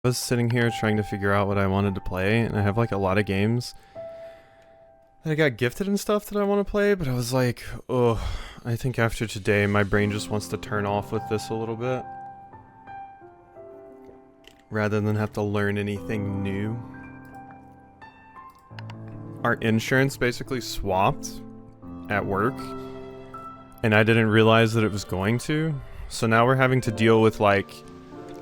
I was sitting here trying to figure out what I wanted to play, and I have like a lot of games that I got gifted and stuff that I want to play, but I was like, oh, I think after today my brain just wants to turn off with this a little bit rather than have to learn anything new. Our insurance basically swapped at work, and I didn't realize that it was going to. So now we're having to deal with like,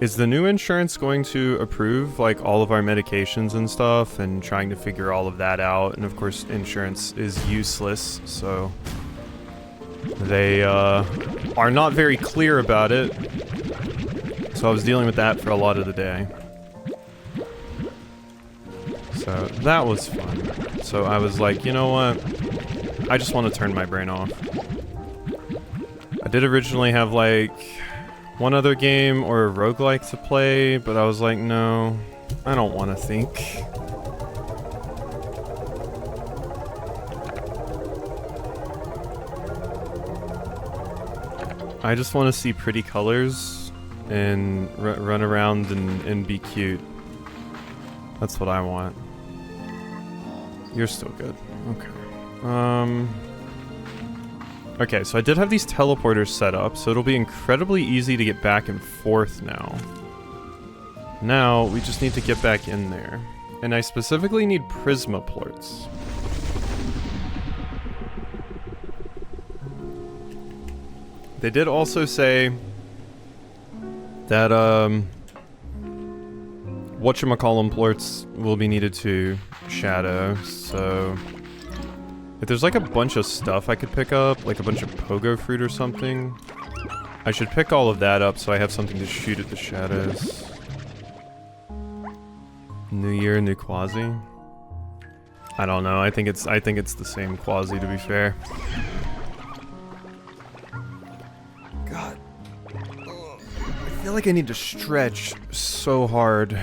is the new insurance going to approve like all of our medications and stuff, and trying to figure all of that out. And of course insurance is useless, so they are not very clear about it. So I was dealing with that for a lot of the day. So that was fun. So I was like, you know what? I just want to turn my brain off. I did originally have like one other game or a roguelike to play, but I was like, no, I don't want to think. I just want to see pretty colors and run around and be cute. That's what I want. You're still good. Okay. Okay, so I did have these teleporters set up, so it'll be incredibly easy to get back and forth now. Now, we just need to get back in there. And I specifically need prisma plorts. They did also say that, whatchamacallem plorts will be needed to shadow, so if there's like a bunch of stuff I could pick up, like a bunch of pogo fruit or something, I should pick all of that up so I have something to shoot at the shadows. New year, new quasi. I don't know. I think it's the same quasi, to be fair. God, I feel like I need to stretch so hard.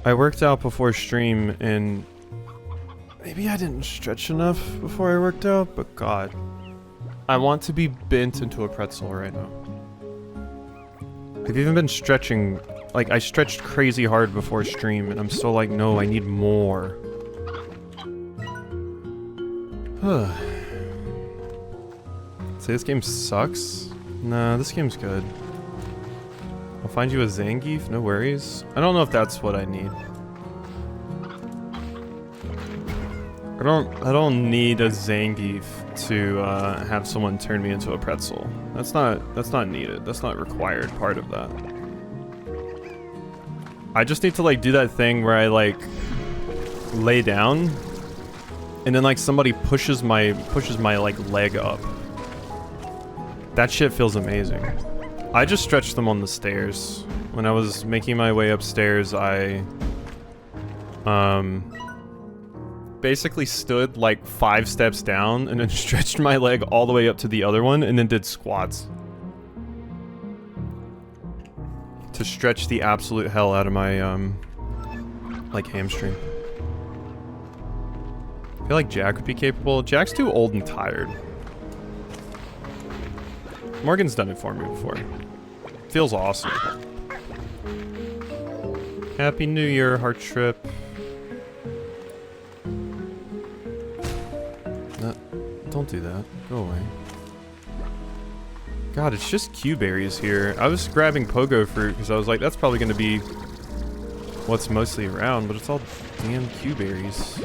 I worked out before stream and maybe I didn't stretch enough before I worked out, but God, I want to be bent into a pretzel right now. I've even been stretching, like I stretched crazy hard before stream, and I'm still like, no, I need more. Say this game sucks? Nah, this game's good. I'll find you a Zangief, no worries. I don't know if that's what I need. I don't need a Zangief to have someone turn me into a pretzel. That's not needed. That's not required part of that. I just need to like do that thing where I like lay down and then like somebody pushes my like leg up. That shit feels amazing. I just stretched them on the stairs. When I was making my way upstairs, I basically stood like 5 steps down and then stretched my leg all the way up to the other one and then did squats to stretch the absolute hell out of my like hamstring. I feel like Jack would be capable. Jack's too old and tired. Morgan's done it for me before. Feels awesome. Happy New Year, Heart Trip. Don't do that. Go away. God, it's just Q-berries here. I was grabbing pogo fruit because I was like, that's probably going to be what's mostly around, but it's all damn Q-berries.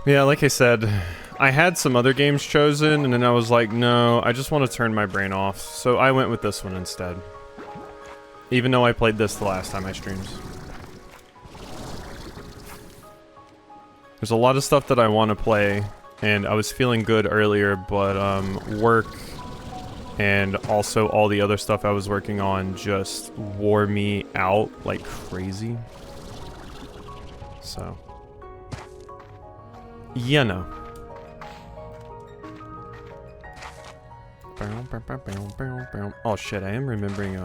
Yeah, like I said, I had some other games chosen, and then I was like, no, I just want to turn my brain off. So I went with this one instead. Even though I played this the last time I streamed. There's a lot of stuff that I want to play, and I was feeling good earlier, but work and also all the other stuff I was working on just wore me out like crazy. So, you know. Oh shit, I am remembering,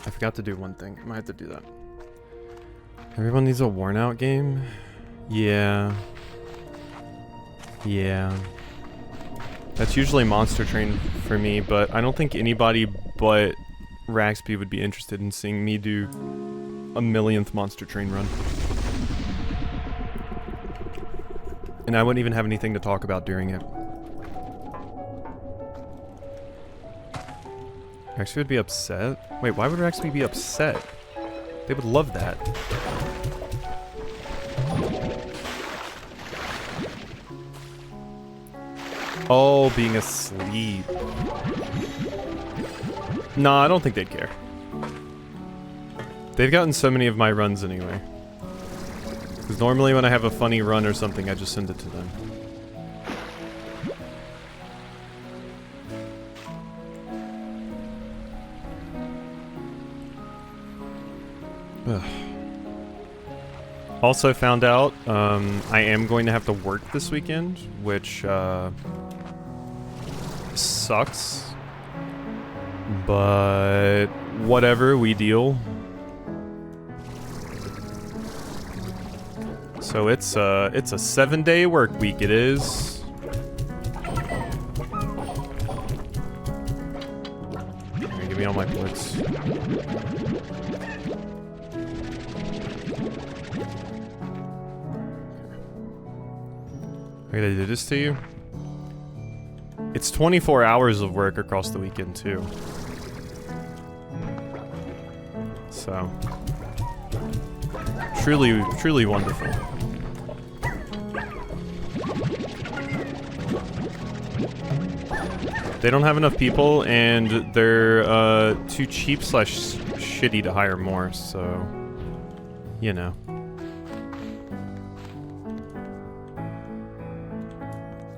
I forgot to do one thing. I might have to do that. Everyone needs a worn out game? Yeah. Yeah. That's usually Monster Train for me, but I don't think anybody but Raxby would be interested in seeing me do a millionth Monster Train run. And I wouldn't even have anything to talk about during it. Raxby would be upset? Wait, why would Raxby be upset? They would love that. Oh, being asleep. Nah, I don't think they'd care. They've gotten so many of my runs anyway. Because normally when I have a funny run or something, I just send it to them. Ugh. Also found out, I am going to have to work this weekend, which, sucks. But whatever, we deal. So it's a 7-day work week, it is. Here, give me all my ports. I gotta do this to you. It's 24 hours of work across the weekend too. So truly, truly wonderful. They don't have enough people, and they're too cheap / shitty to hire more. So, you know.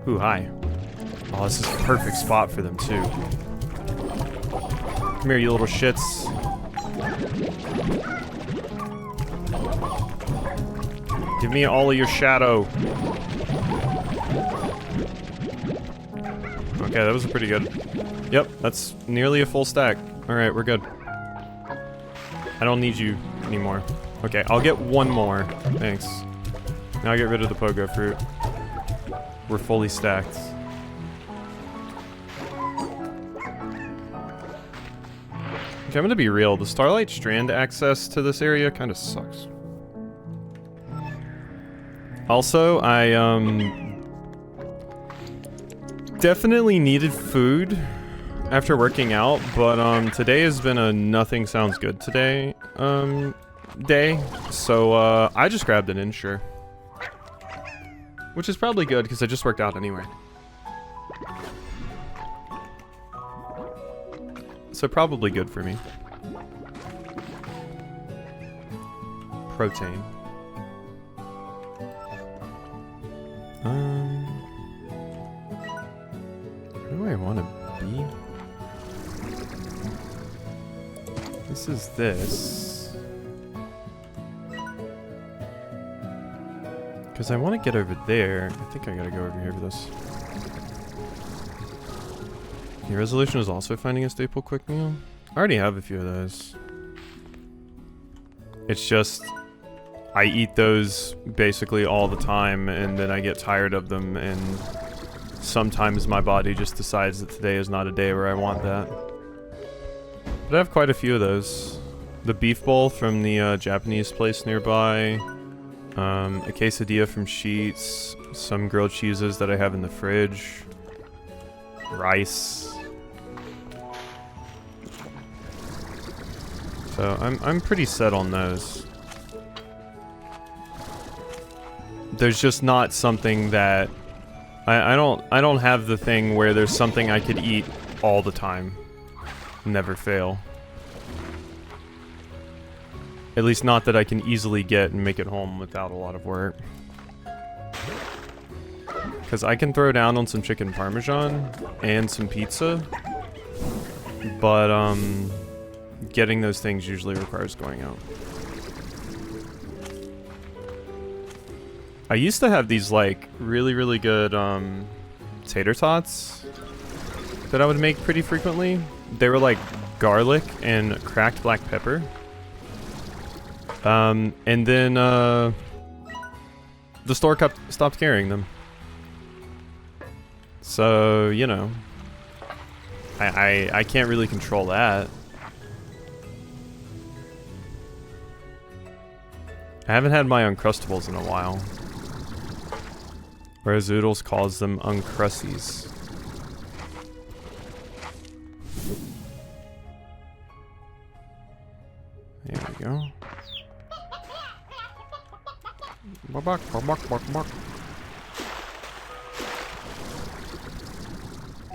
Ooh, hi. Oh, this is a perfect spot for them, too. Come here, you little shits. Give me all of your shadow. Okay, that was pretty good. Yep, that's nearly a full stack. Alright, we're good. I don't need you anymore. Okay, I'll get one more. Thanks. Now I get rid of the pogo fruit. We're fully stacked. Okay, I'm gonna be real. The Starlight Strand access to this area kind of sucks. Also, I definitely needed food after working out, but today has been a nothing sounds good today day. So I just grabbed an Ensure. Which is probably good, because I just worked out anyway. So probably good for me. Protein. Where do I want to be? This is this. Because I want to get over there. I think I gotta go over here for this. Your resolution is also finding a staple quick meal. I already have a few of those. It's just I eat those basically all the time, and then I get tired of them, and sometimes my body just decides that today is not a day where I want that. But I have quite a few of those. The beef bowl from the Japanese place nearby. A quesadilla from Sheets, some grilled cheeses that I have in the fridge, rice. So I'm pretty set on those. There's just not something that I don't have the thing where there's something I could eat all the time, never fail. At least not that I can easily get and make it home without a lot of work. Because I can throw down on some chicken parmesan and some pizza. But, getting those things usually requires going out. I used to have these, like, really, really good, tater tots that I would make pretty frequently. They were, like, garlic and cracked black pepper. And then, the store stopped carrying them. So, you know, I can't really control that. I haven't had my Uncrustables in a while. Whereas Oodles calls them Uncrussies. There we go. Bark, bark, bark, bark.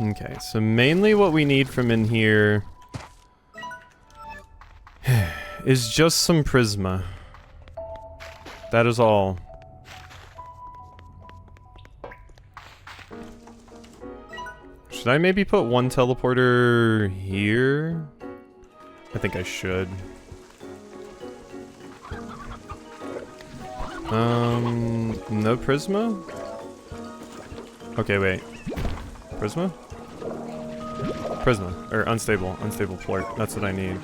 Okay, so mainly what we need from in here is just some Prisma. That is all. Should I maybe put one teleporter here? I think I should. No Prisma? Okay, wait. Prisma? Prisma. Or unstable. Unstable plort. That's what I need.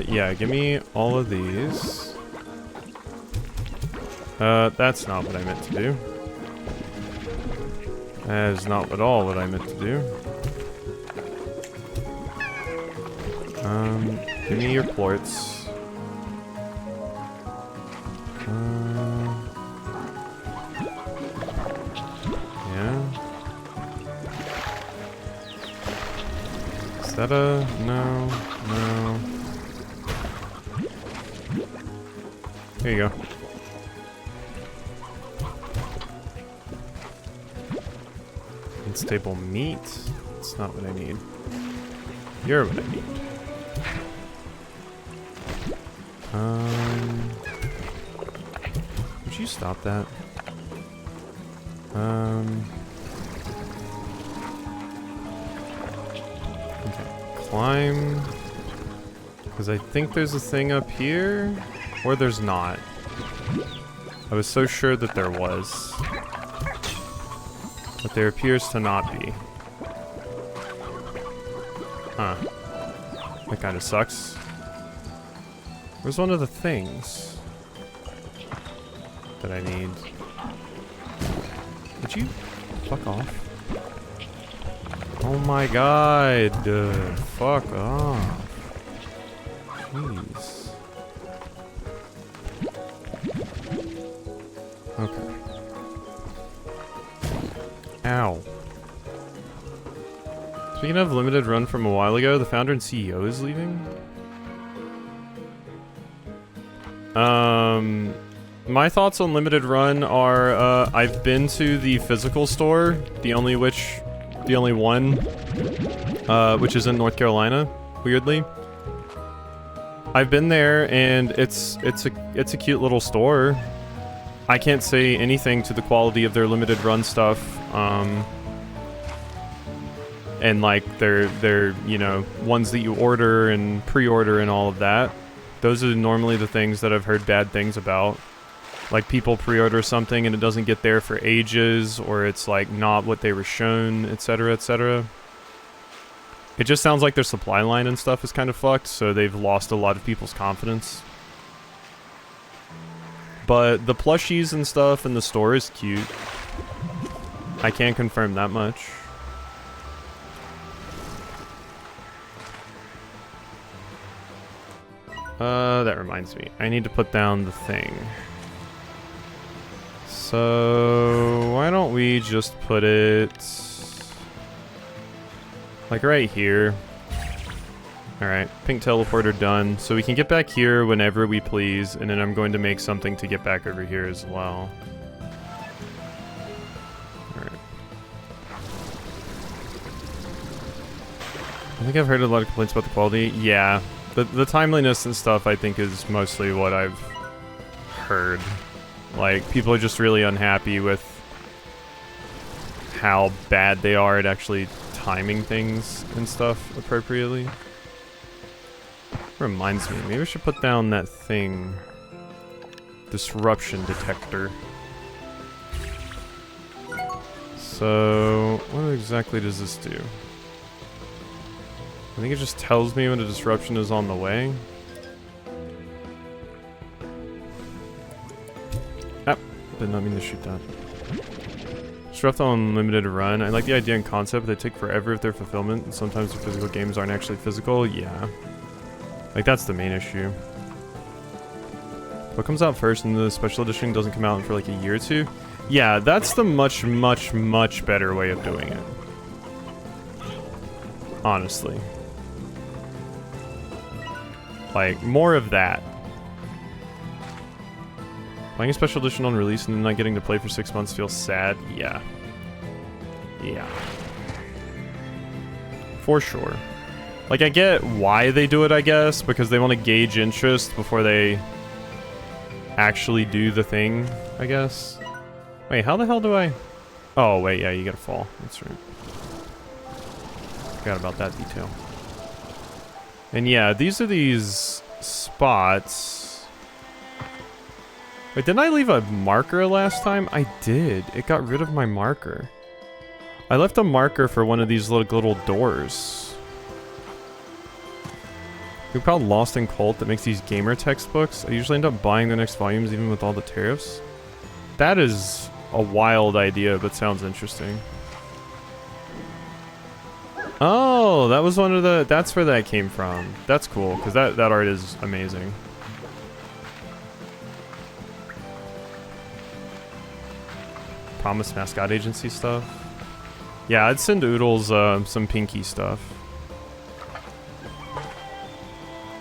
Yeah, give me all of these. That's not what I meant to do. That is not at all what I meant to do. Give me your plorts. Yeah. Is that a... no, no. There you go. Unstable meat? That's not what I need. You're what I need. Would you stop that? Okay. Climb. Because I think there's a thing up here. Or there's not. I was so sure that there was. But there appears to not be. Huh. That kind of sucks. Where's one of the things that I need? Would you fuck off? Oh my god. Fuck off. Jeez. Okay. Ow. Speaking of limited run from a while ago, the founder and CEO is leaving? My thoughts on limited run are, I've been to the physical store, the only one, which is in North Carolina, weirdly. I've been there, and it's a cute little store. I can't say anything to the quality of their limited run stuff, and like their you know, ones that you order and pre-order and all of that. Those are normally the things that I've heard bad things about. Like people pre-order something and it doesn't get there for ages, or it's like not what they were shown, etc., etc. It just sounds like their supply line and stuff is kind of fucked, so they've lost a lot of people's confidence. But the plushies and stuff in the store is cute. I can't confirm that much. That reminds me. I need to put down the thing. So, why don't we just put it... like right here. Alright, pink teleporter done. So we can get back here whenever we please, and then I'm going to make something to get back over here as well. Alright. I think I've heard a lot of complaints about the quality. Yeah. The timeliness and stuff, I think, is mostly what I've heard. Like, people are just really unhappy with how bad they are at actually timing things and stuff appropriately. Reminds me, maybe I should put down that thing. Disruption detector. So, what exactly does this do? I think it just tells me when a disruption is on the way. Ah, did not mean to shoot that. Just left on unlimited run. I like the idea and concept, but they take forever if they're fulfillment, and sometimes the physical games aren't actually physical. Yeah. Like, that's the main issue. What comes out first and the special edition doesn't come out for like a year or two? Yeah, that's the much, much, much better way of doing it. Honestly. Like, more of that. Playing a special edition on release and then not getting to play for 6 months feels sad. Yeah. Yeah. For sure. Like, I get why they do it, I guess, because they want to gauge interest before they actually do the thing, I guess. Wait, how the hell do I... Oh, wait, yeah, you gotta fall. That's right. Forgot about that detail. And yeah, these are these spots... Wait, didn't I leave a marker last time? I did. It got rid of my marker. I left a marker for one of these little doors. We called Lost in Cult that makes these gamer textbooks. I usually end up buying the next volumes even with all the tariffs. That is a wild idea, but sounds interesting. Oh, that was one of the... That's where that came from. That's cool, because that art is amazing. Promise mascot agency stuff. Yeah, I'd send Oodles some Pinky stuff.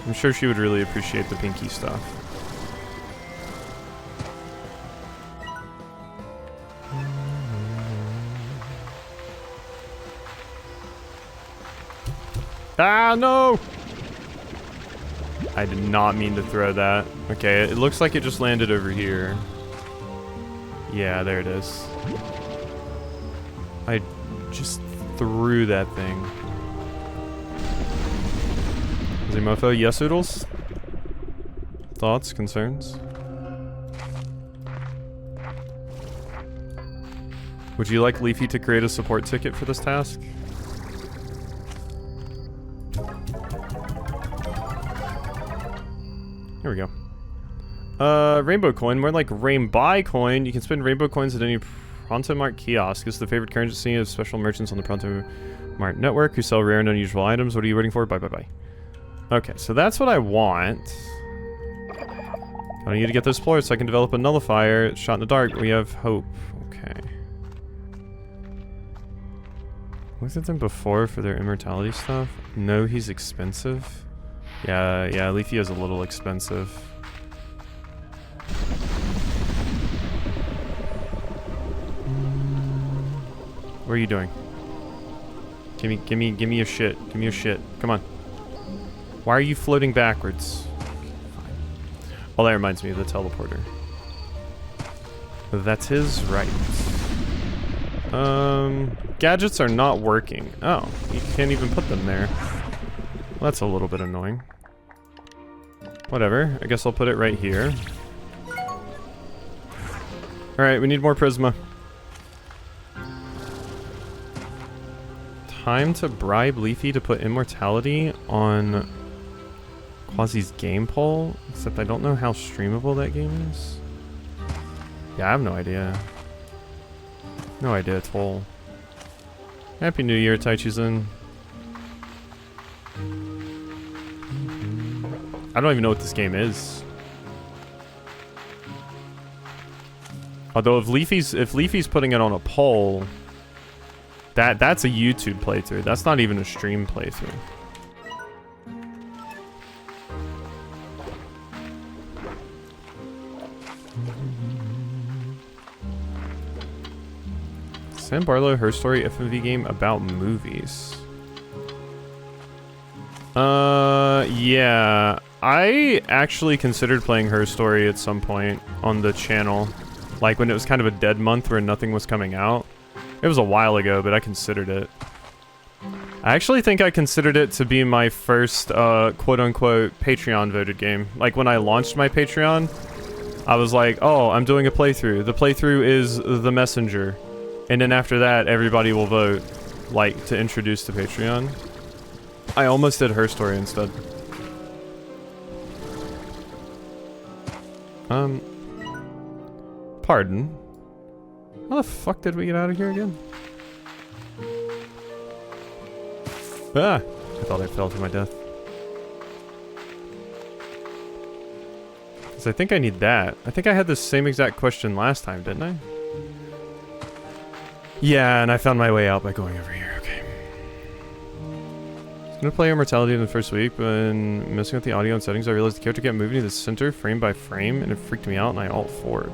I'm sure she would really appreciate the Pinky stuff. Ah, no! I did not mean to throw that. Okay, it looks like it just landed over here. Yeah, there it is. I just threw that thing. Zimofo, yes, Oodles? Thoughts, concerns? Would you like Leafy to create a support ticket for this task? Here we go. Rainbow coin, more like Rainbuy coin. You can spend rainbow coins at any Pronto Mart kiosk. This is the favorite currency of special merchants on the Pronto Mart network who sell rare and unusual items. What are you waiting for? Bye, bye, bye. Okay, so that's what I want. I need to get those floors so I can develop a nullifier. Shot in the dark. We have hope. Okay. Looked at them before for their immortality stuff. No, he's expensive. Yeah, Leafy is a little expensive. What are you doing? Give me your shit. Give me your shit. Come on. Why are you floating backwards? Fine. Oh, that reminds me of the teleporter. That's his right. Gadgets are not working. Oh, you can't even put them there. Well, that's a little bit annoying. Whatever. I guess I'll put it right here. Alright, we need more Prisma. Time to bribe Leafy to put immortality on Quasi's game poll, except I don't know how streamable that game is. Yeah, I have no idea. No idea at all. Happy New Year, Taichi-san. I don't even know what this game is. Although if Leafy's putting it on a poll, that's a YouTube playthrough. That's not even a stream playthrough. Sam Barlow, Her Story, FMV game about movies. Yeah. I actually considered playing Her Story at some point on the channel. Like when it was kind of a dead month where nothing was coming out. It was a while ago, but I considered it. I actually think I considered it to be my first, quote-unquote, Patreon-voted game. Like, when I launched my Patreon, I was like, oh, I'm doing a playthrough. The playthrough is The Messenger. And then after that, everybody will vote, like, to introduce to Patreon. I almost did Her Story instead. Pardon? How the fuck did we get out of here again? Ah! I thought I fell to my death. Because I think I need that. I think I had the same exact question last time, didn't I? Yeah, and I found my way out by going over here. Okay. I'm gonna play Immortality in the first week, but messing with the audio and settings, I realized the character kept moving to the center frame by frame, and it freaked me out, and I alt-forward.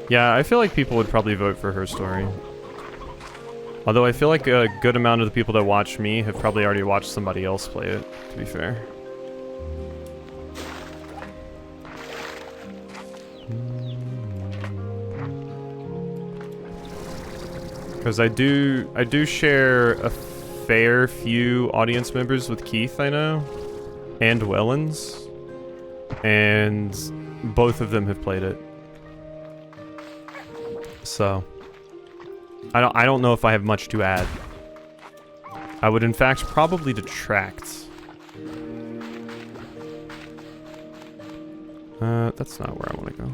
Yeah, I feel like people would probably vote for her story. Although I feel like a good amount of the people that watch me have probably already watched somebody else play it, to be fair. Because I do share a fair few audience members with Keith, I know, and Wellens, and both of them have played it. So I don't know if I have much to add. I would in fact probably detract. That's not where I want to go.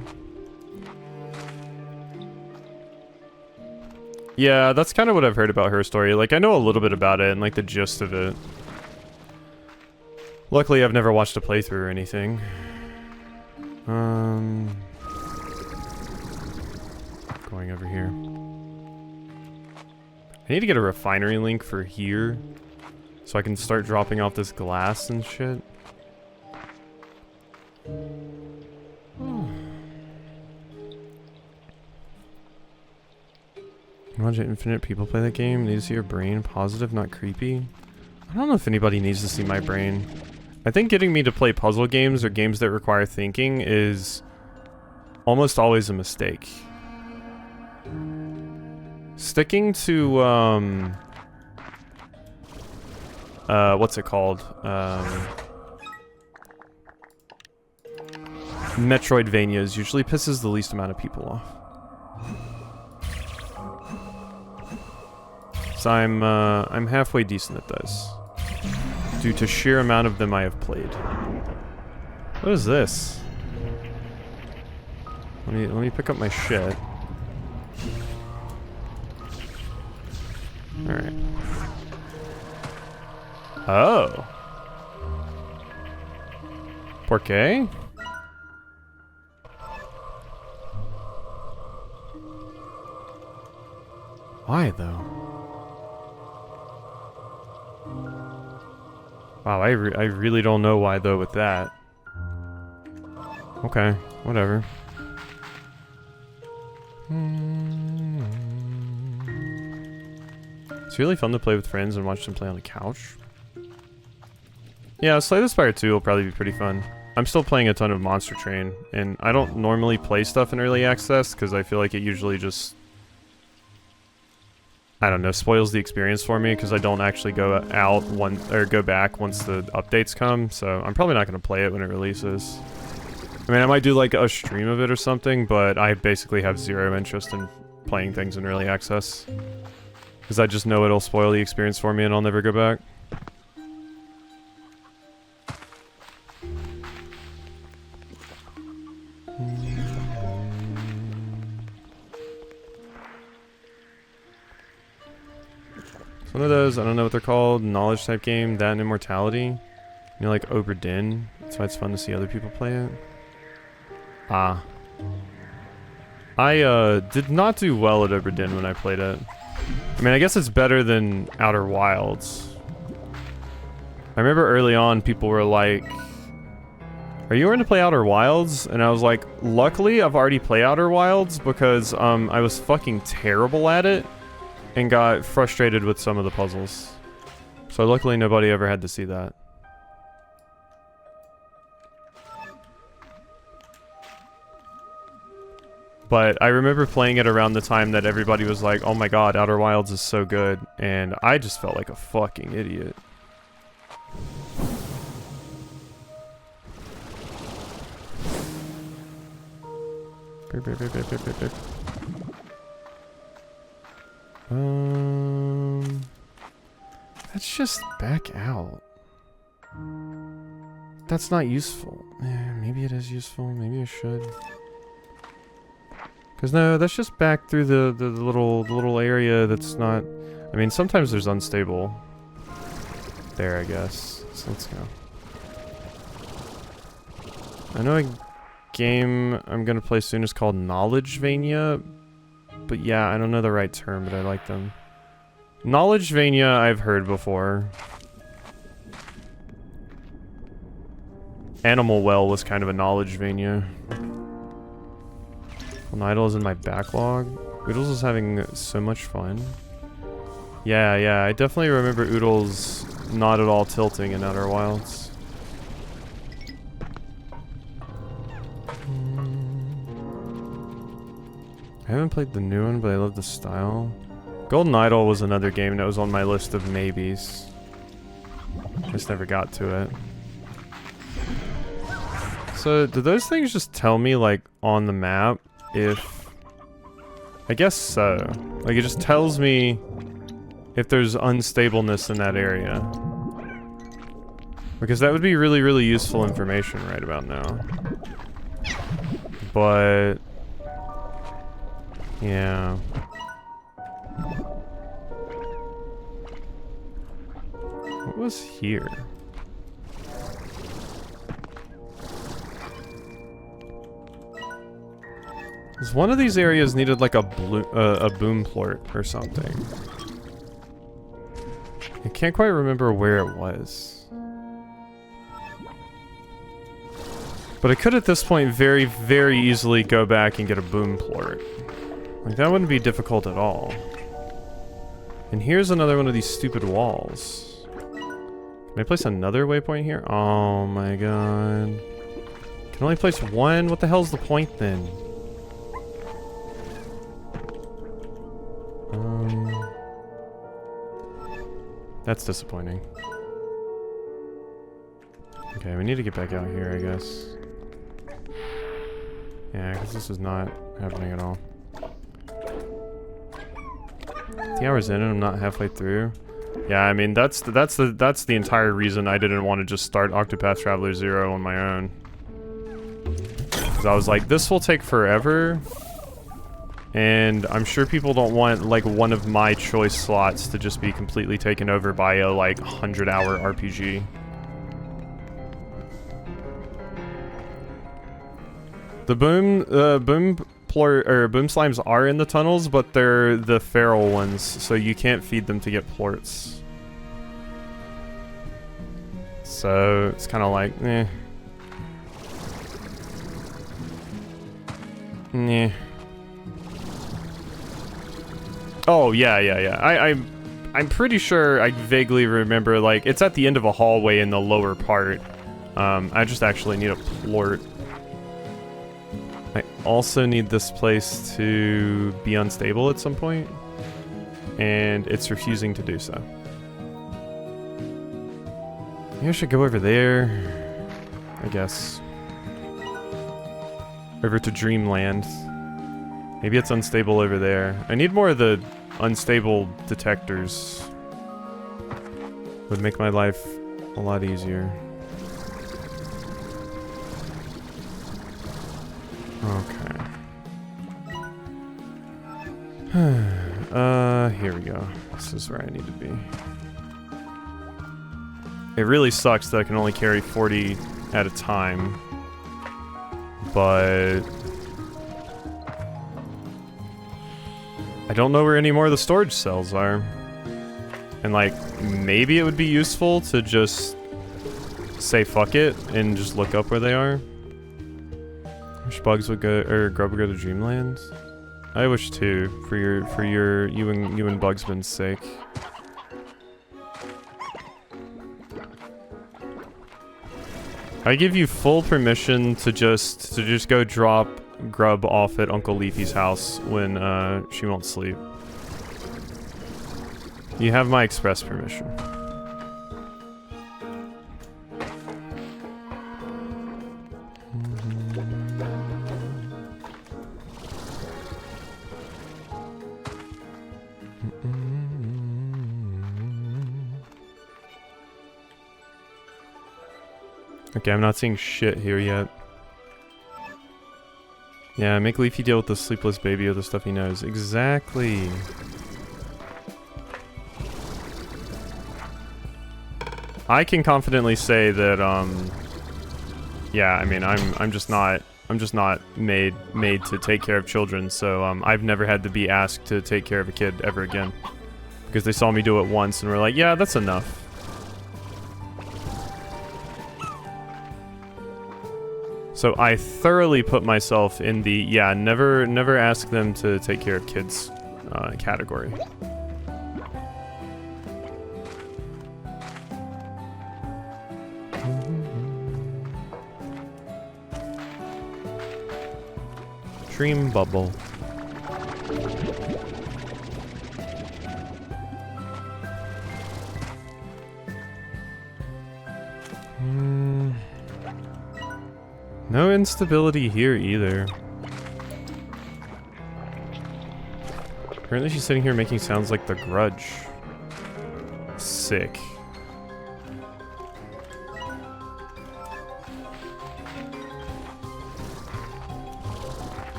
Yeah, that's kind of what I've heard about her story. Like, I know a little bit about it and, like, the gist of it. Luckily, I've never watched a playthrough or anything. Going over here. I need to get a refinery link for here, so I can start dropping off this glass and shit. Imagine infinite people play that game. Need to see your brain. Positive, not creepy. I don't know if anybody needs to see my brain. I think getting me to play puzzle games or games that require thinking is almost always a mistake. Sticking to, what's it called? Metroidvanias usually pisses the least amount of people off. So I'm halfway decent at this, due to sheer amount of them I have played. What is this? Let me pick up my shit. All right. Oh. ¿Por qué? Why though? Wow, I really don't know why though with that. Okay, whatever. It's really fun to play with friends and watch them play on the couch. Yeah, Slay the Spire 2 will probably be pretty fun. I'm still playing a ton of Monster Train, and I don't normally play stuff in early access because I feel like it usually just, I don't know, spoils the experience for me because I don't actually go out go back once the updates come. So I'm probably not going to play it when it releases. I mean, I might do like a stream of it or something, but I basically have zero interest in playing things in early access because I just know it'll spoil the experience for me and I'll never go back. It's one of those, I don't know what they're called, knowledge type game, that and Immortality. You know, like Obra Dinn. That's why it's fun to see other people play it. Ah. I did not do well at Obra Dinn when I played it. I mean, I guess it's better than Outer Wilds. I remember early on people were like, are you going to play Outer Wilds? And I was like, luckily I've already played Outer Wilds because I was fucking terrible at it and got frustrated with some of the puzzles. So luckily nobody ever had to see that. But I remember playing it around the time that everybody was like, oh my god, Outer Wilds is so good. And I just felt like a fucking idiot. Let's just back out. That's not useful. Maybe it is useful. Maybe I should. Cause no, that's just back through the little area that's not. I mean, sometimes there's unstable. There, I guess. So let's go. I know a game I'm gonna play soon is called Knowledgevania, but yeah, I don't know the right term, but I like them. Knowledgevania I've heard before. Animal Well was kind of a Knowledgevania. Well, Idol is in my backlog. Oodles is having so much fun. Yeah, I definitely remember Oodles not at all tilting in Outer Wilds. I haven't played the new one, but I love the style. Golden Idol was another game that was on my list of maybes. Just never got to it. So, do those things just tell me, like, on the map if... I guess so. Like, it just tells me if there's unstableness in that area. Because that would be really, really useful information right about now. But... yeah. What was here? Because one of these areas needed like a boom plort or something. I can't quite remember where it was. But I could at this point very, very easily go back and get a boom plort. Like, that wouldn't be difficult at all. And here's another one of these stupid walls. Can I place another waypoint here? Oh my god. Can only place one? What the hell's the point then? That's disappointing. Okay, we need to get back out here, I guess. Yeah, because this is not happening at all. 50 hours in and I'm not halfway through. Yeah, I mean that's the entire reason I didn't want to just start Octopath Traveler 0 on my own. Because I was like, this will take forever. And I'm sure people don't want, like, one of my choice slots to just be completely taken over by a, like, 100-hour RPG. The boom slimes are in the tunnels, but they're the feral ones, so you can't feed them to get plorts. So, it's kind of like, eh. Nah. Oh, yeah. I'm pretty sure I vaguely remember, like, it's at the end of a hallway in the lower part. I just actually need a plort. I also need this place to be unstable at some point, and it's refusing to do so. Maybe I should go over there, I guess. Over to Dreamland. Maybe it's unstable over there. I need more of the unstable detectors. Would make my life a lot easier. Okay. Here we go. This is where I need to be. It really sucks that I can only carry 40 at a time. But... I don't know where any more of the storage cells are. And, like, maybe it would be useful to just say fuck it and just look up where they are. Wish Bugs would go, or Grub would go to Dreamland. I wish too, for you and Bugsman's sake. I give you full permission to just go drop Grub off at Uncle Leafy's house when she won't sleep. You have my express permission. Okay, I'm not seeing shit here yet. Yeah, make Leafy deal with the sleepless baby or the stuff he knows. Exactly. I can confidently say that, yeah, I mean, I'm just not made to take care of children, so, I've never had to be asked to take care of a kid ever again. Because they saw me do it once and were like, yeah, that's enough. So I thoroughly put myself in the, yeah, never ask them to take care of kids, category. Dream bubble. No instability here either. Apparently she's sitting here making sounds like The Grudge. Sick.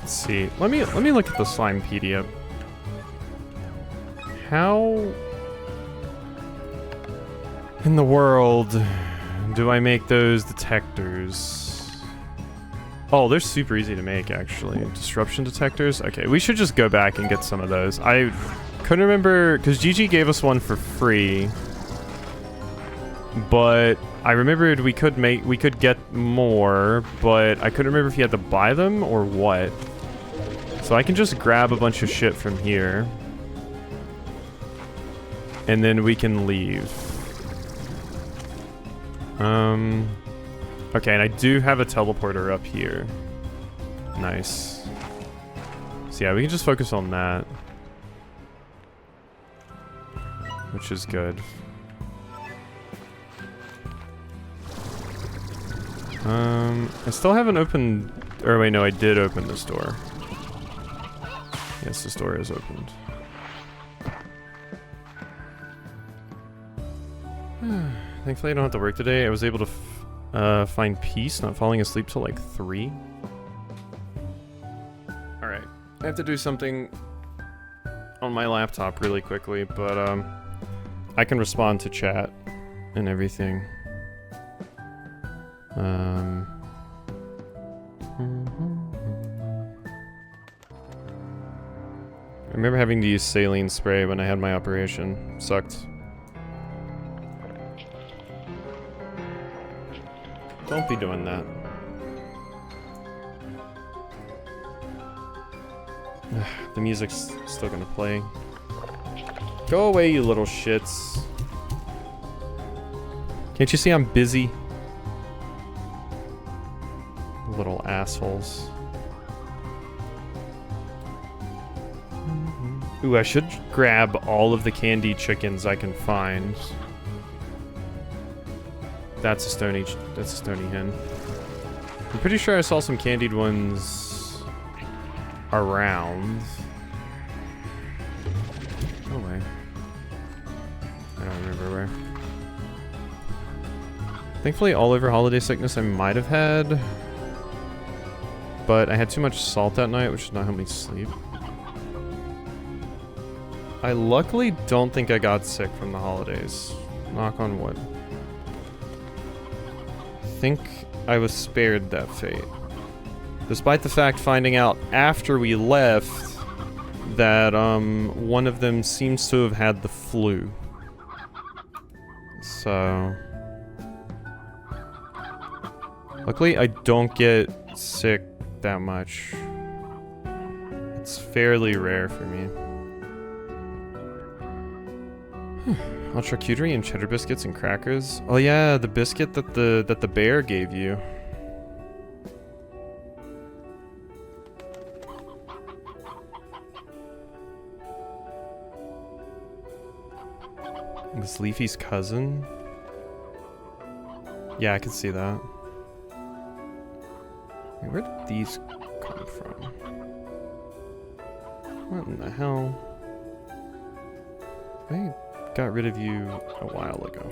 See. Let me look at the Slimepedia. How in the world do I make those detectors? Oh, they're super easy to make, actually. Disruption detectors? Okay, we should just go back and get some of those. I couldn't remember, because Gigi gave us one for free. But I remembered we could get more, but I couldn't remember if you had to buy them or what. So I can just grab a bunch of shit from here. And then we can leave. Okay, and I do have a teleporter up here. Nice. So yeah, we can just focus on that. Which is good. I still haven't opened... Or wait, no, I did open this door. Yes, this door is opened. Thankfully, I don't have to work today. I was able to find peace, not falling asleep till like 3. Alright. I have to do something on my laptop really quickly, but I can respond to chat and everything. I remember having to use saline spray when I had my operation. Sucked. Don't be doing that. The music's still gonna play. Go away, you little shits. Can't you see I'm busy? Little assholes. Ooh, I should grab all of the candied chickens I can find. That's a stony hen. I'm pretty sure I saw some candied ones around. No way. I don't remember where. Thankfully, all over holiday sickness I might have had. But I had too much salt that night, which did not help me sleep. I luckily don't think I got sick from the holidays. Knock on wood. I think I was spared that fate. Despite the fact finding out after we left that one of them seems to have had the flu. So luckily I don't get sick that much. It's fairly rare for me. Hot charcuterie and cheddar biscuits and crackers. Oh yeah, the biscuit that the bear gave you. Was Leafy's cousin? Yeah, I could see that. Wait, where did these come from? What in the hell? I got rid of you a while ago.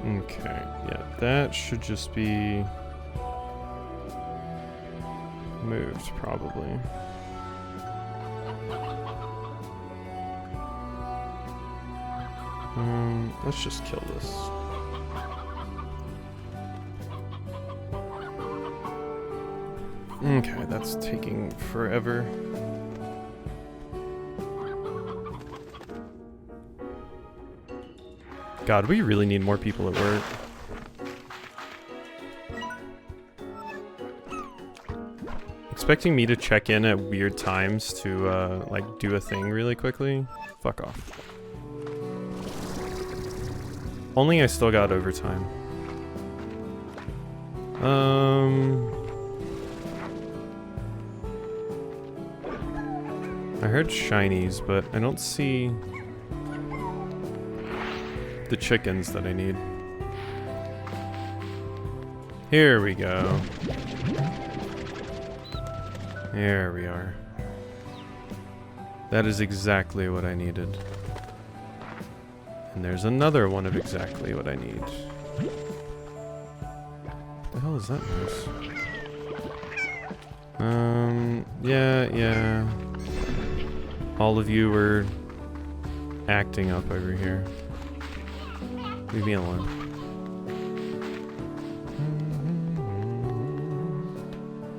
Okay, yeah, that should just be moved, probably. Let's just kill this. Okay, that's taking forever. God, we really need more people at work. Expecting me to check in at weird times to, like, do a thing really quickly? Fuck off. Only I still got overtime. I heard shinies, but I don't see the chickens that I need. Here we go. There we are. That is exactly what I needed. And there's another one of exactly what I need. What the hell is that noise? Yeah. All of you were acting up over here. Leave me alone.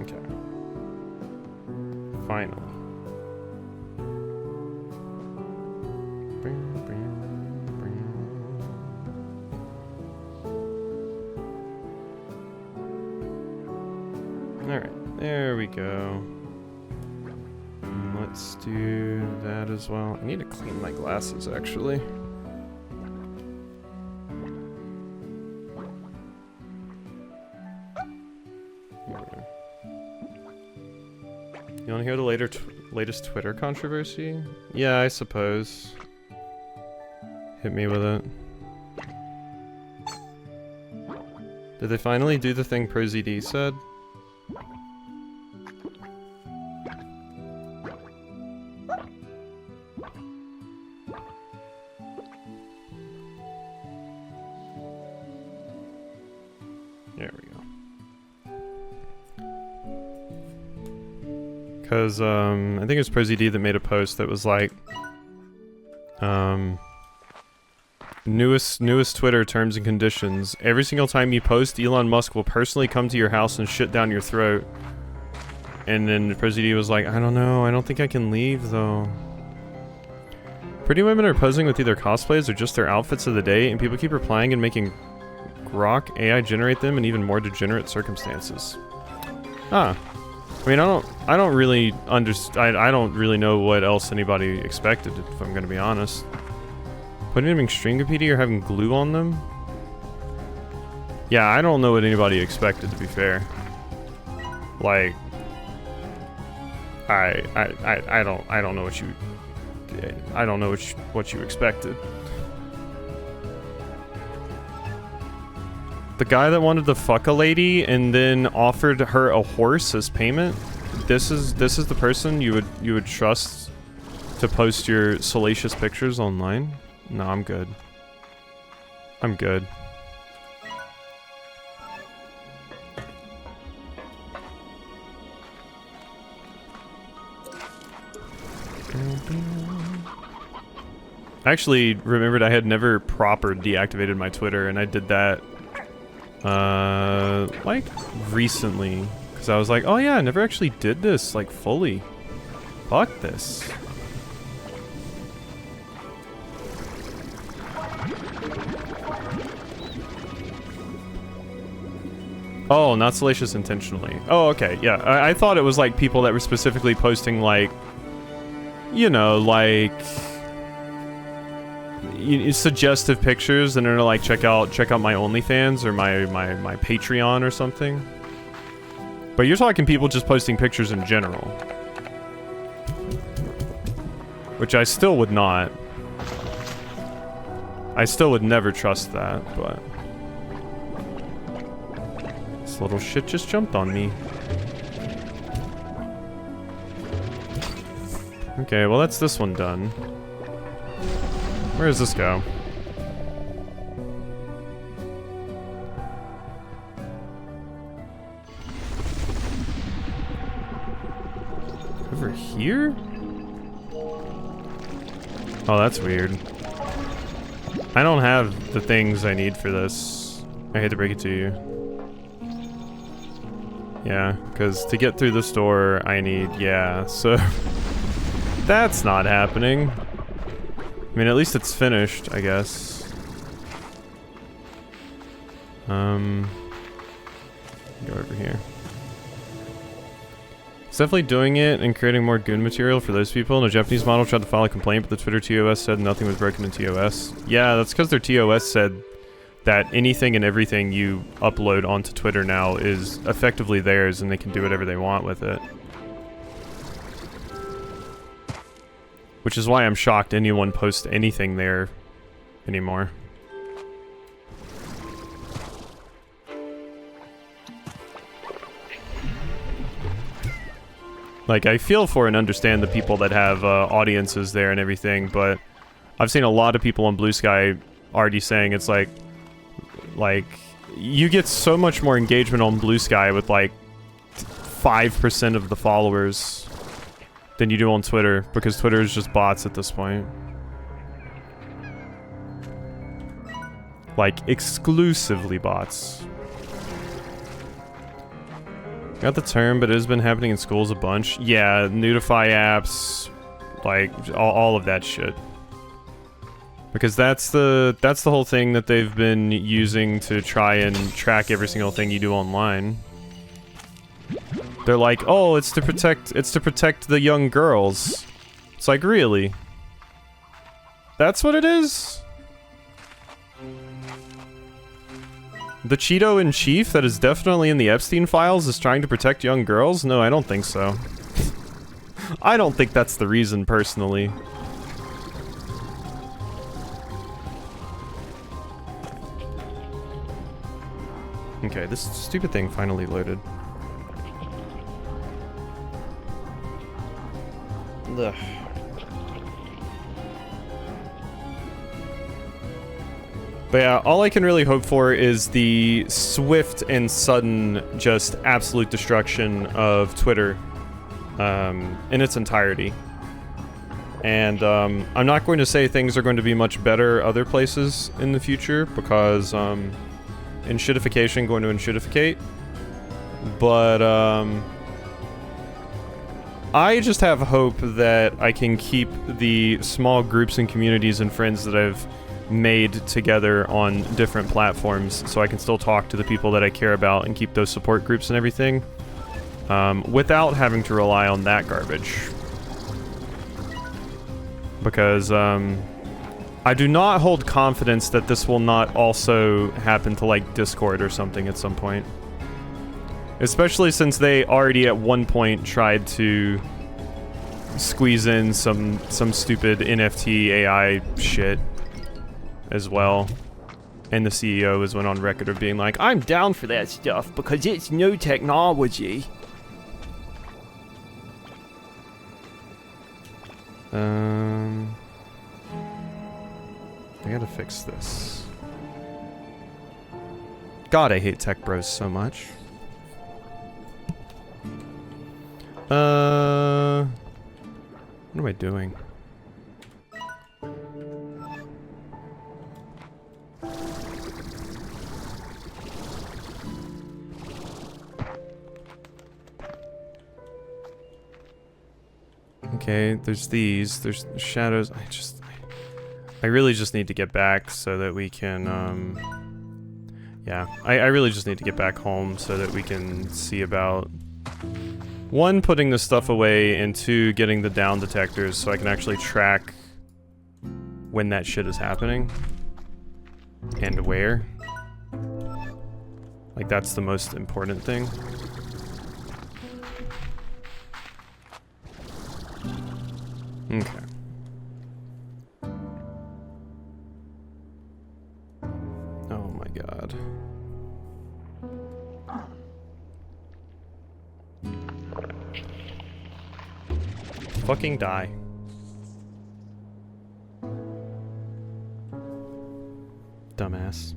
Okay. Finally. Alright, there we go. And let's do that as well. I need to clean my glasses, actually. You want to hear the latest Twitter controversy? Yeah, I suppose. Hit me with it. Did they finally do the thing ProZD said? There we go. Because, I think it was ProZD that made a post that was like, newest Twitter terms and conditions. Every single time you post, Elon Musk will personally come to your house and shit down your throat. And then ProZD was like, I don't know, I don't think I can leave though. Pretty women are posing with either cosplays or just their outfits of the day, and people keep replying and making Grok AI generate them in even more degenerate circumstances. Ah. I mean, I don't really understand. I don't really know what else anybody expected, if I'm gonna be honest. Putting them in string graffiti or having glue on them? Yeah, I don't know what anybody expected, to be fair. Like, I don't know what you, I don't know what you expected. The guy that wanted to fuck a lady and then offered her a horse as payment. This is the person you would trust to post your salacious pictures online? No, I'm good. I'm good. I actually remembered I had never proper deactivated my Twitter, and I did that like recently, because I was like, oh yeah, I never actually did this like fully. Fuck this. Oh, not salacious intentionally. Oh, okay, yeah. I thought it was like people that were specifically posting like, you know, like suggestive pictures, and they're like, check out my OnlyFans or my Patreon or something. But you're talking people just posting pictures in general. Which I still would not. I still would never trust that, but... This little shit just jumped on me. Okay, well that's this one done. Where does this go? Over here? Oh, that's weird. I don't have the things I need for this. I hate to break it to you. Yeah, because to get through this door, I need... Yeah, so... That's not happening. I mean, at least it's finished, I guess. Go over here. It's definitely doing it and creating more goon material for those people. And a Japanese model tried to file a complaint, but the Twitter TOS said nothing was broken in TOS. Yeah, that's because their TOS said that anything and everything you upload onto Twitter now is effectively theirs and they can do whatever they want with it. Which is why I'm shocked anyone posts anything there anymore. Like, I feel for and understand the people that have audiences there and everything, but I've seen a lot of people on Blue Sky already saying it's like, you get so much more engagement on Blue Sky with like 5% of the followers than you do on Twitter, because Twitter is just bots at this point. Like, exclusively bots. Got the term, but it has been happening in schools a bunch. Yeah, Nudify apps, like, all of that shit. Because that's the whole thing that they've been using to try and track every single thing you do online. They're like, oh, it's to protect the young girls. It's like, really? That's what it is? The Cheeto-in-Chief that is definitely in the Epstein files is trying to protect young girls? No, I don't think so. I don't think that's the reason, personally. Okay, this stupid thing finally loaded. Ugh. But yeah, all I can really hope for is the swift and sudden, just absolute destruction of Twitter in its entirety. And I'm not going to say things are going to be much better other places in the future, because enshittification going to enshittificate. But I just have hope that I can keep the small groups and communities and friends that I've made together on different platforms, so I can still talk to the people that I care about and keep those support groups and everything, without having to rely on that garbage. Because I do not hold confidence that this will not also happen to like Discord or something at some point. Especially since they already at one point tried to squeeze in some stupid NFT AI shit as well. And the CEO has went on record of being like, I'm down for that stuff because it's new technology. I gotta fix this. God, I hate tech bros so much. What am I doing? Okay, there's these, there's shadows. I really just need to get back so that we can, yeah, I really just need to get back home so that we can see about, one, putting this stuff away, and two, getting the down detectors so I can actually track when that shit is happening. And where. Like, that's the most important thing. Okay. Oh my god. Fucking die. Dumbass.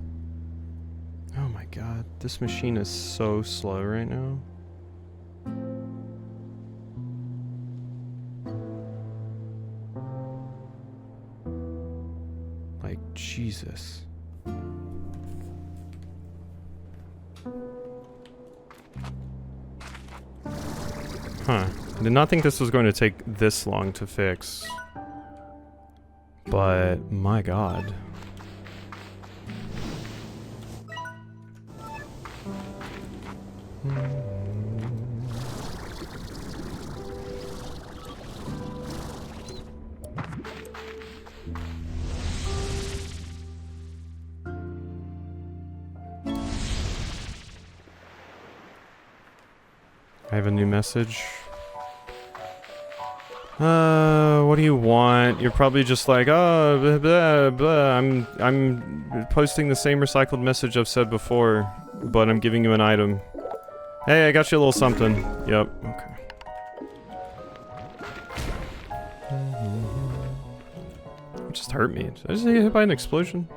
Oh my god, this machine is so slow right now. Like, Jesus. Huh. I did not think this was going to take this long to fix. But, my god. I have a new message. What do you want? You're probably just like, oh, blah, blah, blah. I'm posting the same recycled message I've said before, but I'm giving you an item. Hey, I got you a little something. Yep, okay. It just hurt me. Did I just get hit by an explosion?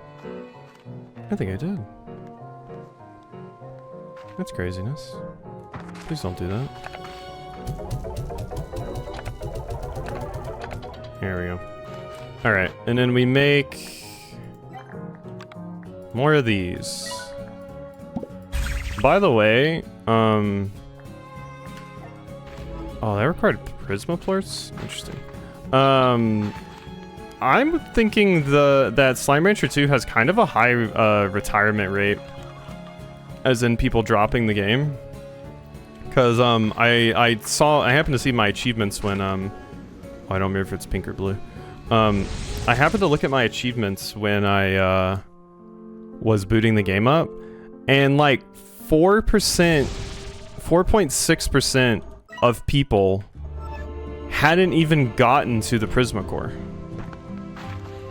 I think I did. That's craziness. Please don't do that. There we go. Alright, and then we make more of these. By the way, oh, that required prisma plorts? Interesting. I'm thinking that Slime Rancher 2 has kind of a high retirement rate. As in people dropping the game. Cause I happened to see my achievements when I don't remember if it's pink or blue. I happened to look at my achievements when I was booting the game up, and like 4.6% of people hadn't even gotten to the Prisma Core.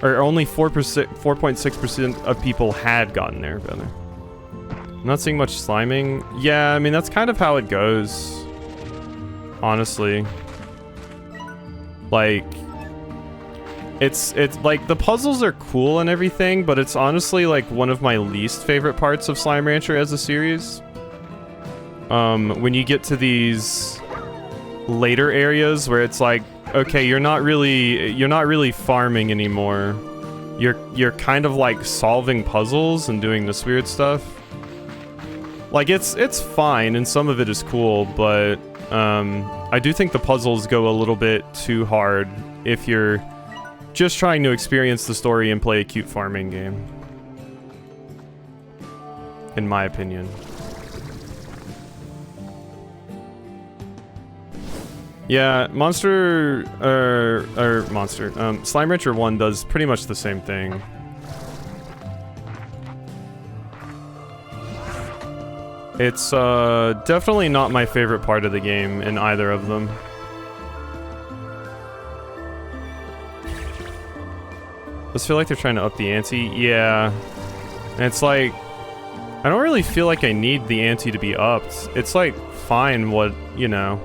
Or only 4.6% of people had gotten there, rather. I'm not seeing much sliming. Yeah, I mean, that's kind of how it goes. Honestly. Like, it's like, the puzzles are cool and everything, but it's honestly, like, one of my least favorite parts of Slime Rancher as a series. When you get to these later areas where it's like, okay, you're not really farming anymore. You're kind of, like, solving puzzles and doing this weird stuff. Like, it's fine, and some of it is cool, but, I do think the puzzles go a little bit too hard if you're just trying to experience the story and play a cute farming game. In my opinion. Yeah, Slime Rancher 1 does pretty much the same thing. It's definitely not my favorite part of the game in either of them. Does feel like they're trying to up the ante? Yeah. And it's like, I don't really feel like I need the ante to be upped. It's like, fine what, you know.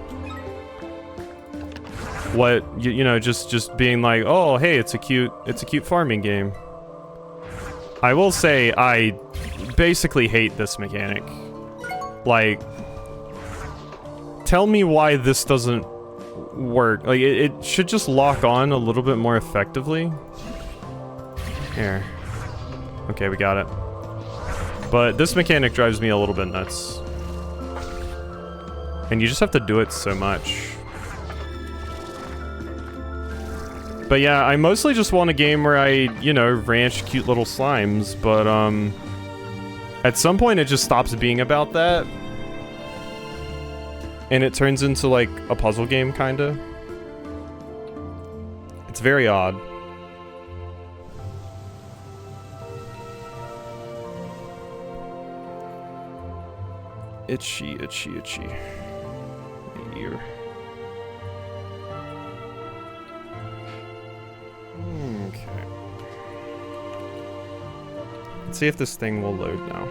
What, you know, just being like, oh, hey, it's a cute farming game. I will say, I basically hate this mechanic. Like, tell me why this doesn't work. Like, it should just lock on a little bit more effectively. Here. Okay, we got it. But this mechanic drives me a little bit nuts. And you just have to do it so much. But yeah, I mostly just want a game where I, you know, ranch cute little slimes, but, at some point, it just stops being about that. And it turns into, like, a puzzle game, kinda. It's very odd. Itchy, itchy, itchy. My ear. Let's see if this thing will load now.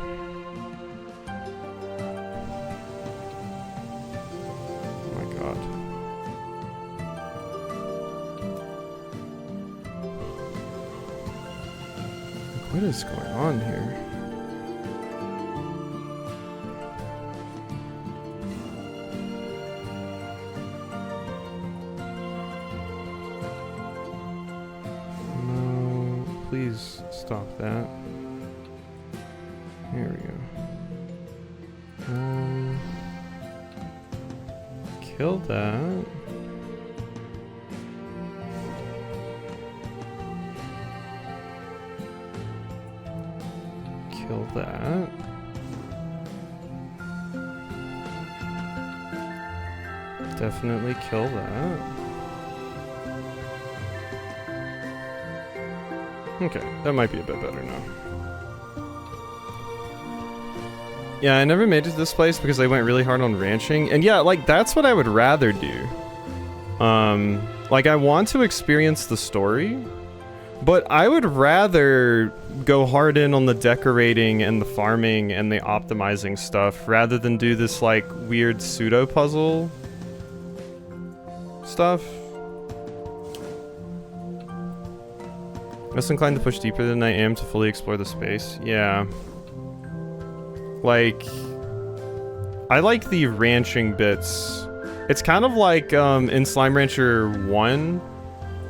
Oh my god. What is going on here? No, please stop that. Here we go. Kill that. Kill that. Definitely kill that. Okay, that might be a bit better now. Yeah, I never made it to this place because I went really hard on ranching. And yeah, like, that's what I would rather do. Like, I want to experience the story, but I would rather go hard in on the decorating and the farming and the optimizing stuff rather than do this, like, weird pseudo-puzzle stuff. Less inclined to push deeper than I am to fully explore the space. Yeah. Like, I like the ranching bits. It's kind of like in Slime Rancher 1,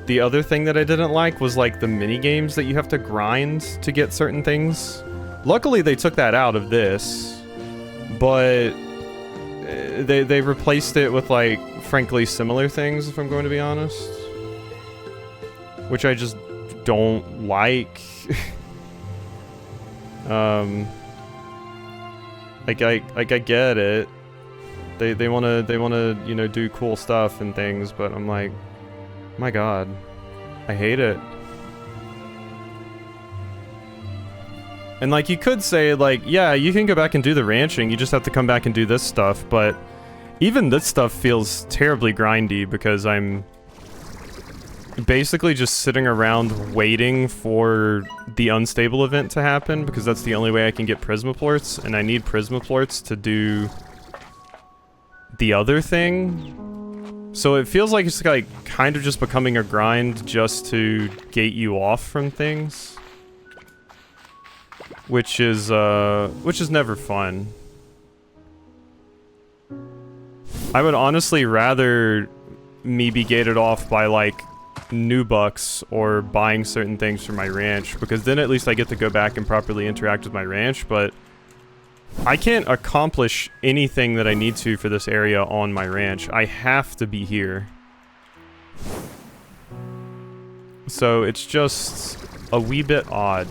the other thing that I didn't like was like the mini games that you have to grind to get certain things. Luckily they took that out of this, but they replaced it with like frankly similar things, if I'm going to be honest. Which I just don't like. Like I get it. They wanna you know do cool stuff and things, but I'm like, my god, I hate it. And like you could say like, yeah, you can go back and do the ranching. You just have to come back and do this stuff, but even this stuff feels terribly grindy because I'm basically just sitting around waiting for the unstable event to happen because that's the only way I can get Prismaplorts, and I need Prismaplorts to do the other thing. So it feels like it's like kind of just becoming a grind just to gate you off from things, which is never fun. I would honestly rather me be gated off by like new bucks or buying certain things for my ranch, because then at least I get to go back and properly interact with my ranch, but I can't accomplish anything that I need to for this area on my ranch. I have to be here. So it's just a wee bit odd.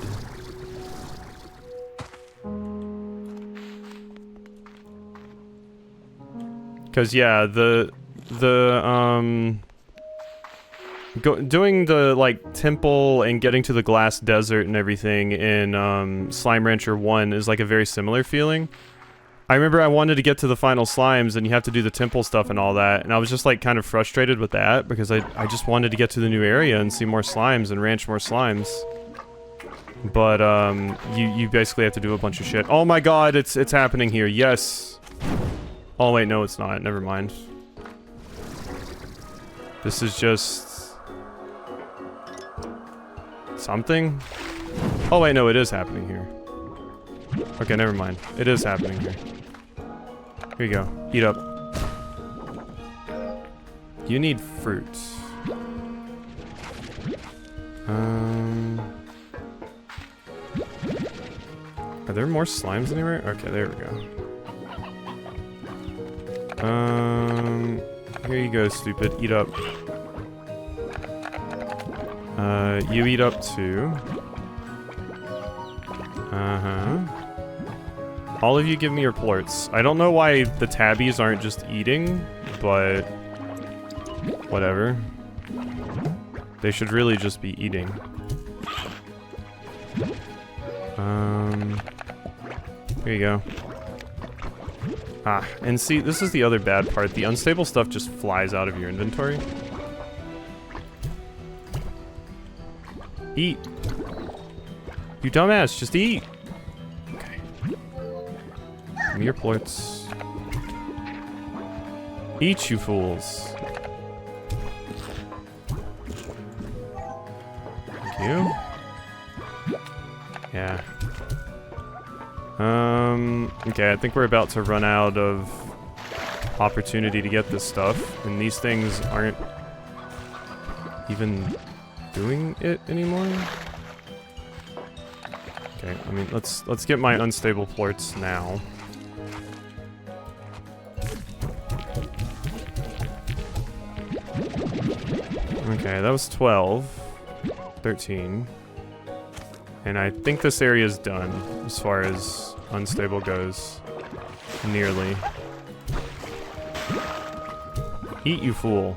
Cause yeah, doing the, like, temple and getting to the glass desert and everything in, Slime Rancher 1 is, like, a very similar feeling. I remember I wanted to get to the final slimes, and you have to do the temple stuff and all that, and I was just, like, kind of frustrated with that, because I just wanted to get to the new area and see more slimes and ranch more slimes. But, you basically have to do a bunch of shit. Oh my god, it's happening here, yes! Oh wait, no it's not, never mind. This is just something? Oh wait, no, it is happening here. Okay, never mind. It is happening here. Here you go. Eat up. You need fruit. Are there more slimes anywhere? Okay, there we go. Here you go, stupid. Eat up. You eat up too. All of you give me your plorts. I don't know why the tabbies aren't just eating, but whatever. They should really just be eating. Here you go. Ah, and see, this is the other bad part. The unstable stuff just flies out of your inventory. Eat. You dumbass, just eat. me your plorts. Eat, you fools. Thank you. Yeah. Okay, I think we're about to run out of opportunity to get this stuff, and these things aren't even doing it anymore. Okay, I mean, let's get my unstable plorts now. Okay, that was 12. 13. And I think this area is done as far as unstable goes. Nearly. Eat, you fool.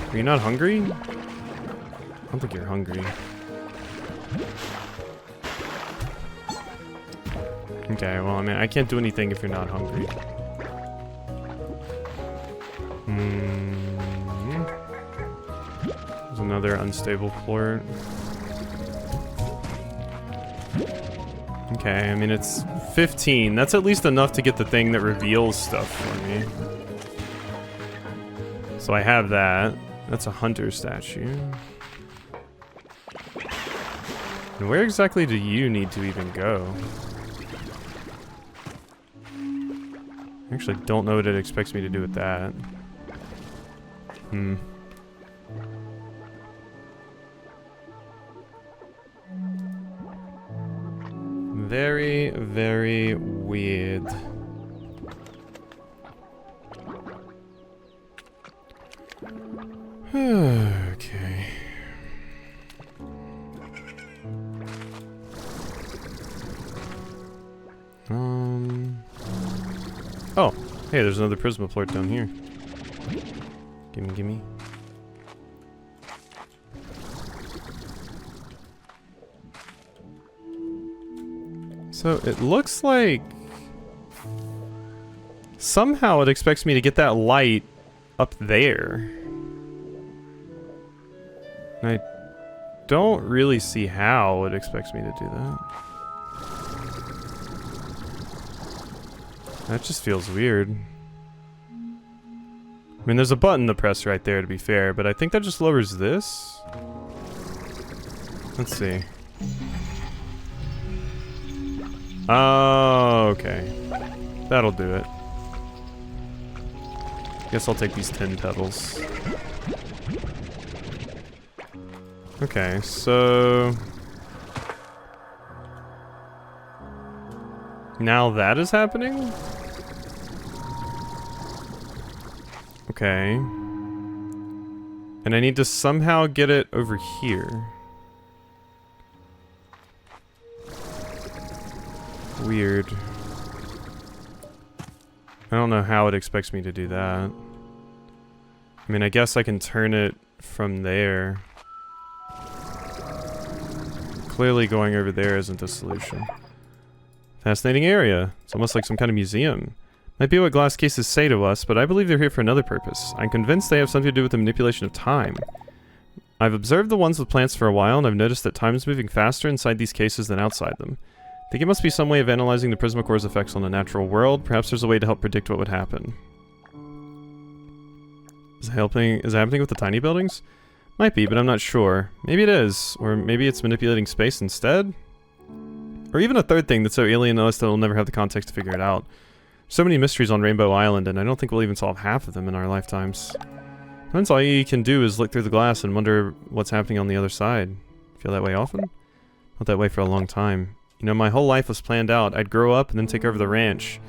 Are you not hungry? I don't think you're hungry. Okay, well, I mean, I can't do anything if you're not hungry. There's another unstable plort. Okay, I mean, it's 15. That's at least enough to get the thing that reveals stuff for me. So I have that. That's a hunter statue. And where exactly do you need to even go? I actually don't know what it expects me to do with that. Very, very weird. Okay. Oh, hey, there's another Prisma plort down here. Gimme, gimme. So it looks like somehow it expects me to get that light up there. And I don't really see how it expects me to do that. That just feels weird. I mean, there's a button to press right there, to be fair, but I think that just lowers this. Let's see. Oh, okay. That'll do it. Guess I'll take these 10 petals. Okay, so... now that is happening? Okay. And I need to somehow get it over here. Weird. I don't know how it expects me to do that. I mean, I guess I can turn it from there. Clearly going over there isn't the solution. Fascinating area. It's almost like some kind of museum. Might be what glass cases say to us, but I believe they're here for another purpose. I'm convinced they have something to do with the manipulation of time. I've observed the ones with plants for a while, and I've noticed that time is moving faster inside these cases than outside them. I think it must be some way of analyzing the Prismacore's effects on the natural world. Perhaps there's a way to help predict what would happen. Is it happening with the tiny buildings? Might be, but I'm not sure. Maybe it is. Or maybe it's manipulating space instead? Or even a third thing that's so alien to us that we'll never have the context to figure it out. So many mysteries on Rainbow Island, and I don't think we'll even solve half of them in our lifetimes. Sometimes all you can do is look through the glass and wonder what's happening on the other side. Feel that way often? Not that way for a long time. You know, my whole life was planned out. I'd grow up and then take over the ranch.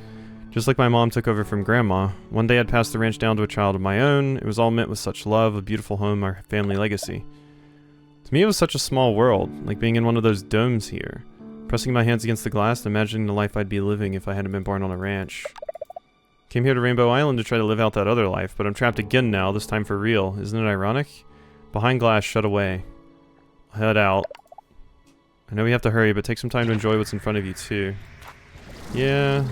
Just like my mom took over from Grandma. One day I'd pass the ranch down to a child of my own. It was all meant with such love, a beautiful home, our family legacy. To me it was such a small world, like being in one of those domes here. Pressing my hands against the glass and imagining the life I'd be living if I hadn't been born on a ranch. Came here to Rainbow Island to try to live out that other life, but I'm trapped again now, this time for real. Isn't it ironic? Behind glass, shut away. I'll head out. I know we have to hurry, but take some time to enjoy what's in front of you, too. Yeah.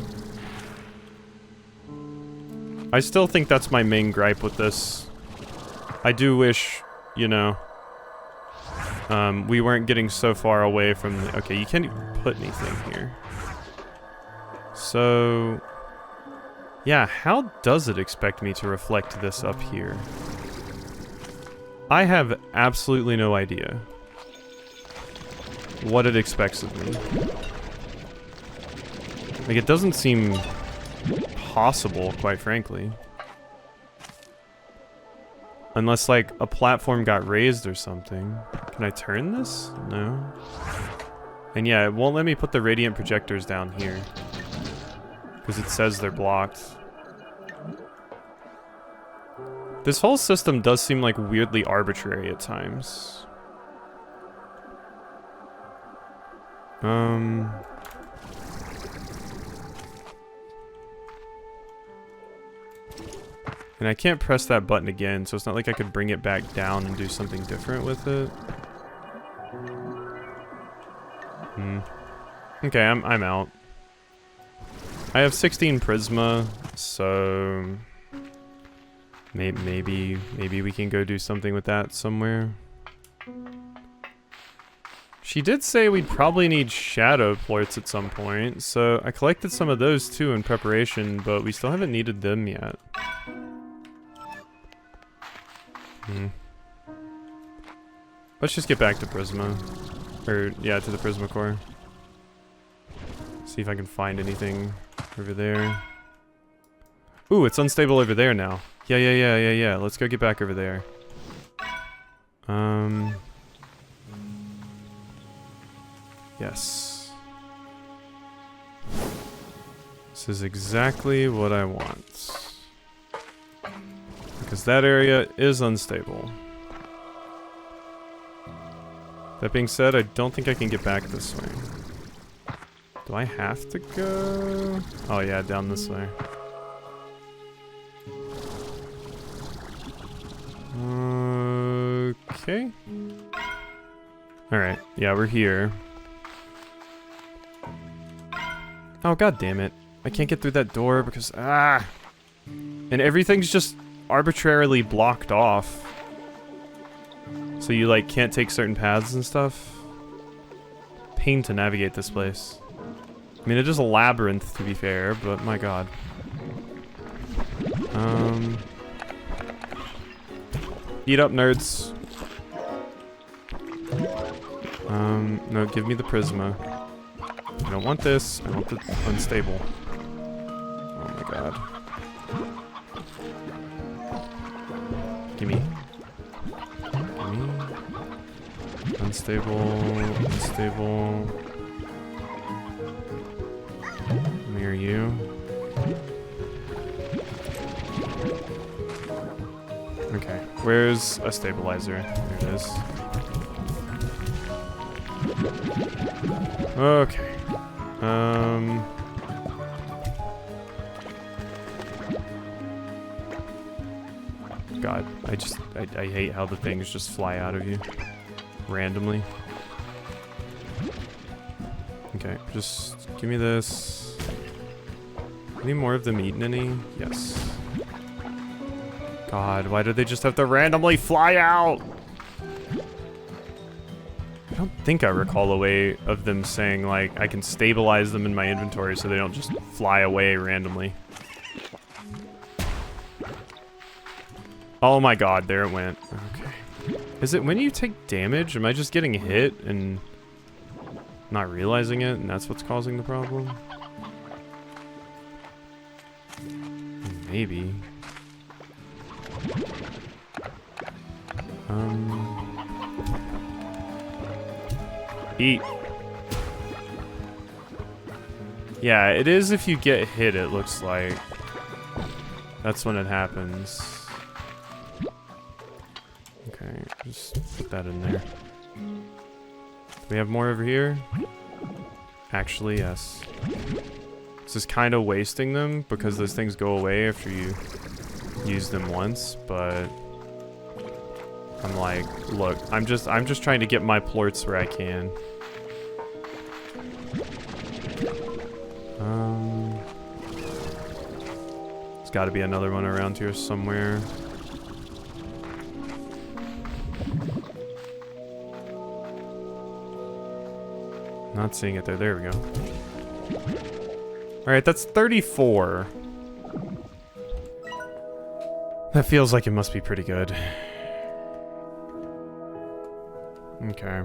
I still think that's my main gripe with this. I do wish, you know, we weren't getting so far away from the... okay, you can't even put anything here. So, yeah, how does it expect me to reflect this up here? I have absolutely no idea what it expects of me. Like, it doesn't seem possible, quite frankly. Unless, like, a platform got raised or something. Can I turn this? No. And yeah, it won't let me put the radiant projectors down here. Because it says they're blocked. This whole system does seem like weirdly arbitrary at times. And I can't press that button again, so it's not like I could bring it back down and do something different with it. Okay, I'm out. I have 16 Prisma, so maybe we can go do something with that somewhere. She did say we'd probably need shadow plorts at some point, so I collected some of those too in preparation, but we still haven't needed them yet. Let's just get back to Prisma. Or, yeah, to the Prisma core. See if I can find anything over there. Ooh, it's unstable over there now. Yeah. Let's go get back over there. Yes. This is exactly what I want. Because that area is unstable. That being said, I don't think I can get back this way. Do I have to go? Oh yeah, down this way. Okay. Alright, yeah, we're here. Oh, god damn it. I can't get through that door because... Ah! And everything's just arbitrarily blocked off. So you, like, can't take certain paths and stuff. Pain to navigate this place. I mean, it is a labyrinth, to be fair, but my god. Eat up, nerds. No, give me the Prisma. I don't want this. I want the unstable. Oh my god. Gimme. Unstable. Unstable. Mirror you. Okay. Where's a stabilizer? There it is. Okay. God, I hate how the things just fly out of you. Randomly. Okay, just give me this. Any more of them eaten any? Yes. God, why do they just have to randomly fly out? I don't think I recall a way of them saying, like, I can stabilize them in my inventory so they don't just fly away randomly. Oh my god, there it went. Okay. Is it when you take damage? Am I just getting hit and not realizing it, and that's what's causing the problem? Maybe. Eat. Yeah, it is if you get hit, it looks like. That's when it happens. Okay, just put that in there. Do we have more over here? Actually, yes. This is kind of wasting them because those things go away after you use them once, but I'm like, look, I'm just trying to get my plorts where I can. There's got to be another one around here somewhere. Not seeing it there. There we go. Alright, that's 34. That feels like it must be pretty good. Okay.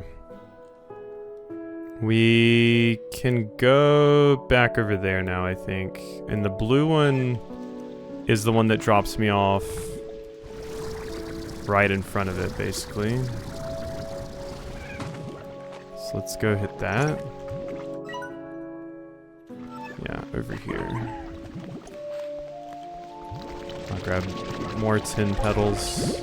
We can go back over there now, I think. And the blue one is the one that drops me off right in front of it, basically. So let's go hit that. Yeah, over here. I'll grab more tin petals.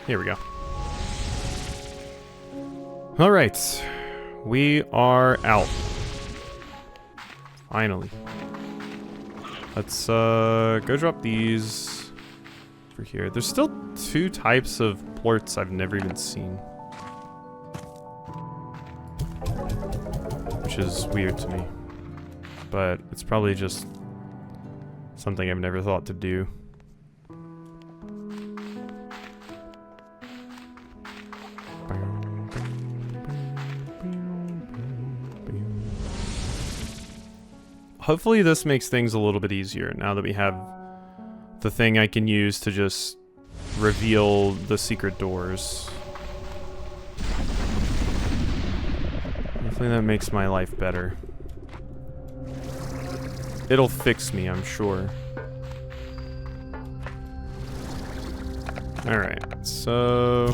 Here we go. All right, we are out. Finally. Let's go drop these over here. There's still 2 types of plorts I've never even seen, which is weird to me, but it's probably just something I've never thought to do. Hopefully this makes things a little bit easier now that we have the thing I can use to just reveal the secret doors. Hopefully that makes my life better. It'll fix me, I'm sure. Alright, so...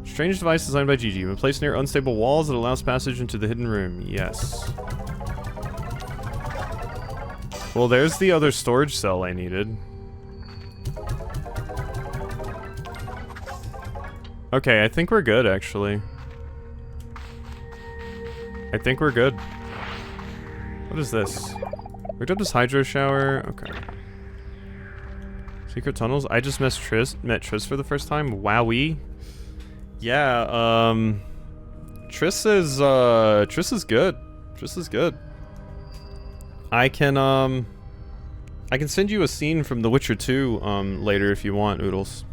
Strange device designed by Gigi. When placed near unstable walls, it allows passage into the hidden room. Yes. Well, there's the other storage cell I needed. Okay, I think we're good, actually. I think we're good. What is this? Looked up this hydro shower. Okay. Secret tunnels. I just met Triss for the first time. Wowee. Yeah, Triss is good. Triss is good. I can send you a scene from The Witcher 2, later if you want, Oodles.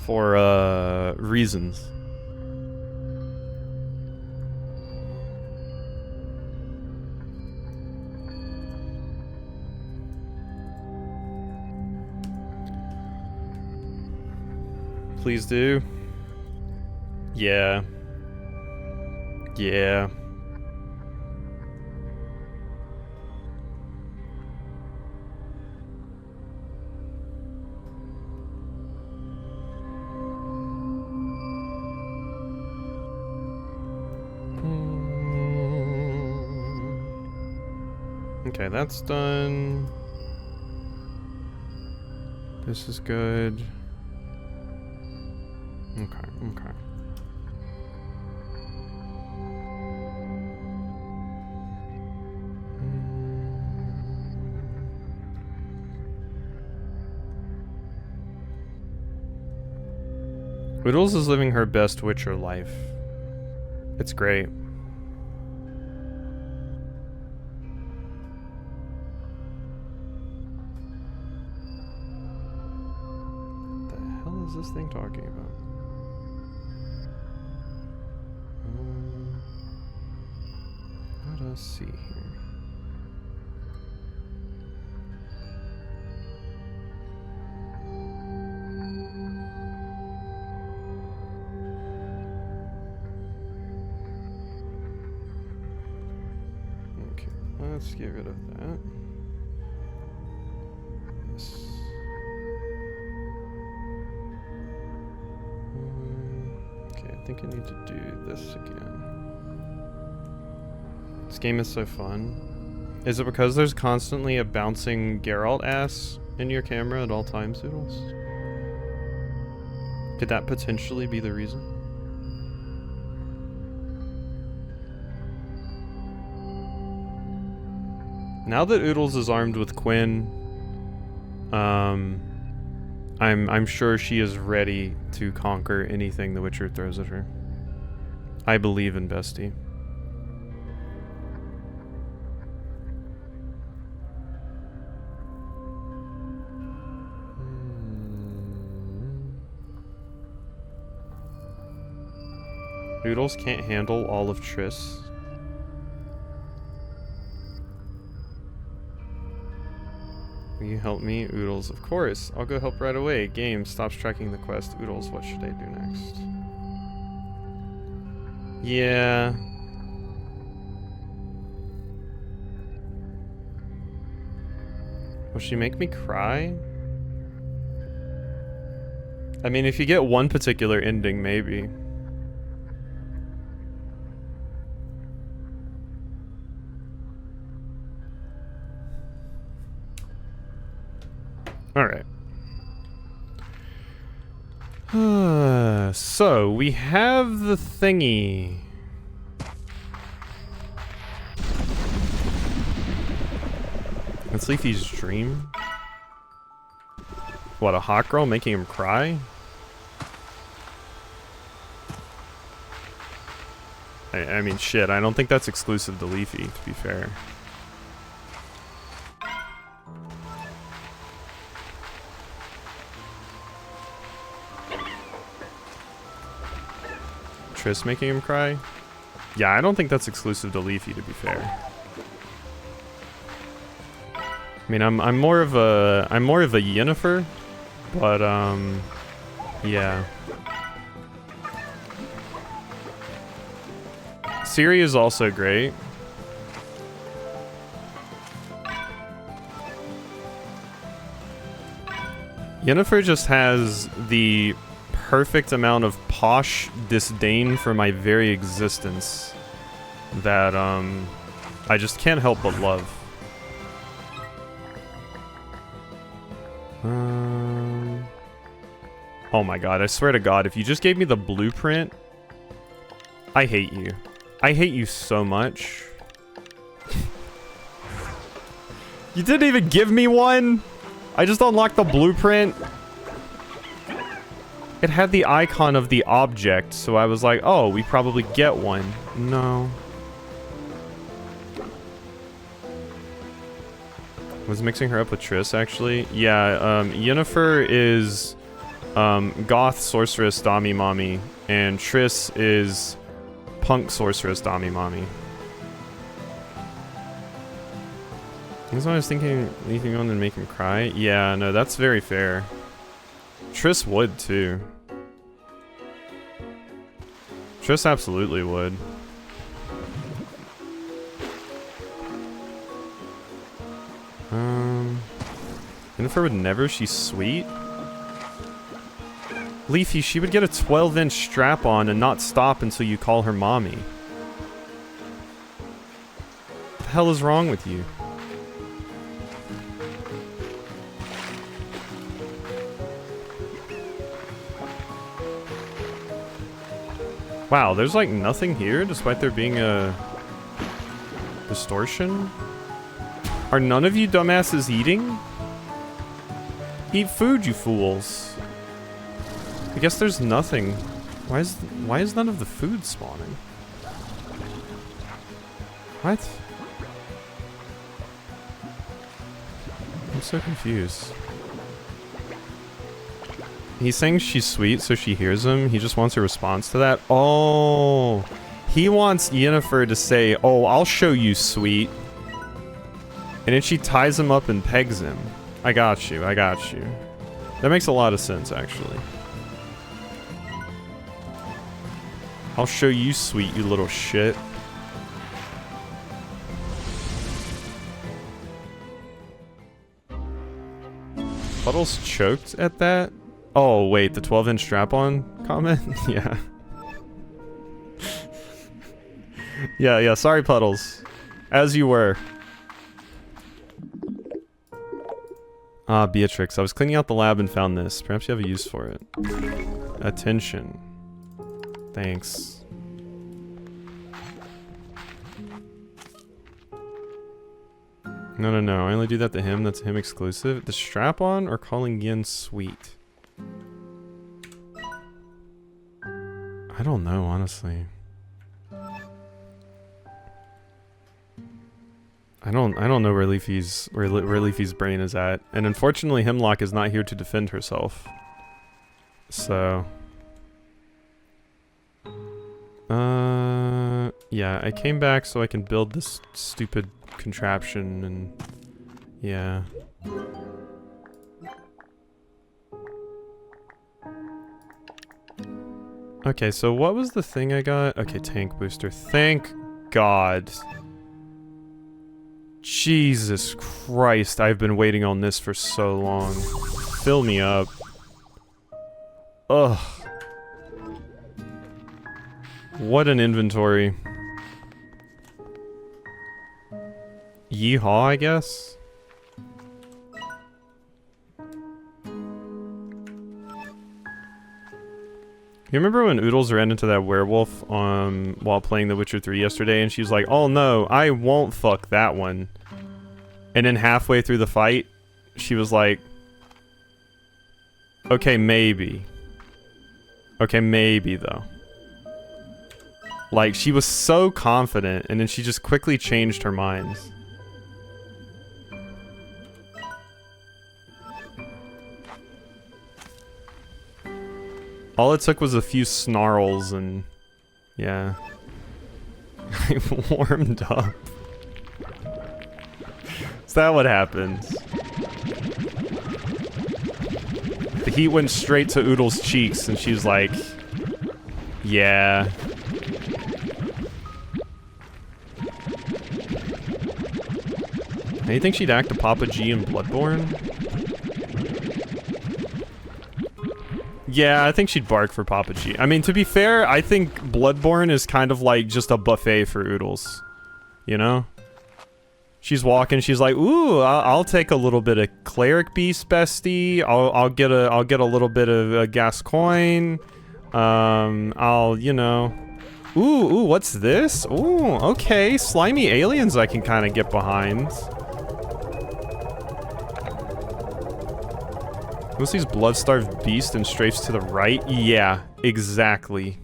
For, reasons. Please do. Yeah. Yeah. Okay, that's done. This is good. Okay, okay. Whittles is living her best Witcher life. It's great. What the hell is this thing talking about? Let us see here. Okay, let's get rid of that. Yes. Okay, I think I need to do this again. This game is so fun. Is it because there's constantly a bouncing Geralt ass in your camera at all times, Oodles? Could that potentially be the reason? Now that Oodles is armed with Quinn, I'm sure she is ready to conquer anything the Witcher throws at her. I believe in Bestie. Oodles can't handle all of Triss. Will you help me? Oodles, of course. I'll go help right away. Game stops tracking the quest. Oodles, what should I do next? Yeah. Will she make me cry? I mean, if you get one particular ending, maybe. Alright. So, we have the thingy. It's Leafy's dream. What, a hot girl making him cry? I mean, shit, I don't think that's exclusive to Leafy, to be fair. Triss making him cry? Yeah, I don't think that's exclusive to Leafy, to be fair. I mean, I'm more of a Yennefer, but yeah. Ciri is also great. Yennefer just has the perfect amount of posh disdain for my very existence that I just can't help but love. Oh my god, I swear to god, if you just gave me the blueprint, I hate you. I hate you so much. You didn't even give me one? I just unlocked the blueprint. It had the icon of the object, so I was like, oh, we probably get one. No. Was mixing her up with Triss, actually? Yeah, Yennefer is goth sorceress Dami Mommy, and Triss is punk sorceress Dami Mommy. That's what I was thinking, leaving on and make him cry. Yeah, no, that's very fair. Triss would, too. Triss absolutely would. Yennefer would never, she's sweet. Leafy, she would get a 12-inch strap on and not stop until you call her mommy. What the hell is wrong with you? Wow, there's like nothing here despite there being a distortion? Are none of you dumbasses eating? Eat food, you fools. I guess there's nothing. Why is none of the food spawning? What? I'm so confused. He's saying she's sweet, so she hears him. He just wants a response to that. Oh, he wants Yennefer to say, "Oh, I'll show you, sweet," and then she ties him up and pegs him. I got you. I got you. That makes a lot of sense, actually. I'll show you, sweet, you little shit. Puddles choked at that? Oh, wait, the 12-inch strap-on comment? Yeah. Yeah, sorry, Puddles. As you were. Ah, Beatrix, I was cleaning out the lab and found this. Perhaps you have a use for it. Attention. Thanks. No, I only do that to him. That's him exclusive. The strap-on or calling Yen sweet? I don't know, honestly. I don't know where Leafy's brain is at, and unfortunately, Hemlock is not here to defend herself. So, Yeah, I came back so I can build this stupid contraption and... Yeah. Okay, so what was the thing I got? Okay, tank booster. Thank God. Jesus Christ, I've been waiting on this for so long. Fill me up. Ugh. What an inventory. Yeehaw, I guess? You remember when Oodles ran into that werewolf while playing The Witcher 3 yesterday and she's like, oh no, I won't fuck that one. And then halfway through the fight, she was like, okay, maybe. Okay, maybe though. Like, she was so confident and then she just quickly changed her mind. All it took was a few snarls and... yeah. I warmed up. Is that what happens? The heat went straight to Oodle's cheeks and she's like... yeah. Do you think she'd act a Papa G in Bloodborne? Yeah, I think she'd bark for Papa G. I mean, to be fair, I think Bloodborne is kind of like just a buffet for Oodles. You know? She's walking, she's like, ooh, I'll take a little bit of Cleric Beast, bestie. I'll get a little bit of Gascoigne. I'll, you know... Ooh, what's this? Ooh, okay, slimy aliens I can kind of get behind. Who's these blood-starved beast and strafes to the right? Yeah, exactly.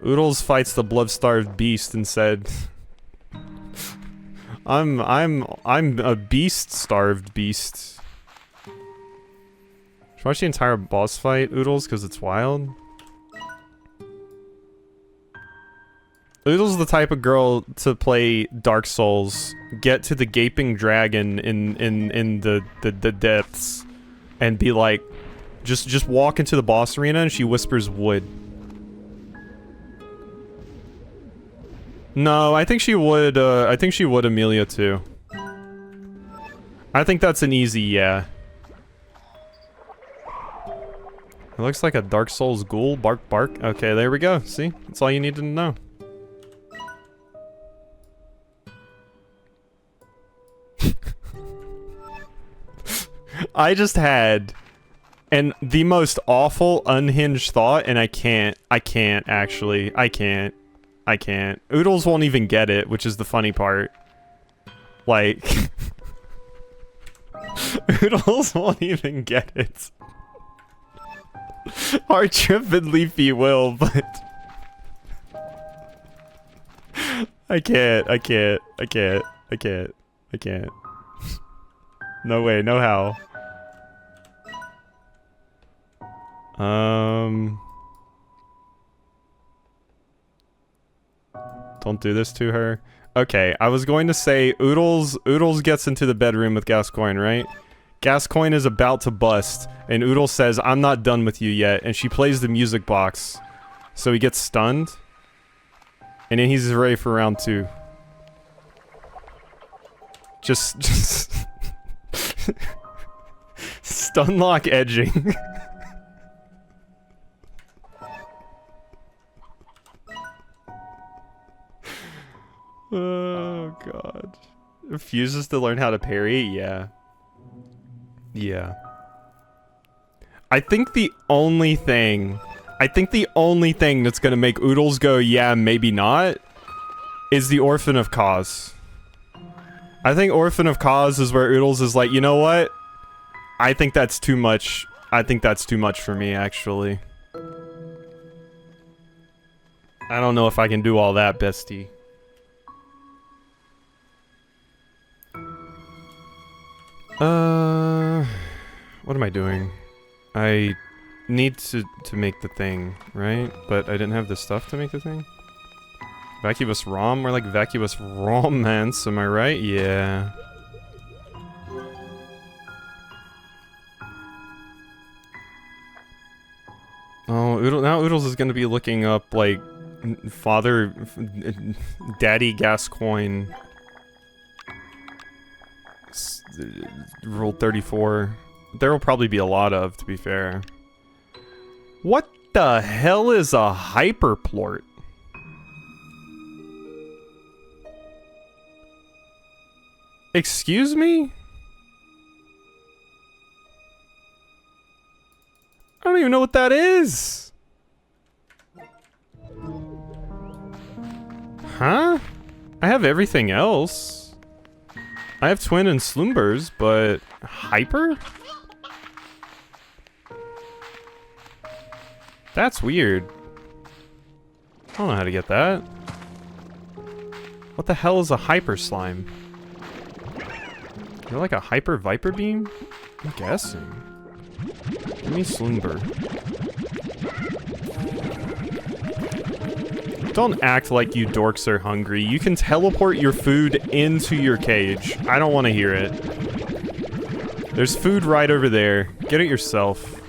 Oodles fights the blood-starved beast and said, I'm a beast-starved beast. Should I watch the entire boss fight, Oodles, because it's wild? Oodles is the type of girl to play Dark Souls, get to the gaping dragon in the depths, and be like, just walk into the boss arena and she whispers wood. No, I think she would Amelia too. I think that's an easy yeah. It looks like a Dark Souls ghoul. Bark, bark. Okay, there we go. See? That's all you needed to know. I just had the most awful unhinged thought, and I can't actually. I can't. Oodles won't even get it, which is the funny part. Like... Oodles won't even get it. Our Trip and Leafy will, but... I can't. No way, no how. Don't do this to her. Okay, I was going to say Oodles gets into the bedroom with Gascoigne, right? Gascoigne is about to bust, and Oodles says, I'm not done with you yet, and she plays the music box. So he gets stunned. And then he's ready for round 2. Just Stunlock edging. Oh god. Refuses to learn how to parry? Yeah. Yeah. I think the only thing that's gonna make Oodles go, yeah, maybe not, is the Orphan of Cause. I think Orphan of Cause is where Oodles is like, you know what? I think that's too much. I think that's too much for me, actually. I don't know if I can do all that, bestie. What am I doing? I need to make the thing, right? But I didn't have the stuff to make the thing. Vacuous ROM? More like vacuous romance, am I right? Yeah. Oh, now Oodles is gonna be looking up, like, Daddy Gascoigne. Rule 34. There will probably be a lot of, to be fair. What the hell is a hyperplort? Excuse me? I don't even know what that is. Huh? I have everything else. I have Twin and Slumbers, but Hyper? That's weird. I don't know how to get that. What the hell is a Hyper Slime? You're like a Hyper Viper Beam? I'm guessing. Give me Slumber. Don't act like you dorks are hungry. You can teleport your food into your cage. I don't want to hear it. There's food right over there. Get it yourself.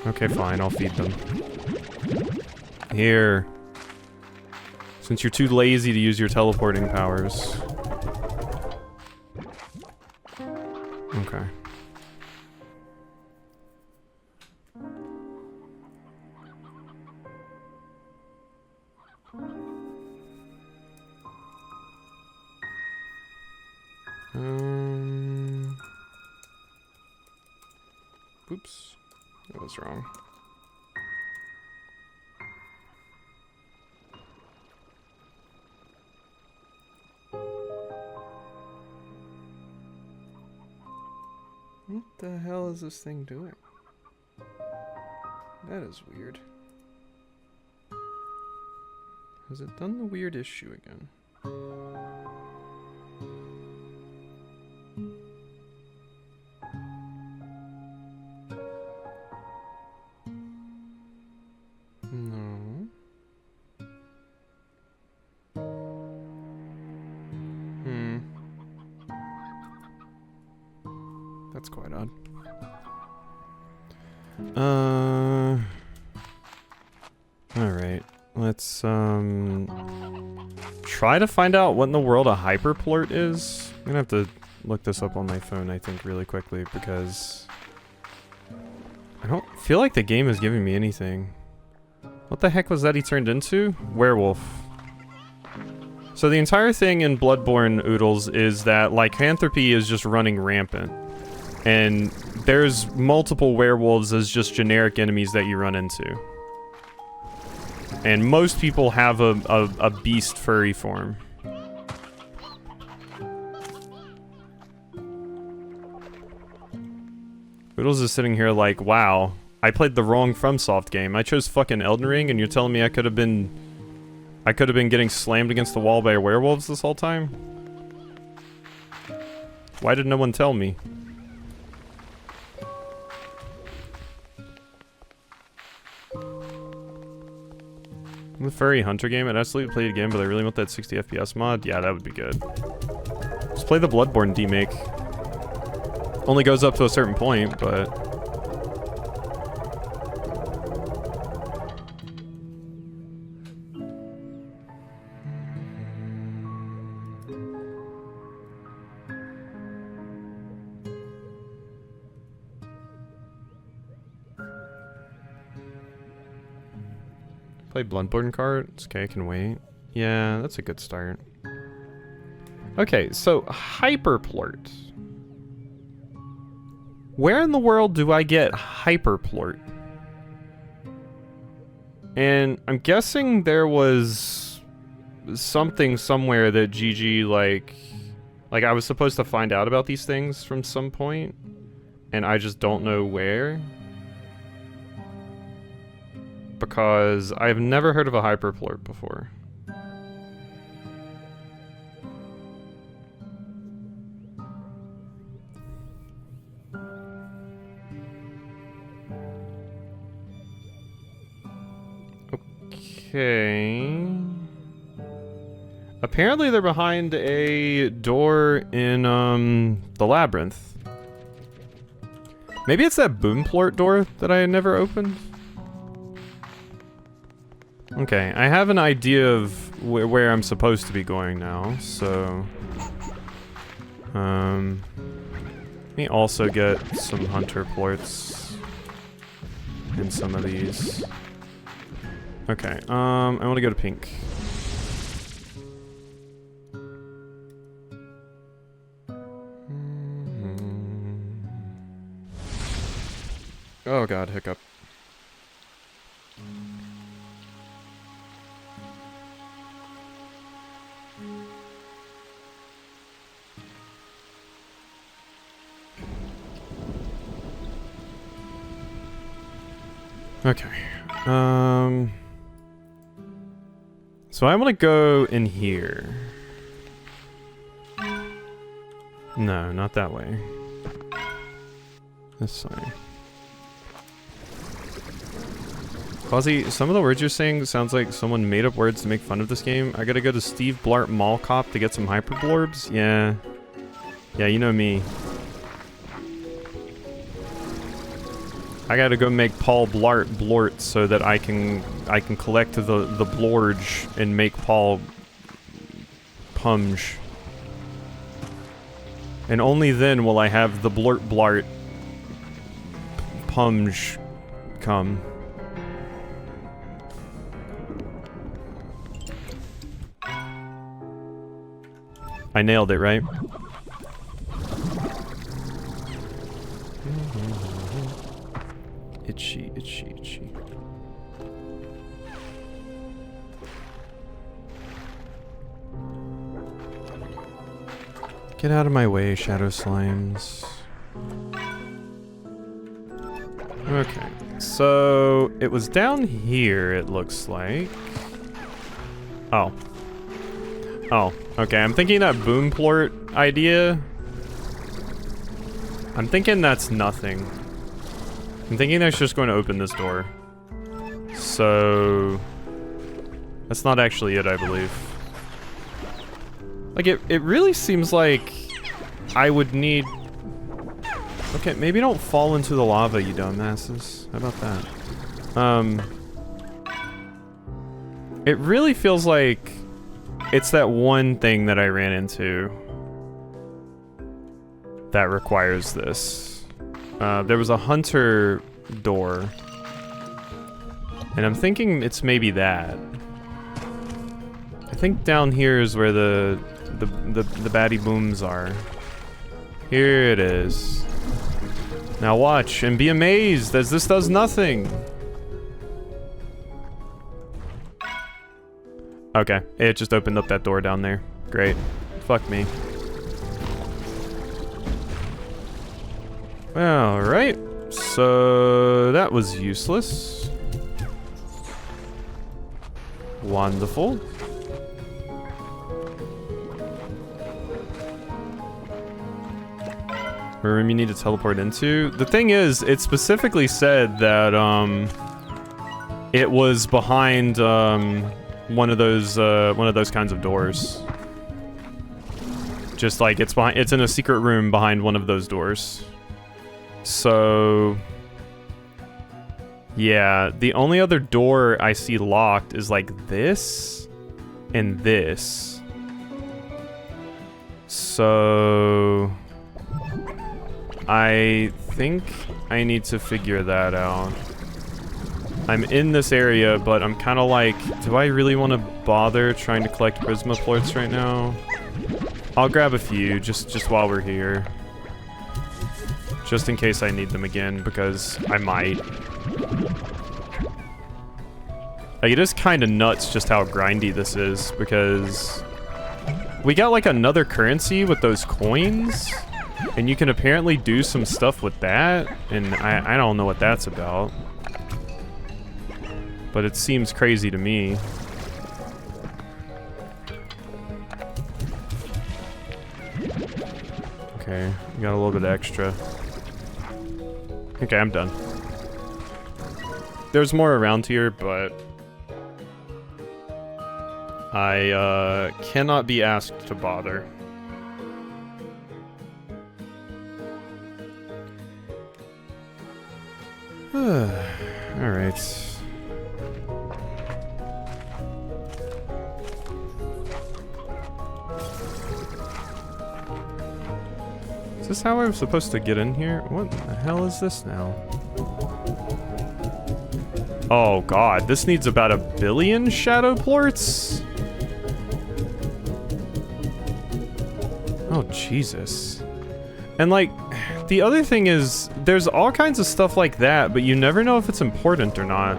Okay, fine. I'll feed them. Here. Since you're too lazy to use your teleporting powers. Okay. Oops. That was wrong. What the hell is this thing doing? That is weird. Has it done the weird issue again? No. That's quite odd. Alright. Let's, try to find out what in the world a hyperplort is. I'm gonna have to look this up on my phone, I think, really quickly, because I don't feel like the game is giving me anything. What the heck was that he turned into? Werewolf. So the entire thing in Bloodborne Oodles is that lycanthropy is just running rampant. And there's multiple werewolves as just generic enemies that you run into. And most people have a beast furry form. Oodles is sitting here like, wow, I played the wrong FromSoft game. I chose fucking Elden Ring and you're telling me I could have been getting slammed against the wall by werewolves this whole time? Why did no one tell me? The furry hunter game, I'd absolutely play it again, but I really want that 60 FPS mod. Yeah, that would be good. Just play the Bloodborne demake. Only goes up to a certain point, but play Bloodborne cart. It's okay, I can wait. Yeah, that's a good start. Okay, so hyperplort. Where in the world do I get hyperplort? And I'm guessing there was something somewhere that GG like I was supposed to find out about these things from some point, and I just don't know where. Because I've never heard of a hyperplort before. Okay. Apparently they're behind a door in, the labyrinth. Maybe it's that boomplort door that I never opened? Okay, I have an idea of where I'm supposed to be going now, so... let me also get some hunter plorts in some of these. Okay, I want to go to pink. Oh god, hiccup. Okay. So I want to go in here. No, not that way. This way. Quasi, some of the words you're saying sounds like someone made up words to make fun of this game. I gotta go to Steve Blart Mall Cop to get some hyperblorbs? Yeah. Yeah, you know me. I gotta go make Paul Blart blort so that I can collect the blorge and make Paul punge. And only then will I have the blurt blart punge come. I nailed it, right? Itchy, itchy, itchy. Get out of my way, Shadow Slimes. Okay, so it was down here, it looks like. Oh. Oh, okay, I'm thinking that boomplort idea. I'm thinking that's nothing. I'm thinking that's just going to open this door. So... that's not actually it, I believe. Like, it really seems like I would need... Okay, maybe don't fall into the lava, you dumbasses. How about that? It really feels like it's that one thing that I ran into that requires this. There was a hunter door, and I'm thinking it's maybe that. I think down here is where the baddie booms are. Here it is. Now watch and be amazed as this does nothing. Okay, it just opened up that door down there. Great. Fuck me. Alright, so that was useless. Wonderful. Room you need to teleport into? The thing is, it specifically said that, it was behind, one of those kinds of doors. Just like, it's in a secret room behind one of those doors. So... yeah, the only other door I see locked is like this and this. So... I think I need to figure that out. I'm in this area, but I'm kind of like, do I really want to bother trying to collect Prisma Plorts right now? I'll grab a few, just while we're here. Just in case I need them again, because I might. Like, it is kind of nuts just how grindy this is, because we got like another currency with those coins, and you can apparently do some stuff with that, and I don't know what that's about. But it seems crazy to me. Okay, got a little bit extra. Okay, I'm done. There's more around here, but I cannot be asked to bother. Alright. Is this how I'm supposed to get in here? What the hell is this now? Oh god, this needs about 1 billion shadow plorts? Oh Jesus. And like, the other thing is, there's all kinds of stuff like that, but you never know if it's important or not.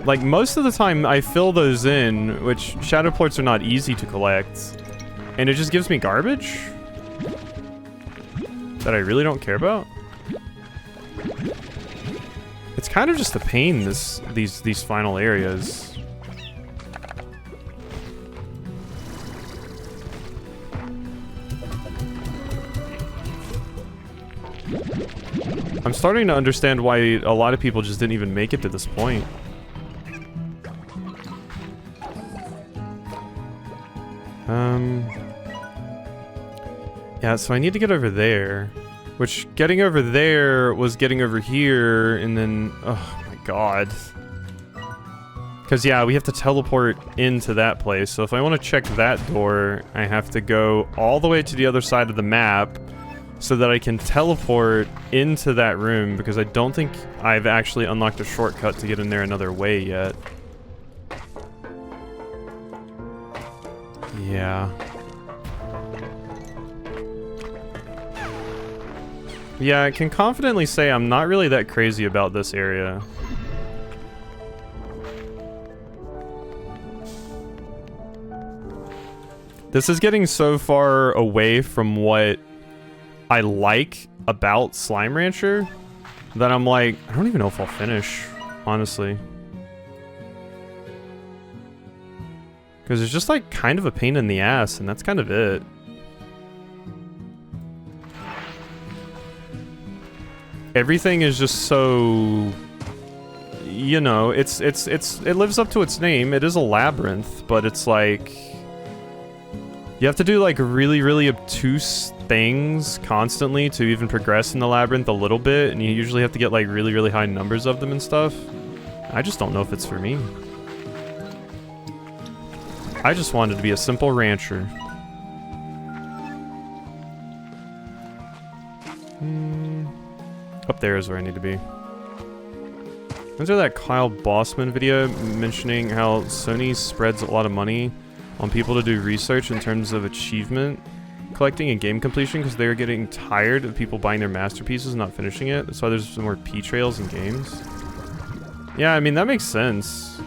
Like most of the time I fill those in, which shadow plorts are not easy to collect. And it just gives me garbage that I really don't care about. It's kind of just a pain, these final areas. I'm starting to understand why a lot of people just didn't even make it to this point. Yeah, so I need to get over there. Which, getting over there was getting over here, and then... Oh my god. Because, yeah, we have to teleport into that place. So if I want to check that door, I have to go all the way to the other side of the map so that I can teleport into that room, because I don't think I've actually unlocked a shortcut to get in there another way yet. Yeah. Yeah, I can confidently say I'm not really that crazy about this area. This is getting so far away from what I like about Slime Rancher that I'm like, I don't even know if I'll finish, honestly. Because it's just like kind of a pain in the ass, and that's kind of it. Everything is just so, you know, it lives up to its name. It is a labyrinth, but it's like, you have to do like really, really obtuse things constantly to even progress in the labyrinth a little bit, and you usually have to get like really, really high numbers of them and stuff. I just don't know if it's for me. I just wanted to be a simple rancher. Up there is where I need to be. Was there that Kyle Bossman video mentioning how Sony spreads a lot of money on people to do research in terms of achievement collecting and game completion because they're getting tired of people buying their masterpieces and not finishing it? That's why there's some more P-trails in games. Yeah, I mean, that makes sense.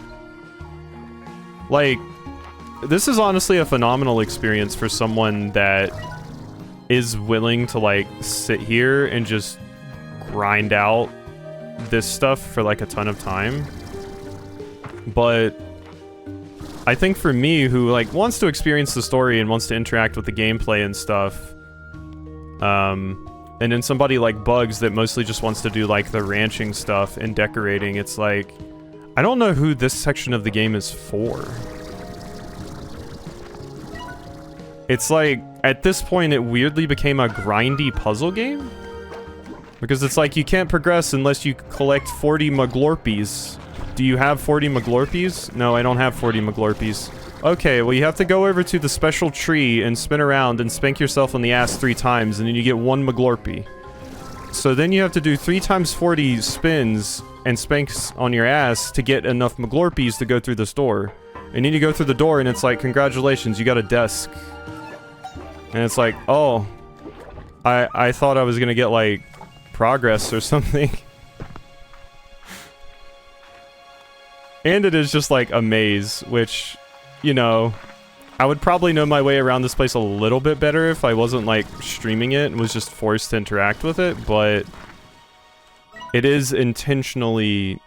Like, this is honestly a phenomenal experience for someone that is willing to, like, sit here and just grind out this stuff for like a ton of time. But I think for me, who like wants to experience the story and wants to interact with the gameplay and stuff, and then somebody like Bugs that mostly just wants to do like the ranching stuff and decorating, it's like, I don't know who this section of the game is for. It's like, at this point it weirdly became a grindy puzzle game. Because it's like, you can't progress unless you collect 40 Maglorpies. Do you have 40 Maglorpies? No, I don't have 40 Maglorpies. Okay, well you have to go over to the special tree and spin around and spank yourself on the ass 3 times, and then you get 1 Maglorpy. So then you have to do 3 times 40 spins and spanks on your ass to get enough Maglorpies to go through this door. And then you go through the door and it's like, congratulations, you got a desk. And it's like, oh, I thought I was gonna get like progress or something. And it is just like a maze, which, you know, I would probably know my way around this place a little bit better if I wasn't like streaming it and was just forced to interact with it, but it is intentionally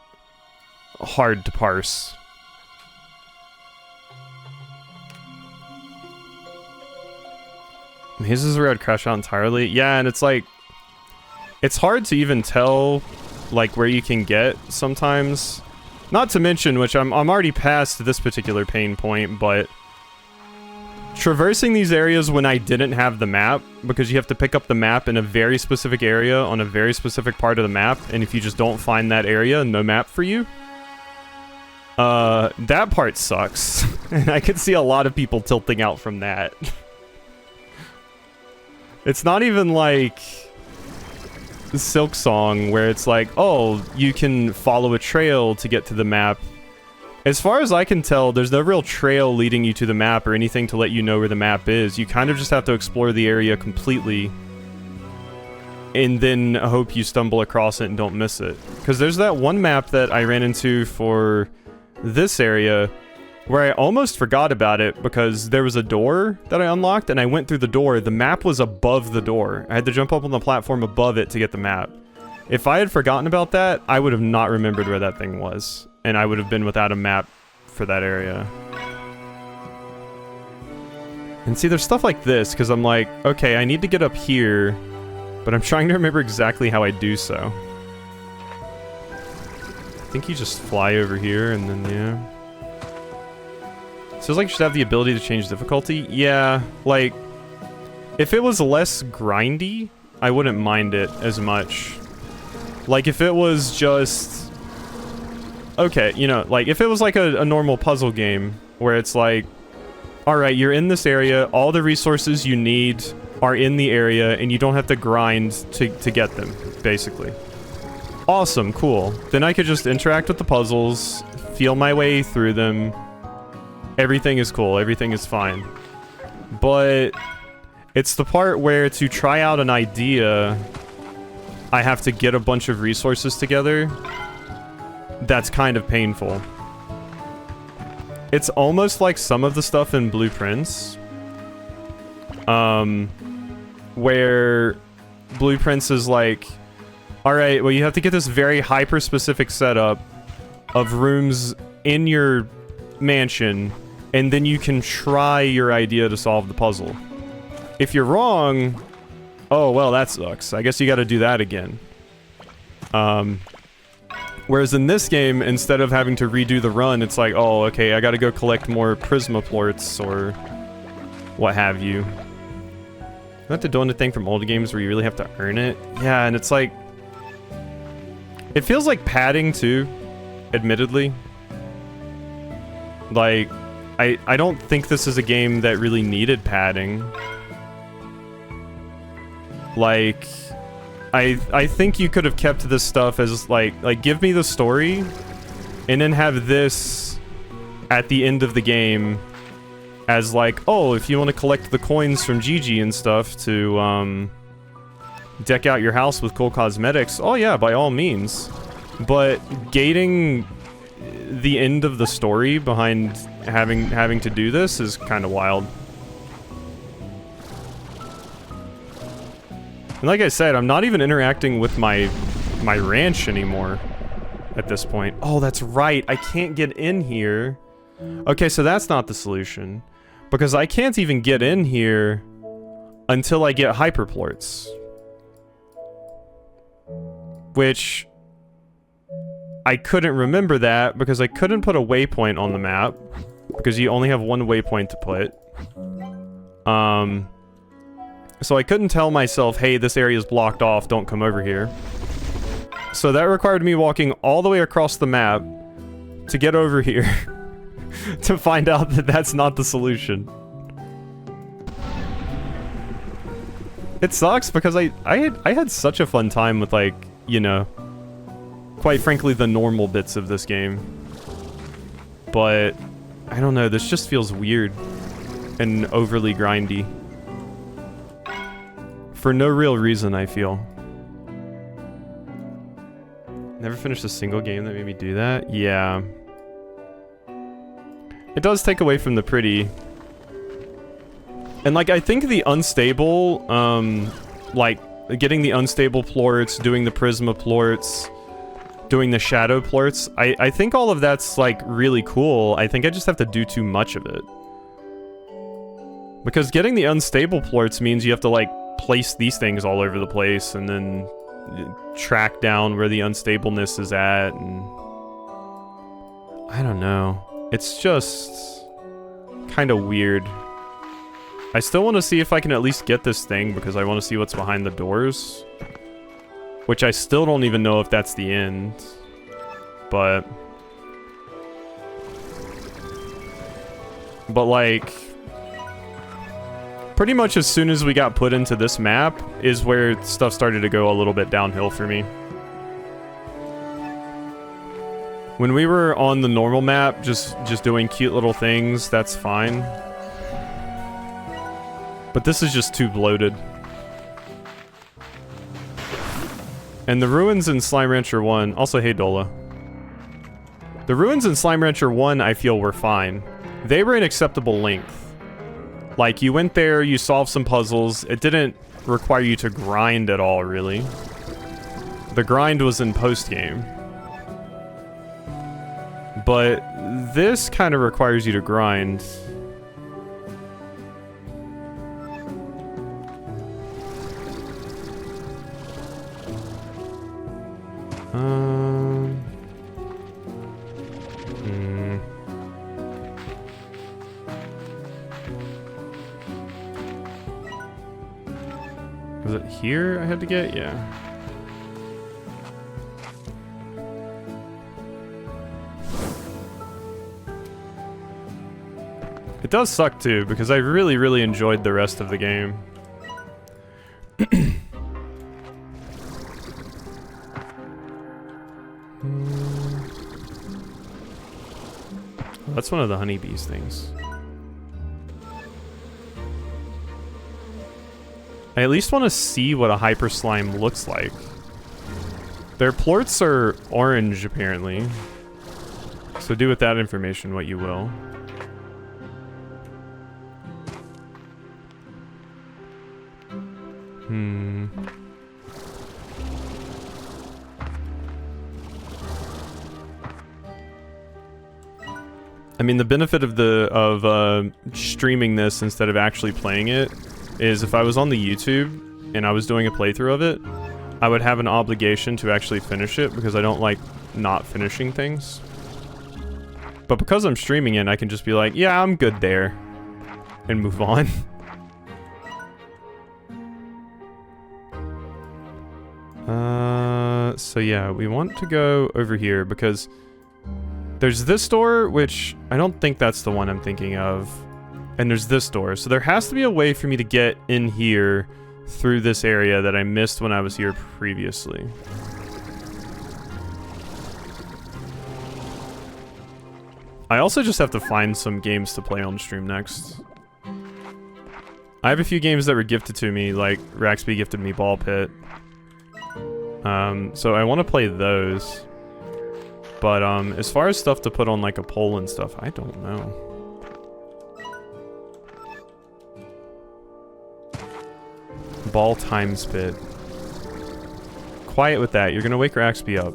hard to parse. This is where I'd crash out entirely. Yeah, and it's like, it's hard to even tell, like, where you can get sometimes. Not to mention, which I'm already past this particular pain point, but traversing these areas when I didn't have the map, because you have to pick up the map in a very specific area on a very specific part of the map, and if you just don't find that area, no map for you. That part sucks. And I could see a lot of people tilting out from that. It's not even like Silk Song, where it's like, oh, you can follow a trail to get to the map. As far as I can tell, there's no real trail leading you to the map or anything to let you know where the map is. You kind of just have to explore the area completely and then hope you stumble across it and don't miss it. Because there's that one map that I ran into for this area where I almost forgot about it because there was a door that I unlocked and I went through the door. The map was above the door. I had to jump up on the platform above it to get the map. If I had forgotten about that, I would have not remembered where that thing was. And I would have been without a map for that area. And see, there's stuff like this, because I'm like, okay, I need to get up here, but I'm trying to remember exactly how I do so. I think you just fly over here, and then, yeah. Feels like you should have the ability to change difficulty. Yeah, like, if it was less grindy, I wouldn't mind it as much. Like, if it was just... Okay, you know, like, if it was like a normal puzzle game, where it's like, alright, you're in this area, all the resources you need are in the area, and you don't have to grind to get them, basically. Awesome, cool. Then I could just interact with the puzzles, feel my way through them. Everything is cool, everything is fine. But it's the part where to try out an idea, I have to get a bunch of resources together. That's kind of painful. It's almost like some of the stuff in Blueprints. Where Blueprints is like, alright, well you have to get this very hyper-specific setup of rooms in your mansion, and then you can try your idea to solve the puzzle. If you're wrong, oh well, that sucks. I guess you gotta do that again. Whereas in this game, instead of having to redo the run, it's like, oh, okay, I gotta go collect more Prismaplorts or what have you. You have to do anything from old games where you really have to earn it. Yeah, and it's like... It feels like padding, too, admittedly. Like, I don't think this is a game that really needed padding. Like... I think you could have kept this stuff as, like, give me the story, and then have this at the end of the game as, like, oh, if you want to collect the coins from Gigi and stuff to, deck out your house with cool cosmetics, oh yeah, by all means. But gating the end of the story behind having to do this is kind of wild. And like I said, I'm not even interacting with my ranch anymore at this point. Oh, that's right. I can't get in here. Okay, so that's not the solution. Because I can't even get in here until I get hyperplorts. Which... I couldn't remember that because I couldn't put a waypoint on the map. Because you only have one waypoint to put. So I couldn't tell myself, hey, this area is blocked off, don't come over here. So that required me walking all the way across the map to get over here to find out that that's not the solution. It sucks because I had such a fun time with, like, you know, quite frankly, the normal bits of this game. But, I don't know, this just feels weird and overly grindy. For no real reason, I feel. Never finished a single game that made me do that? Yeah. It does take away from the pretty. And, like, I think the unstable, like, getting the unstable plorts, doing the prisma plorts, doing the shadow plorts, I think all of that's, like, really cool. I think I just have to do too much of it. Because getting the unstable plorts means you have to, like, place these things all over the place and then track down where the unstableness is at, and I don't know. It's just kind of weird. I still want to see if I can at least get this thing because I want to see what's behind the doors. Which I still don't even know if that's the end. But like, pretty much as soon as we got put into this map is where stuff started to go a little bit downhill for me. When we were on the normal map, just doing cute little things, that's fine. But this is just too bloated. And the ruins in Slime Rancher 1... Also, hey, Dola. The ruins in Slime Rancher 1, I feel, were fine. They were an acceptable length. Like, you went there, you solved some puzzles. It didn't require you to grind at all, really. The grind was in post-game. But this kind of requires you to grind. Was it here I had to get? Yeah. It does suck too, because I really, really enjoyed the rest of the game. That's one of the honeybees things. I at least want to see what a hyper slime looks like. Their plorts are orange, apparently. So do with that information what you will. I mean, the benefit of streaming this instead of actually playing it is if I was on the YouTube and I was doing a playthrough of it, I would have an obligation to actually finish it because I don't like not finishing things. But because I'm streaming it, I can just be like, yeah, I'm good there, and move on. So yeah, we want to go over here because there's this door, which I don't think that's the one I'm thinking of. And there's this door. So there has to be a way for me to get in here through this area that I missed when I was here previously. I also just have to find some games to play on stream next. I have a few games that were gifted to me, like Raxby gifted me Ball Pit. So I want to play those. But as far as stuff to put on like a poll and stuff, I don't know. Ball time spit. Quiet with that. You're gonna wake Raxby up.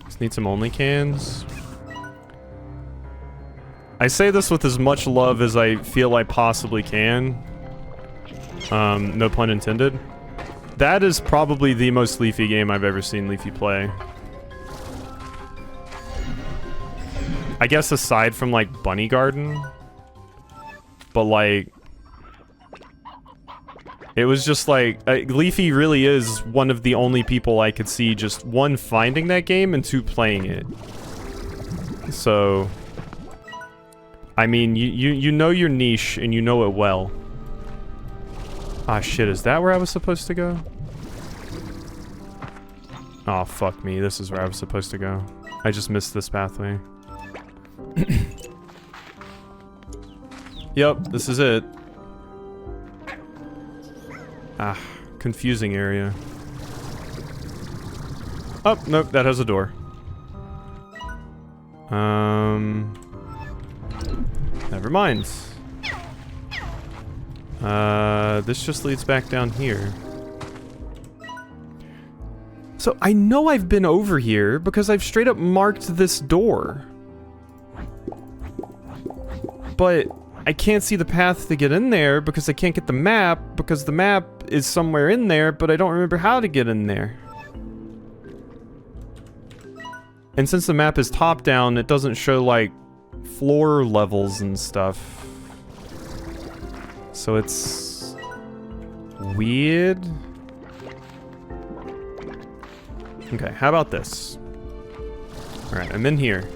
Just need some only cans. I say this with as much love as I feel I possibly can. No pun intended. That is probably the most Leafy game I've ever seen Leafy play. I guess aside from, like, Bunny Garden. But, like... It was just, like... Leafy really is one of the only people I could see just, one, finding that game, and two, playing it. So... I mean, you know your niche, and you know it well. Ah, shit, is that where I was supposed to go? Oh, fuck me, this is where I was supposed to go. I just missed this pathway. Yep, this is it. Ah, confusing area. Oh, nope, that has a door. Never mind. This just leads back down here. So I know I've been over here because I've straight up marked this door. but I can't see the path to get in there because I can't get the map because the map is somewhere in there, but I don't remember how to get in there. And since the map is top down, it doesn't show like floor levels and stuff. So it's weird. Okay, how about this? Alright, I'm in here.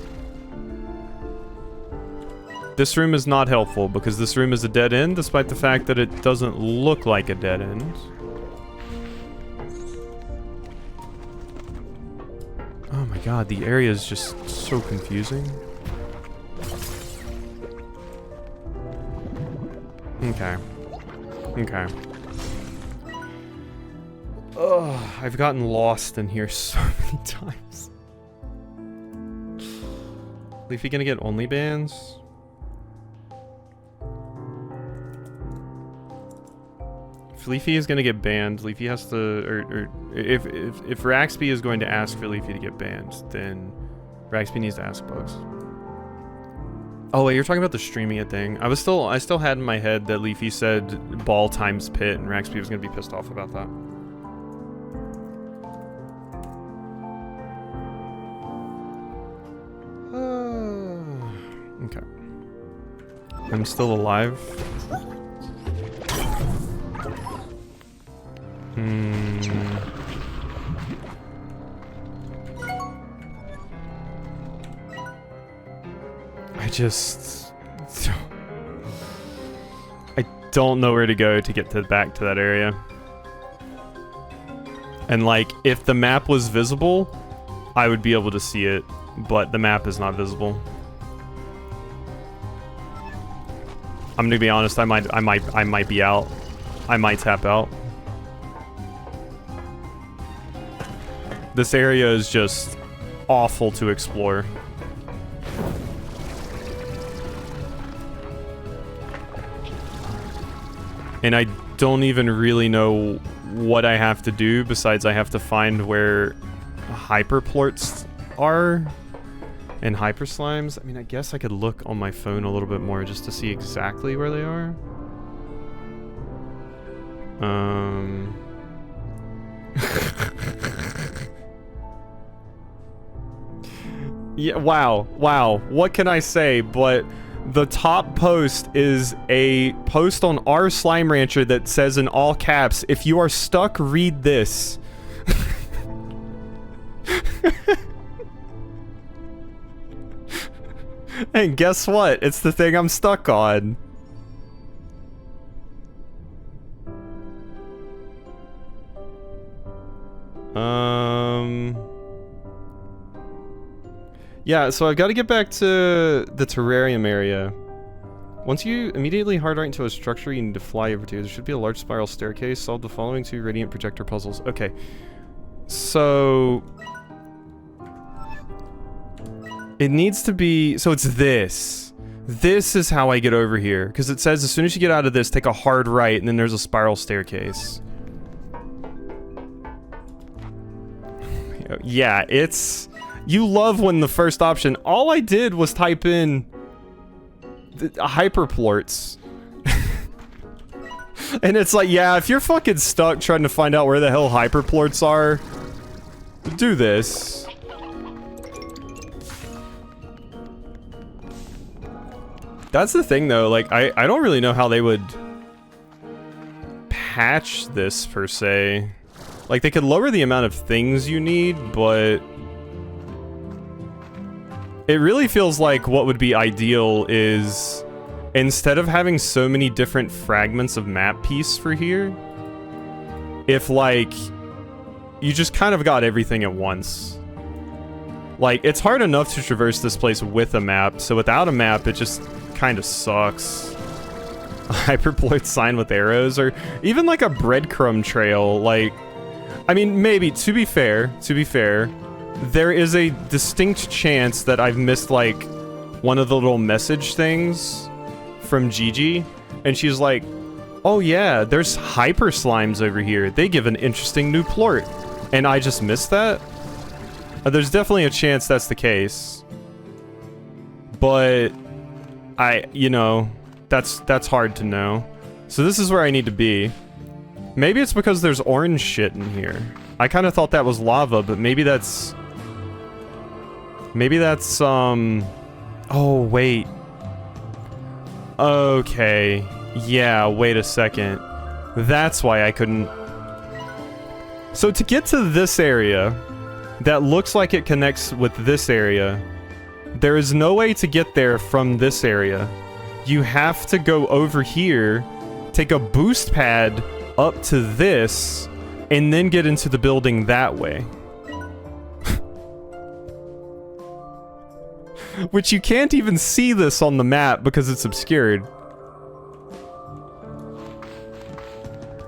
This room is not helpful because this room is a dead end, despite the fact that it doesn't look like a dead end. Oh my god, the area is just so confusing. Okay. Okay. Ugh, I've gotten lost in here so many times. Leafy gonna get only bands? If Leafy is gonna get banned, Leafy has to, or if Raxby is going to ask for Leafy to get banned, then Raxby needs to ask Bugs. Oh wait, you're talking about the streaming it thing. I still had in my head that Leafy said ball times pit, and Raxby was gonna be pissed off about that. Okay. I'm still alive. I don't know where to go to get back to that area. And like, if the map was visible, I would be able to see it, but the map is not visible. I'm gonna be honest, I might be out. I might tap out. This area is just awful to explore. And I don't even really know what I have to do besides I have to find where hyperplorts are and hyper slimes. I mean, I guess I could look on my phone a little bit more just to see exactly where they are. Yeah, wow, what can I say? But the top post is a post on our Slime Rancher that says in all caps, "If you are stuck, read this." And guess what? It's the thing I'm stuck on. Yeah, so I've got to get back to the terrarium area. Once you immediately hard right into a structure you need to fly over to, there should be a large spiral staircase. Solve the following 2 radiant projector puzzles. Okay. So it needs to be, so it's this. This is how I get over here, because it says as soon as you get out of this, take a hard right, and then there's a spiral staircase. Yeah, it's... You love when the first option... All I did was type in... hyperplorts. And it's like, yeah, if you're fucking stuck trying to find out where the hell hyperplorts are, do this. That's the thing, though. Like, I don't really know how they would patch this, per se. Like, they could lower the amount of things you need, but... It really feels like what would be ideal is... Instead of having so many different fragments of map piece for here... If, like... You just kind of got everything at once. Like, it's hard enough to traverse this place with a map, so without a map, it just kind of sucks. A hyperploid sign with arrows, or even like a breadcrumb trail, like... I mean, maybe, to be fair, there is a distinct chance that I've missed, like, one of the little message things from Gigi, and she's like, oh yeah, there's hyper slimes over here. They give an interesting new plort. And I just missed that? There's definitely a chance that's the case. But you know, that's hard to know. So this is where I need to be. Maybe it's because there's orange shit in here. I kind of thought that was lava, but maybe that's... Oh, wait. Okay. Yeah, wait a second. That's why I couldn't... So to get to this area, that looks like it connects with this area, there is no way to get there from this area. You have to go over here, take a boost pad up to this, and then get into the building that way. Which you can't even see this on the map because it's obscured.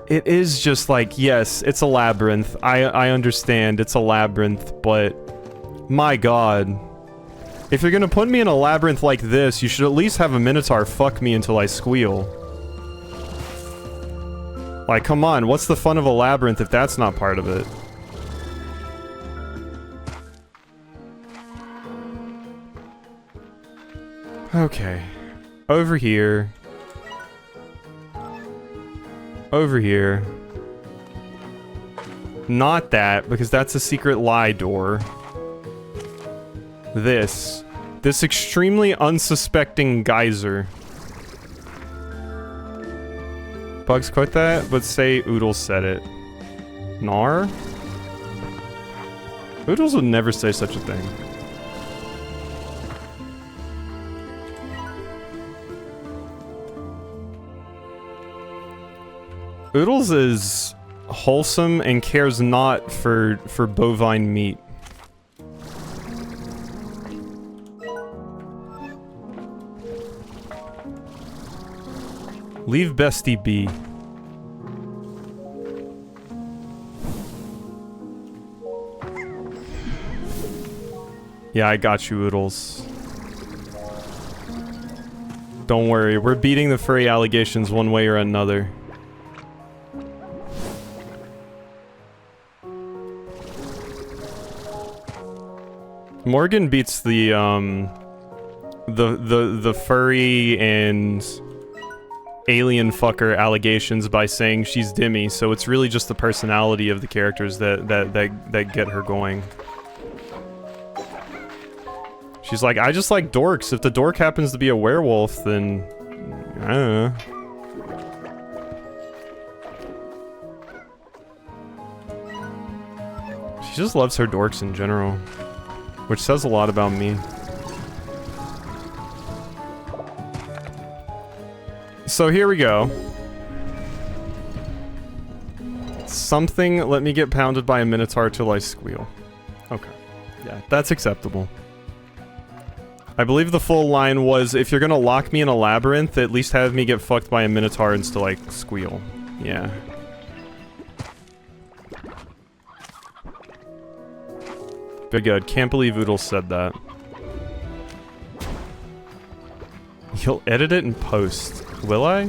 It is just like, yes, it's a labyrinth. I understand it's a labyrinth, but my god. If you're gonna put me in a labyrinth like this, you should at least have a Minotaur fuck me until I squeal. Like, come on, what's the fun of a labyrinth if that's not part of it? Okay. Over here. Over here. Not that, because that's a secret lie door. This. This extremely unsuspecting geyser. Bugs quote that, but say Oodles said it. Nar? Oodles would never say such a thing. Oodles is wholesome and cares not for bovine meat. Leave bestie be. Yeah, I got you, Oodles. Don't worry, we're beating the furry allegations one way or another. Morgan beats the furry and alien fucker allegations by saying she's Dimmy, so it's really just the personality of the characters that get her going. She's like, I just like dorks. If the dork happens to be a werewolf, then I don't know. She just loves her dorks in general, which says a lot about me. So here we go. Something let me get pounded by a Minotaur till I squeal. Okay. Yeah, that's acceptable. I believe the full line was, if you're gonna lock me in a labyrinth, at least have me get fucked by a Minotaur until I squeal. Yeah. Very good. Can't believe Oodles said that. You'll edit it in post. Will I?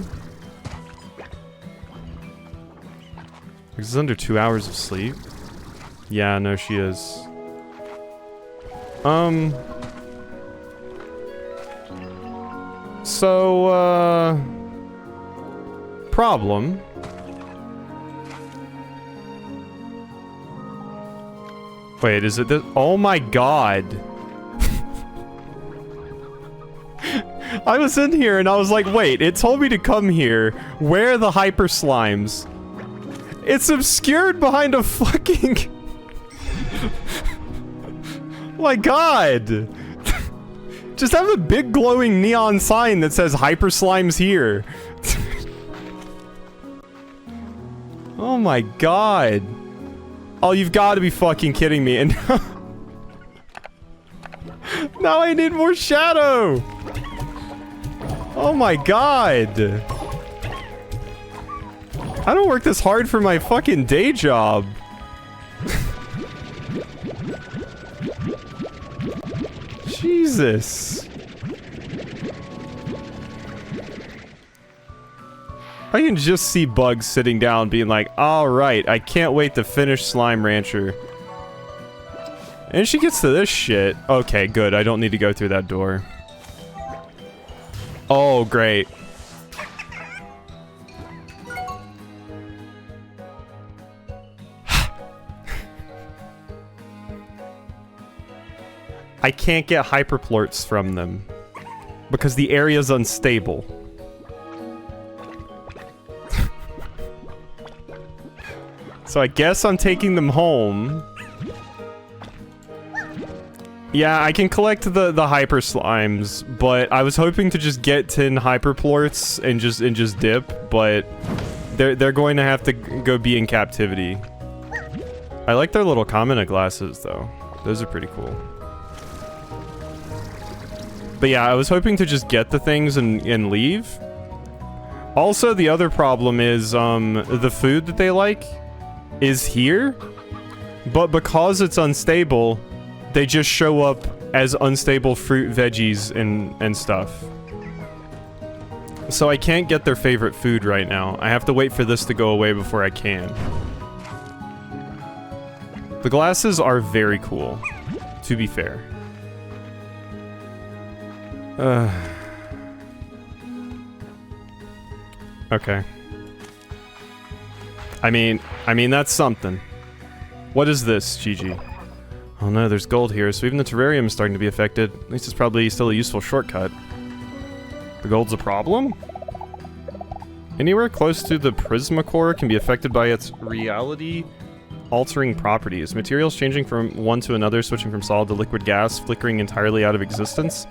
This is under 2 hours of sleep. Yeah, no, she is. So, problem. Wait, is it this? Oh my god. I was in here and I was like, wait, it told me to come here. Where are the hyper slimes? It's obscured behind a fucking... My god. Just have a big glowing neon sign that says hyper slimes here. Oh my god. Oh, you've got to be fucking kidding me. And now I need more shadow. Oh my god. I don't work this hard for my fucking day job. Jesus. I can just see Bugs sitting down being like, alright, I can't wait to finish Slime Rancher. And she gets to this shit. Okay, good. I don't need to go through that door. Oh, great. I can't get hyperplorts from them because the area's unstable. So I guess I'm taking them home. Yeah, I can collect the hyper slimes, but I was hoping to just get 10 hyperplorts and just dip, but they're going to have to go be in captivity. I like their little Kamina glasses though. Those are pretty cool. But yeah, I was hoping to just get the things and leave. Also, the other problem is the food that they like is here, but because it's unstable, they just show up as unstable fruit, veggies, and stuff. So I can't get their favorite food right now. I have to wait for this to go away before I can. The glasses are very cool, to be fair. Okay. I mean, that's something. What is this, GG? Oh no, there's gold here, so even the terrarium is starting to be affected. At least it's probably still a useful shortcut. The gold's a problem? Anywhere close to the Prismacore can be affected by its reality-altering properties. Materials changing from one to another, switching from solid to liquid gas, flickering entirely out of existence.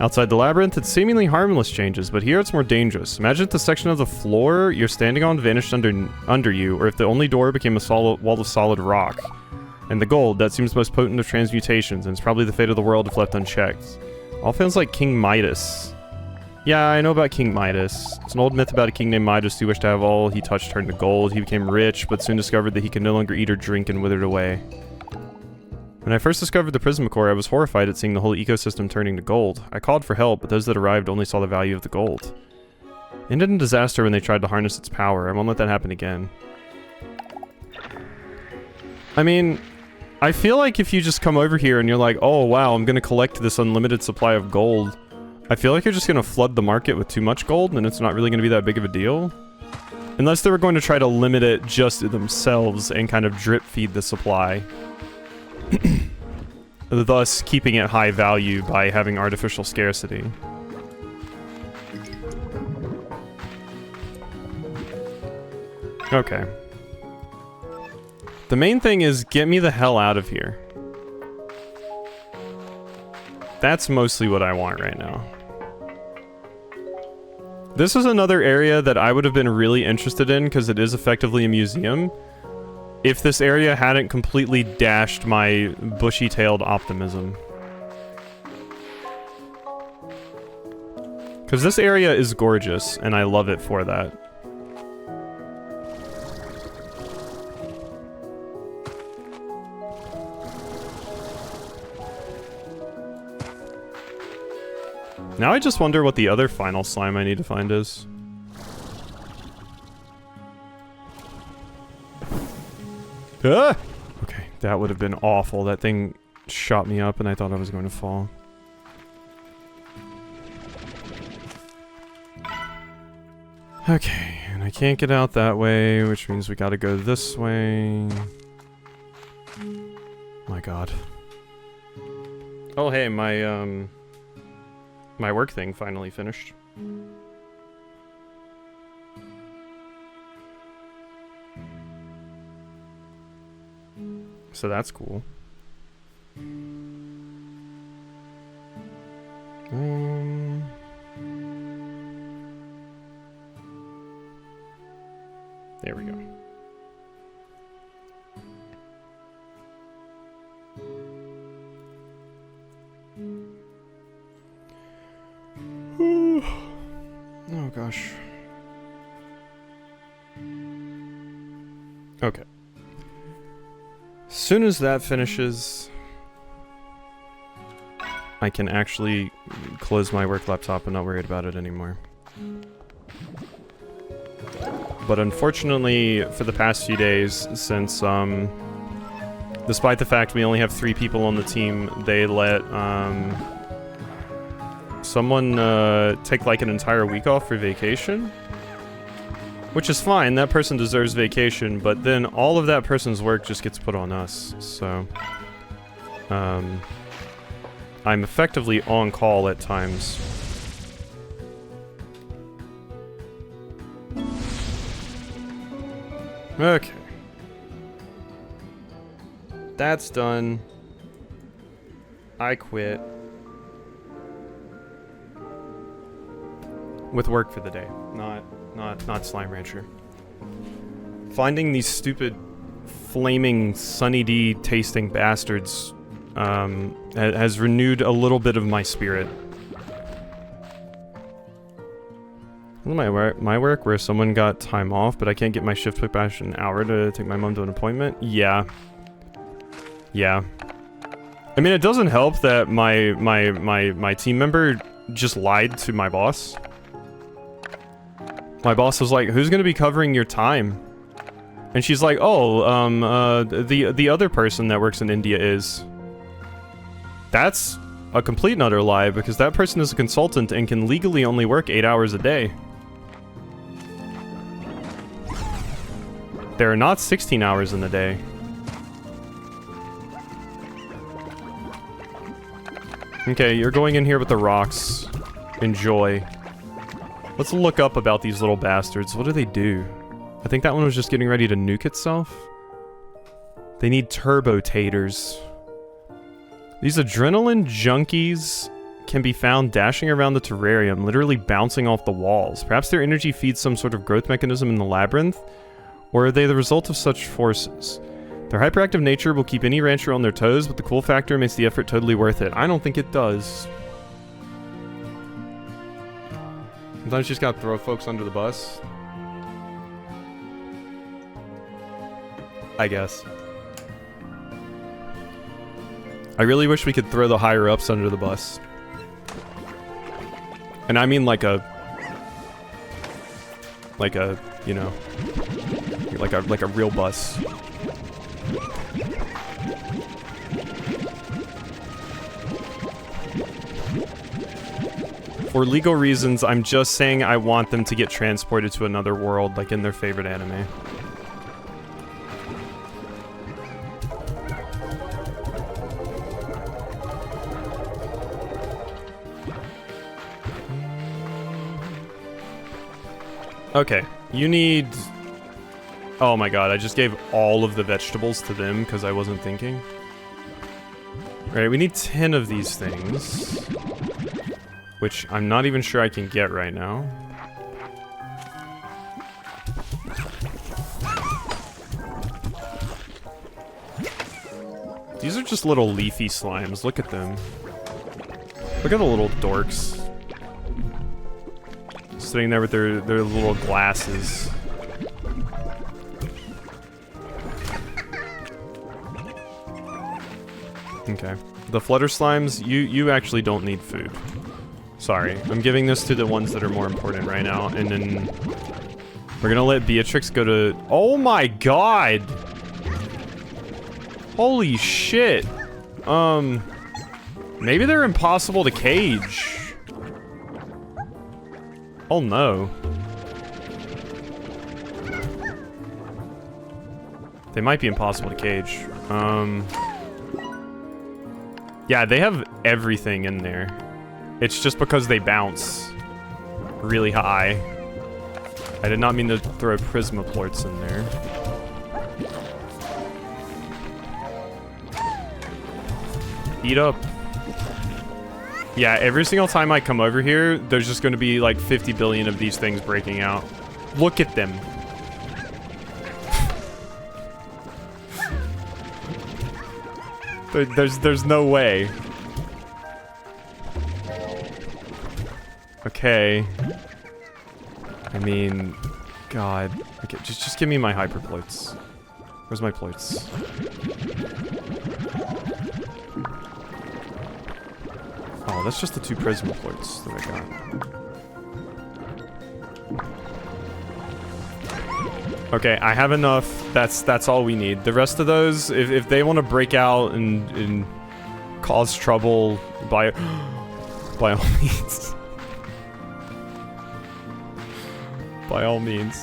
Outside the labyrinth, it's seemingly harmless changes, but here it's more dangerous. Imagine if the section of the floor you're standing on vanished under you, or if the only door became a solid wall of solid rock. And the gold, that seems most potent of transmutations, and it's probably the fate of the world if left unchecked. All sounds like King Midas. Yeah, I know about King Midas. It's an old myth about a king named Midas who wished to have all he touched turn to gold. He became rich, but soon discovered that he could no longer eat or drink and withered away. When I first discovered the Prismacore, I was horrified at seeing the whole ecosystem turning to gold. I called for help, but those that arrived only saw the value of the gold. It ended in disaster when they tried to harness its power. I won't let that happen again. I mean, I feel like if you just come over here and you're like, oh wow, I'm gonna collect this unlimited supply of gold, I feel like you're just gonna flood the market with too much gold and it's not really gonna be that big of a deal. Unless they were going to try to limit it just to themselves and kind of drip feed the supply. Thus keeping it high value by having artificial scarcity. Okay. The main thing is get me the hell out of here. That's mostly what I want right now. This is another area that I would have been really interested in because it is effectively a museum. If this area hadn't completely dashed my bushy-tailed optimism. Because this area is gorgeous, and I love it for that. Now I just wonder what the other final slime I need to find is. Ah! Okay, that would have been awful. That thing shot me up and I thought I was going to fall. Okay, and I can't get out that way, which means we gotta go this way. My god. Oh hey, my work thing finally finished. So that's cool. There we go. Oh gosh. Okay. As soon as that finishes, I can actually close my work laptop and not worry about it anymore. But unfortunately, for the past few days, since, despite the fact we only have 3 people on the team, they let, someone take like an entire week off for vacation. Which is fine, that person deserves vacation, but then all of that person's work just gets put on us, so... I'm effectively on call at times. Okay. That's done. I quit. With work for the day, not Slime Rancher. Finding these stupid, flaming Sunny D tasting bastards has renewed a little bit of my spirit. My work where someone got time off, but I can't get my shift put back an hour to take my mom to an appointment. Yeah. Yeah. I mean, it doesn't help that my team member just lied to my boss. My boss was like, "Who's gonna be covering your time?" And she's like, "Oh, the other person that works in India is." That's a complete and utter lie, because that person is a consultant and can legally only work 8 hours a day. There are not 16 hours in the day. Okay, you're going in here with the rocks. Enjoy. Let's look up about these little bastards. What do they do? I think that one was just getting ready to nuke itself. They need turbo-taters. These adrenaline junkies can be found dashing around the terrarium, literally bouncing off the walls. Perhaps their energy feeds some sort of growth mechanism in the labyrinth? Or are they the result of such forces? Their hyperactive nature will keep any rancher on their toes, but the cool factor makes the effort totally worth it. I don't think it does. Sometimes you just gotta throw folks under the bus. I guess. I really wish we could throw the higher-ups under the bus. And I mean like a, you know, like a real bus. For legal reasons, I'm just saying I want them to get transported to another world, like in their favorite anime. Okay, you need... Oh my god, I just gave all of the vegetables to them because I wasn't thinking. Right, we need 10 of these things. Which I'm not even sure I can get right now. These are just little leafy slimes, look at them. Look at the little dorks. Sitting there with their little glasses. Okay. The flutter slimes, you actually don't need food. Sorry. I'm giving this to the ones that are more important right now, and then we're gonna let Beatrix go to... Oh my god! Holy shit! Maybe they're impossible to cage. Oh no. They might be impossible to cage. Yeah, they have everything in there. It's just because they bounce really high. I did not mean to throw Prismaplorts in there. Eat up. Yeah, every single time I come over here, there's just going to be like 50 billion of these things breaking out. Look at them. There's no way. Okay. I mean, god. Okay, just give me my hyperploits. Where's my ploits? Oh, that's just the 2 Prismaplorts that I got. Okay, I have enough. That's all we need. The rest of those, if they want to break out and cause trouble by... By all means. By all means.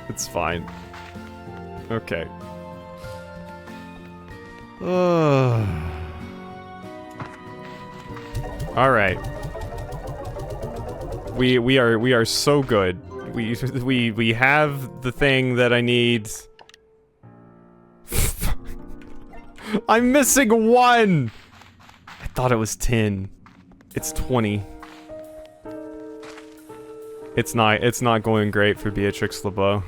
It's fine. Okay. Alright. We are so good. We have the thing that I need. I'm missing 1! I thought it was 10. It's 20. It's not going great for Beatrix LeBeau.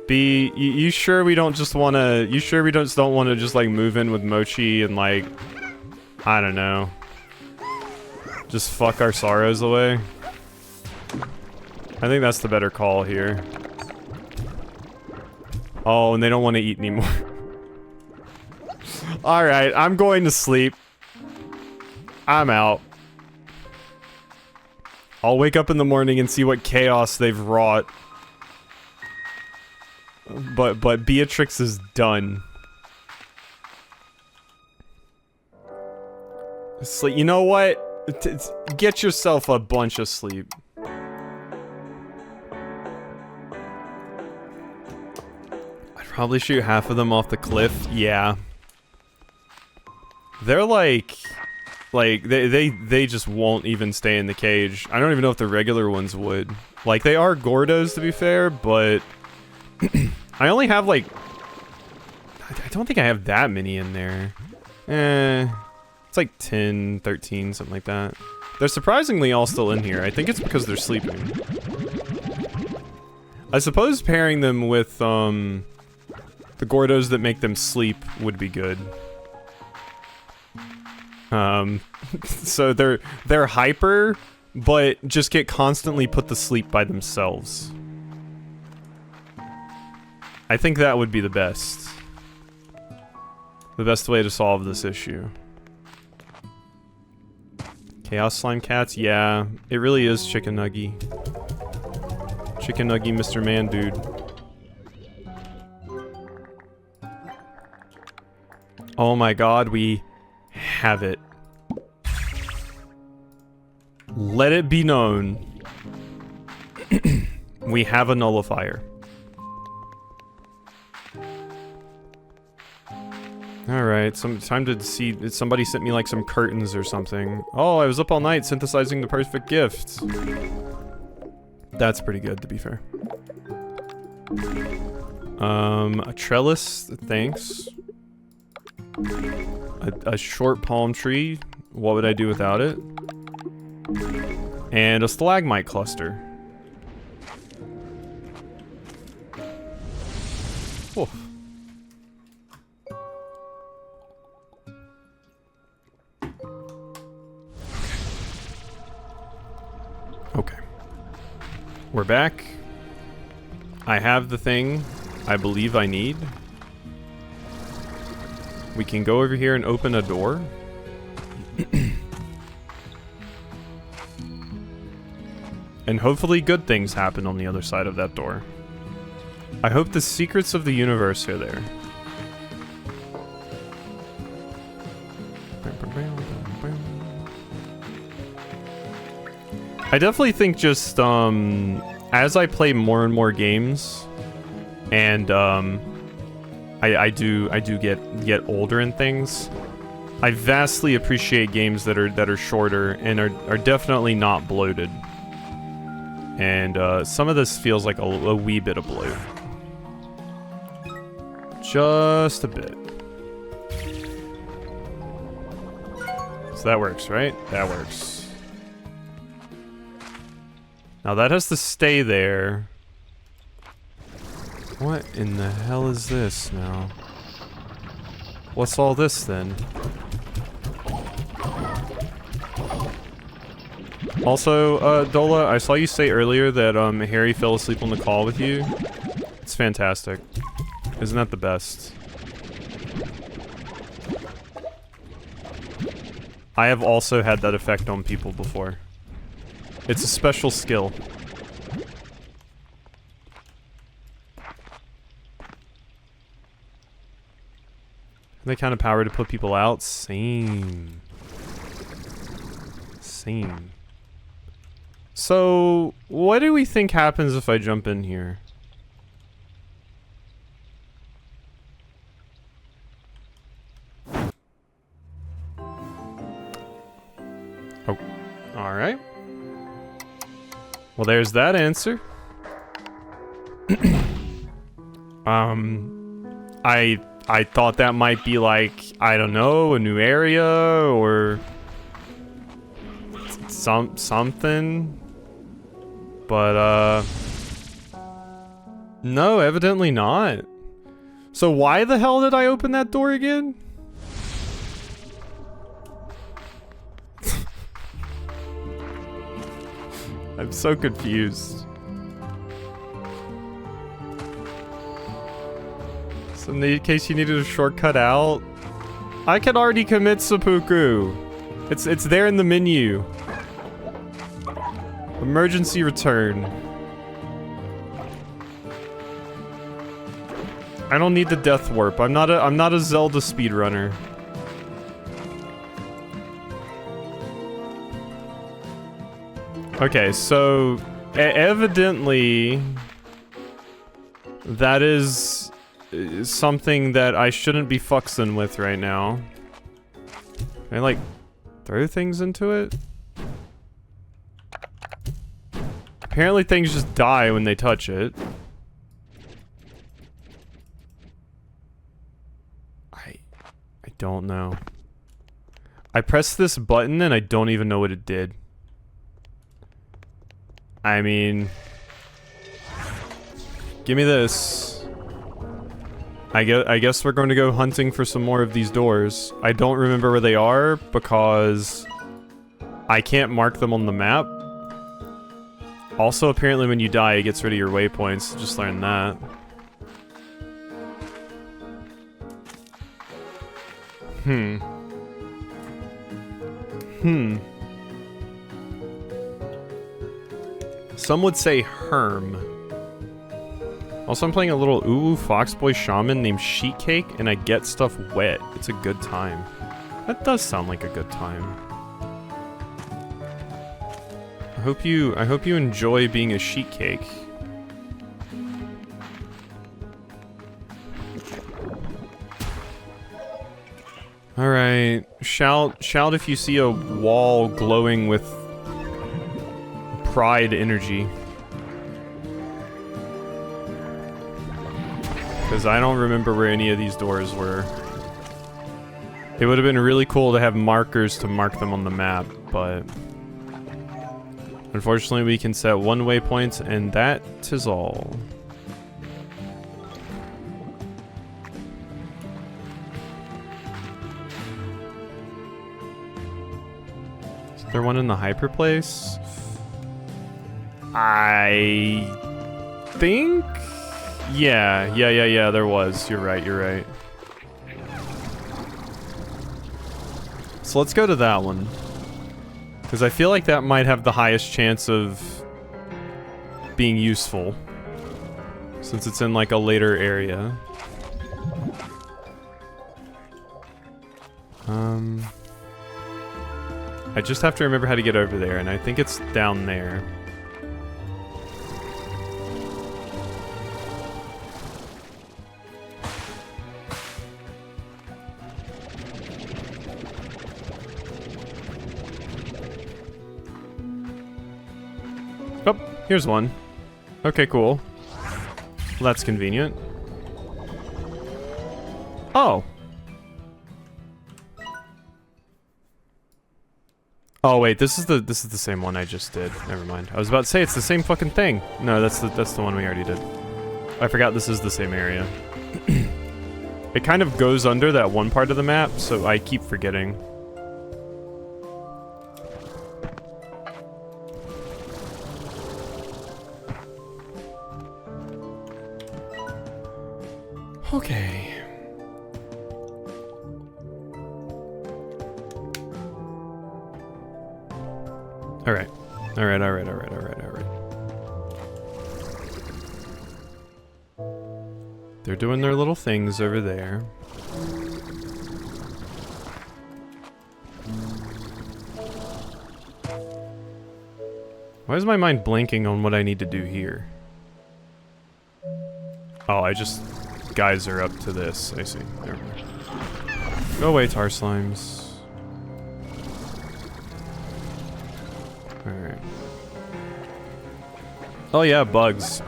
B, you sure we don't just wanna, you sure we don't wanna just like move in with Mochi and like, I don't know, just fuck our sorrows away? I think that's the better call here. Oh, and they don't want to eat anymore. Alright, I'm going to sleep. I'm out. I'll wake up in the morning and see what chaos they've wrought. But Beatrix is done. Sleep. You know what? Get yourself a bunch of sleep. I'd probably shoot half of them off the cliff. Yeah. They're like they just won't even stay in the cage. I don't even know if the regular ones would. Like, they are Gordos, to be fair, but I only have like, I don't think I have that many in there. It's like 10, 13, something like that. They're surprisingly all still in here. I think it's because they're sleeping. I suppose pairing them with the Gordos that make them sleep would be good. So they're hyper, but just get constantly put to sleep by themselves. I think that would be the best. The best way to solve this issue. Chaos Slime Cats? Yeah, it really is Chicken Nuggy. Chicken Nuggy Mr. Man Dude. Oh my god, we have it. Let it be known. We have a nullifier. Alright, time to see. Somebody sent me like some curtains or something. Oh, I was up all night synthesizing the perfect gift. That's pretty good, to be fair. A trellis, thanks. A short palm tree, what would I do without it? And a stalagmite cluster. Oh. Okay. We're back. I have the thing I believe I need. We can go over here and open a door. And hopefully good things happen on the other side of that door. I hope the secrets of the universe are there. I definitely think just, as I play more and more games, and, I do get older in things, I vastly appreciate games that are shorter and are definitely not bloated. And some of this feels like a wee bit of bloat. Just a bit. So that works, right? That works. Now that has to stay there. What in the hell is this now? What's all this then? Also, Dola, I saw you say earlier that Harry fell asleep on the call with you. It's fantastic. Isn't that the best? I have also had that effect on people before. It's a special skill. They kind of power to put people out. Same. Same. So, what do we think happens if I jump in here? Oh, alright. Well, there's that answer. I thought that might be like, I don't know, a new area or something. But no, evidently not. So why the hell did I open that door again? I'm so confused. So in case you needed a shortcut out, I can already commit seppuku. It's there in the menu. Emergency return. I don't need the death warp. I'm not a Zelda speedrunner. Okay, so evidently that is something that I shouldn't be fuxing with right now. Can I like throw things into it? Apparently things just die when they touch it. I don't know. I pressed this button and I don't even know what it did. I mean, give me this. I guess we're going to go hunting for some more of these doors. I don't remember where they are because I can't mark them on the map. Also, apparently when you die, it gets rid of your waypoints. Just learned that. Some would say Herm. Also, I'm playing a little Foxboy Shaman named Sheet Cake, and I get stuff wet. It's a good time. That does sound like a good time. I hope you enjoy being a sheet cake. Alright. Shout if you see a wall glowing with pride energy. Because I don't remember where any of these doors were. It would have been really cool to have markers to mark them on the map, but unfortunately we can set one waypoint and that is all. Is there one in the hyperplace? I think? Yeah, there was. You're right. So let's go to that one. Because I feel like that might have the highest chance of being useful. Since it's in like a later area. I just have to remember how to get over there, and I think it's down there. Oh, here's one. Okay, cool. Well, that's convenient. Oh. Oh wait, this is the same one I just did. Never mind. I was about to say it's the same fucking thing. No, that's the one we already did. I forgot this is the same area. It kind of goes under that one part of the map, so I keep forgetting. Okay. Alright. They're doing their little things over there. Why is my mind blanking on what I need to do here? Oh, I just geyser up to this. I see. There we go. Go away, tar slimes. Alright. Oh yeah, bugs.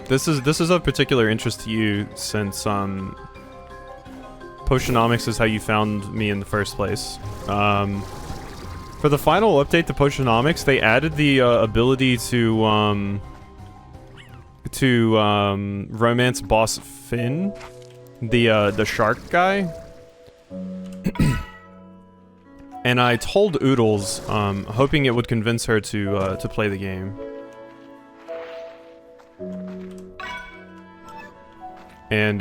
This is of particular interest to you since Potionomics is how you found me in the first place. For the final update to Potionomics, they added the ability to romance boss Finn, the shark guy. And I told Oodles, hoping it would convince her to play the game. And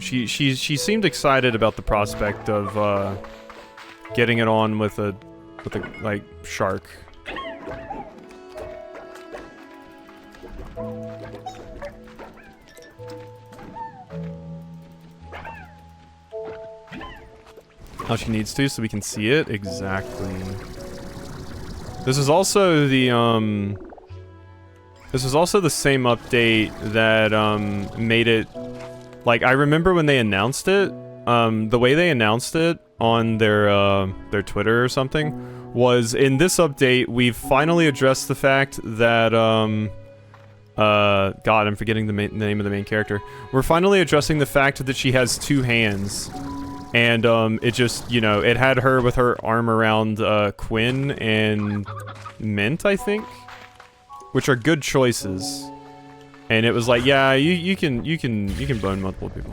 she seemed excited about the prospect of getting it on with a like shark. How she needs to, so we can see it exactly. This is also the same update that made it. Like, I remember when they announced it, the way they announced it on their Twitter or something was, in this update, we've finally addressed the fact that, God, I'm forgetting the name of the main character. We're finally addressing the fact that she has 2 hands. And, it just, you know, it had her with her arm around, Quinn and Mint, I think? Which are good choices. And it was like, yeah, you can bone multiple people.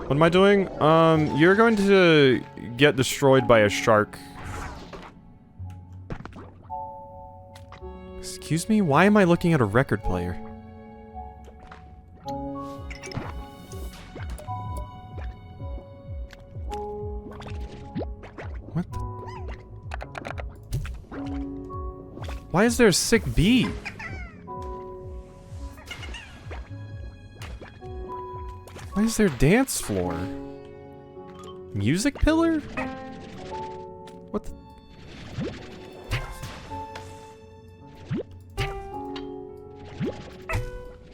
What am I doing? You're going to get destroyed by a shark. Excuse me? Why am I looking at a record player? What the? Why is there a sick bee? Why is there a dance floor? Music pillar? What the?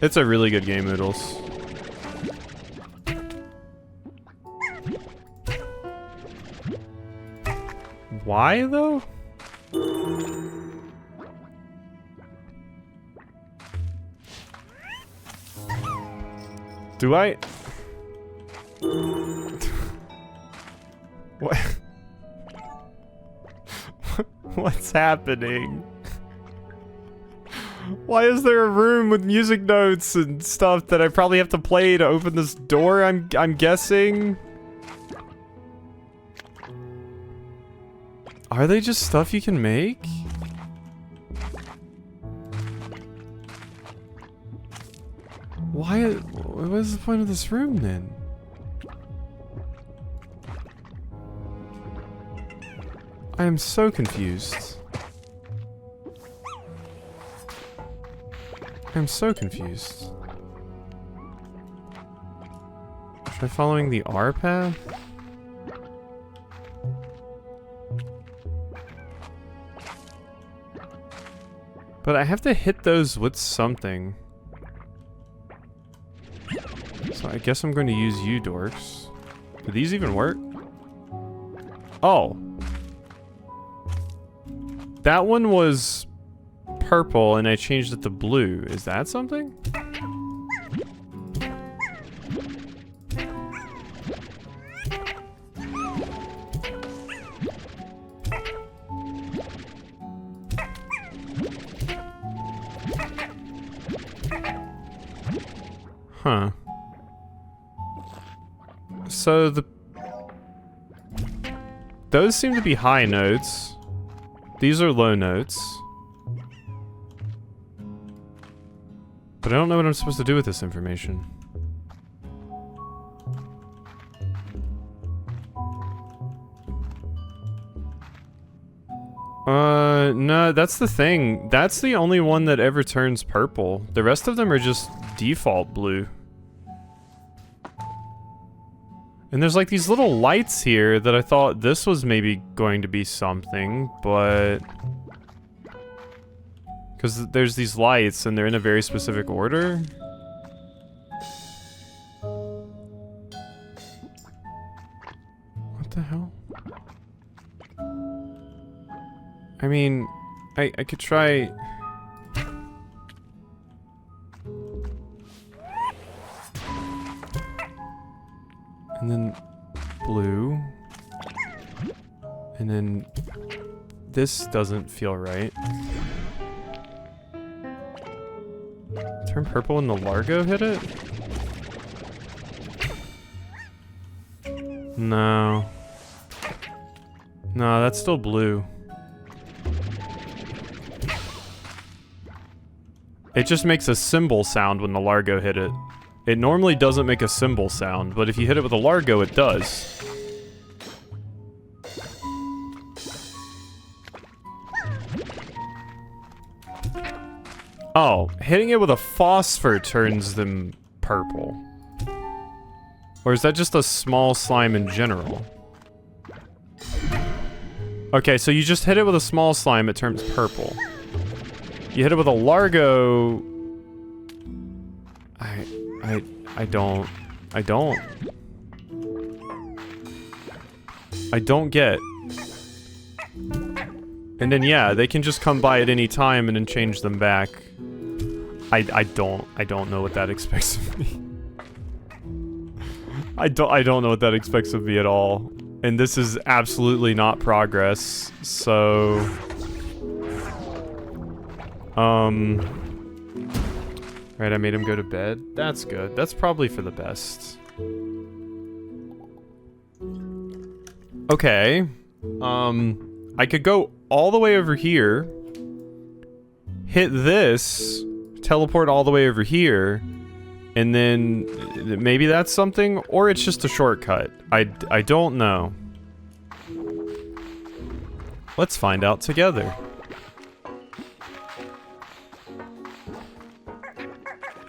It's a really good game, Oodles. Why, though? Do I? What? What's happening? Why is there a room with music notes and stuff that I probably have to play to open this door? I'm guessing. Are they just stuff you can make? Why? What is the point of this room then? I am so confused. I'm so confused. Am I following the R path? But I have to hit those with something. So I guess I'm going to use you, dorks. Do these even work? Oh. That one was purple and I changed it to blue. Is that something? Huh. So those seem to be high notes. These are low notes. But I don't know what I'm supposed to do with this information. No, that's the thing. That's the only one that ever turns purple. The rest of them are just default blue. And there's like these little lights here that I thought this was maybe going to be something, but Because there's these lights and they're in a very specific order. What the hell? I mean, I could try... And then blue. And then this doesn't feel right. Turn purple when the Largo hit it? No. No, that's still blue. It just makes a cymbal sound when the Largo hit it. It normally doesn't make a cymbal sound, but if you hit it with a Largo, it does. Oh, hitting it with a phosphor turns them purple. Or is that just a small slime in general? Okay, so you just hit it with a small slime, it turns purple. You hit it with a Largo... I don't get. And then yeah, they can just come by at any time and then change them back. I don't know what that expects of me. I don't know what that expects of me at all. And this is absolutely not progress, so... Right, I made him go to bed. That's good. That's probably for the best. Okay. I could go all the way over here, hit this, teleport all the way over here, and then maybe that's something, or it's just a shortcut. I don't know. Let's find out together.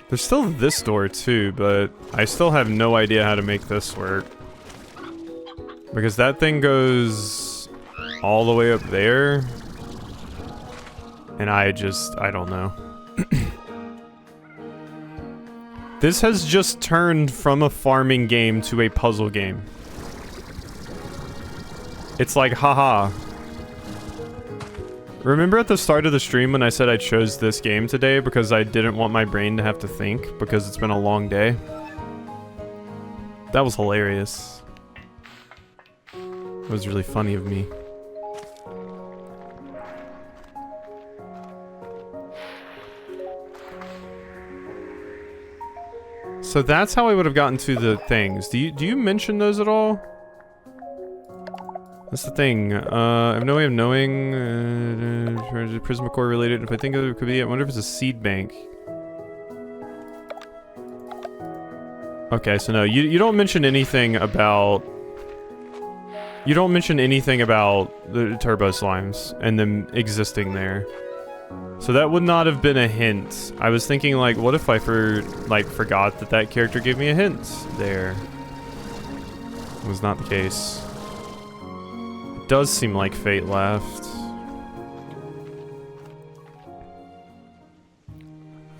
There's still this door too, but I still have no idea how to make this work. Because that thing goes all the way up there. And I don't know. This has just turned from a farming game to a puzzle game. It's like, haha. Remember at the start of the stream when I said I chose this game today because I didn't want my brain to have to think because it's been a long day? That was hilarious. It was really funny of me. So that's how I would have gotten to the things. Do you mention those at all? That's the thing. I have no way of knowing. Prismacore related. If I think it could be, I wonder if it's a seed bank. Okay, so no, you don't mention anything about. You don't mention anything about the turbo slimes and them existing there. So that would not have been a hint. I was thinking like, what if I forgot that character gave me a hint there? It was not the case. Does seem like fate left.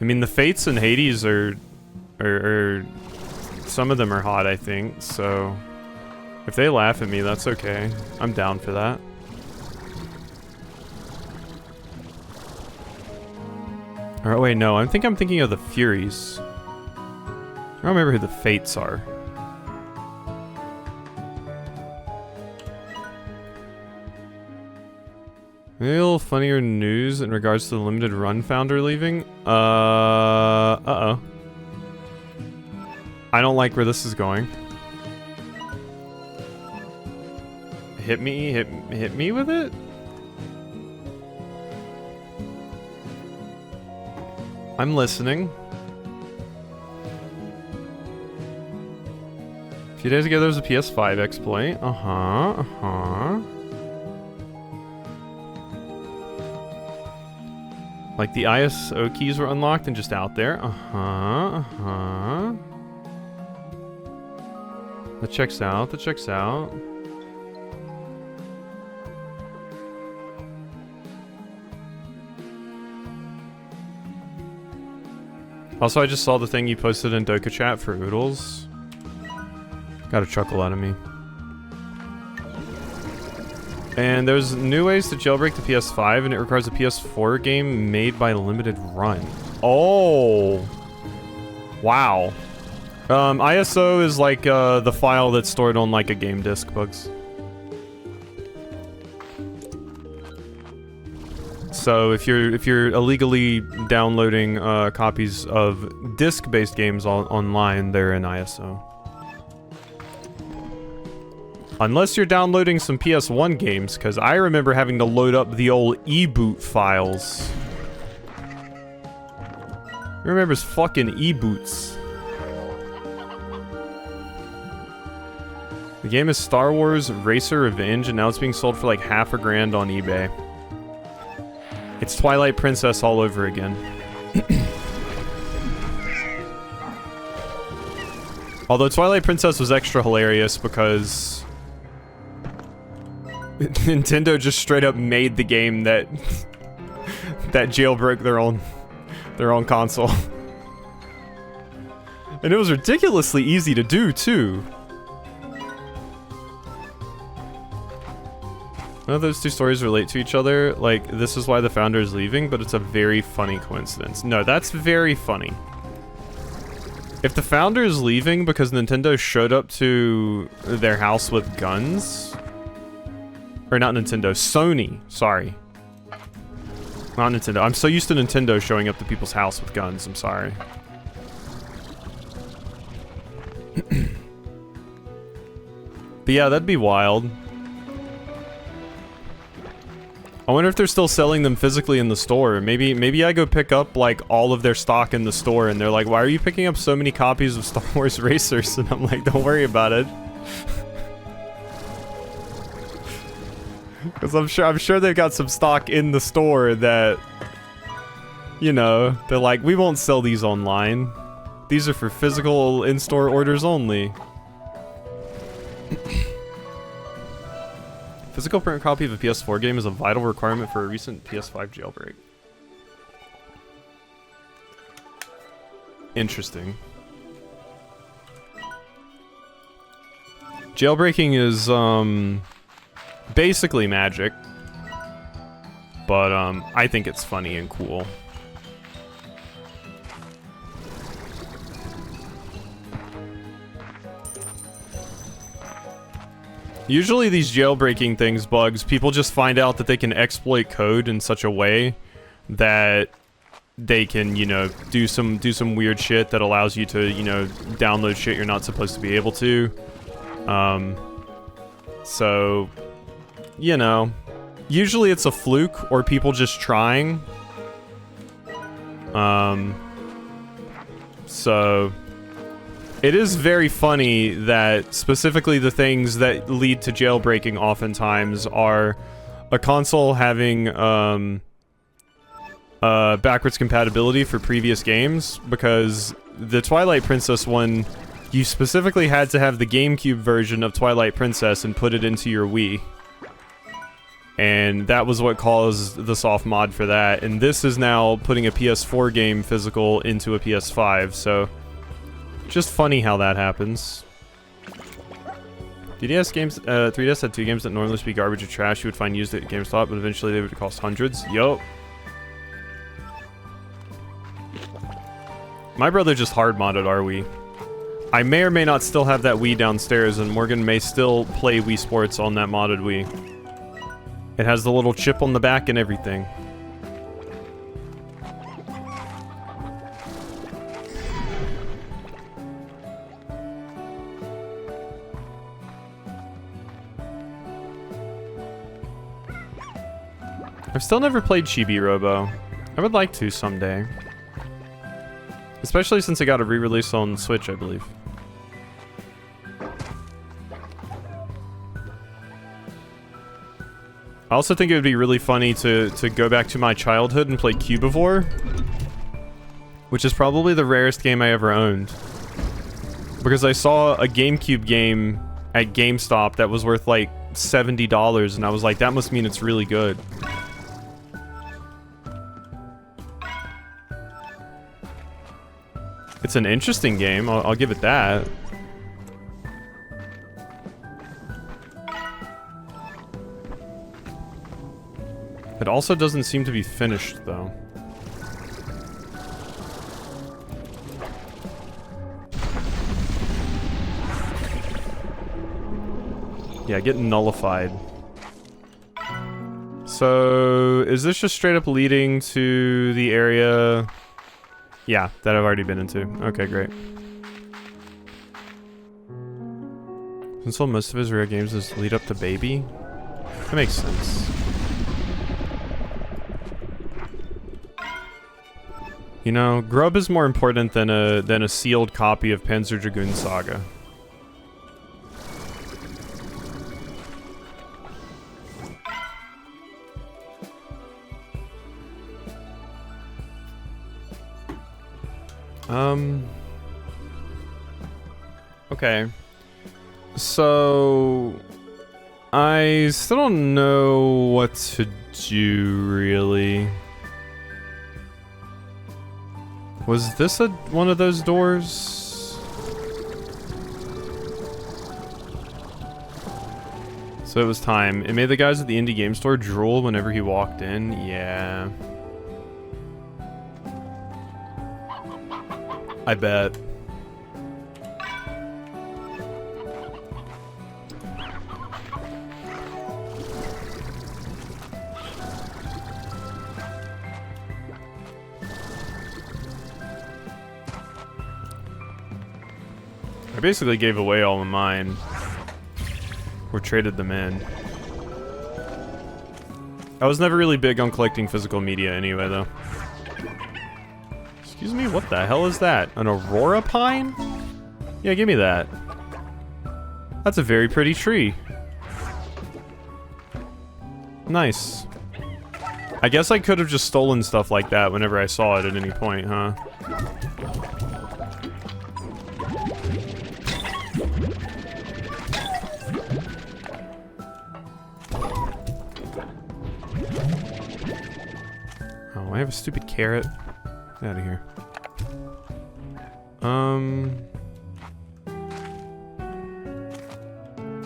I mean, the fates in Hades are some of them are hot, I think, so if they laugh at me, that's okay. I'm down for that. Oh wait, no, I'm thinking of the Furies. I don't remember who the fates are. Maybe a little funnier news in regards to the limited run founder leaving. Uh-oh. I don't like where this is going. Hit me with it? I'm listening. A few days ago there was a PS5 exploit. Like the ISO keys were unlocked and just out there. That checks out, that checks out. Also, I just saw the thing you posted in Doka chat for Oodles. Got a chuckle out of me. And there's new ways to jailbreak the PS5, and it requires a PS4 game made by Limited Run. Oh! Wow. ISO is like the file that's stored on like a game disk, Bugs. So if you're illegally downloading copies of disk-based games online, they're in ISO. Unless you're downloading some PS1 games, because I remember having to load up the old e-boot files. Who remembers fucking e-boots? The game is Star Wars Racer Revenge, and now it's being sold for like half a grand on eBay. It's Twilight Princess all over again. Although Twilight Princess was extra hilarious because Nintendo just straight up made the game that that jailbroke their own console. And it was ridiculously easy to do too. None of those two stories relate to each other. Like, this is why the founder is leaving, but it's a very funny coincidence. No, that's very funny. If the founder is leaving because Nintendo showed up to their house with guns... Or not Nintendo, Sony, sorry. Not Nintendo. I'm so used to Nintendo showing up to people's house with guns, I'm sorry. But yeah, that'd be wild. I wonder if they're still selling them physically in the store. Maybe I go pick up like all of their stock in the store and they're like, why are you picking up so many copies of Star Wars Racers? And I'm like, don't worry about it. Because I'm sure they've got some stock in the store that, you know, they're like, we won't sell these online. These are for physical in-store orders only. Physical print copy of a PS4 game is a vital requirement for a recent PS5 jailbreak. Interesting. Jailbreaking is, basically magic. But, I think it's funny and cool. Usually these jailbreaking things, Bugs, people just find out that they can exploit code in such a way that they can, you know, do some weird shit that allows you to, you know, download shit you're not supposed to be able to. So, you know, usually it's a fluke or people just trying. So it is very funny that specifically the things that lead to jailbreaking oftentimes are a console having backwards compatibility for previous games, because the Twilight Princess one, you specifically had to have the GameCube version of Twilight Princess and put it into your Wii. And that was what caused the soft mod for that. And this is now putting a PS4 game physical into a PS5, so just funny how that happens. 3DS had two games that normally be garbage or trash you would find used at GameStop, but eventually they would cost hundreds. Yup. My brother just hard modded our Wii. I may or may not still have that Wii downstairs, and Morgan may still play Wii Sports on that modded Wii. It has the little chip on the back and everything. I've still never played Chibi Robo. I would like to someday. Especially since it got a re-release on Switch, I believe. I also think it would be really funny to go back to my childhood and play Cubivore, which is probably the rarest game I ever owned. Because I saw a GameCube game at GameStop that was worth like $70, and I was like, that must mean it's really good. It's an interesting game, I'll give it that. It also doesn't seem to be finished, though. Yeah, getting nullified. So, is this just straight up leading to the area? Yeah, that I've already been into. Okay, great. Since all most of his rare games is lead up to Baby? That makes sense. You know, grub is more important than a sealed copy of Panzer Dragoon Saga. Okay. So I still don't know what to do, really. Was this one of those doors? So it was time. It made the guys at the indie game store drool whenever he walked in. Yeah. I bet. I basically gave away all of mine. Or traded them in. I was never really big on collecting physical media anyway, though. Excuse me, what the hell is that? An Aurora Pine? Yeah, give me that. That's a very pretty tree. Nice. I guess I could have just stolen stuff like that whenever I saw it at any point, huh? Oh, I have a stupid carrot. Get out of here.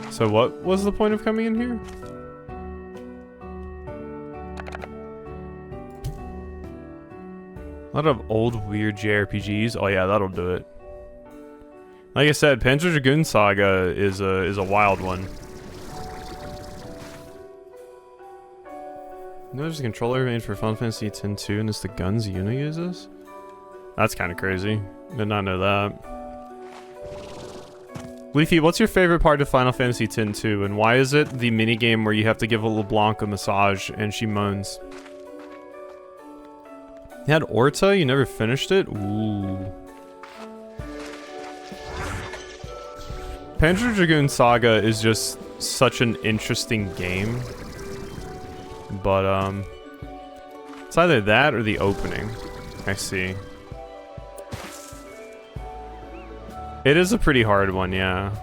So what was the point of coming in here? A lot of old weird JRPGs. Oh yeah, that'll do it. Like I said, Panzer Dragoon Saga is a wild one. You know, there's a controller made for Final Fantasy X-2 and it's the guns Yuna uses? That's kind of crazy. Did not know that. Leafy, what's your favorite part of Final Fantasy X-2 and why is it the minigame where you have to give a LeBlanc a massage and she moans? You had Orta? You never finished it? Ooh. Panzer Dragoon Saga is just such an interesting game. But, it's either that or the opening. I see. It is a pretty hard one, yeah.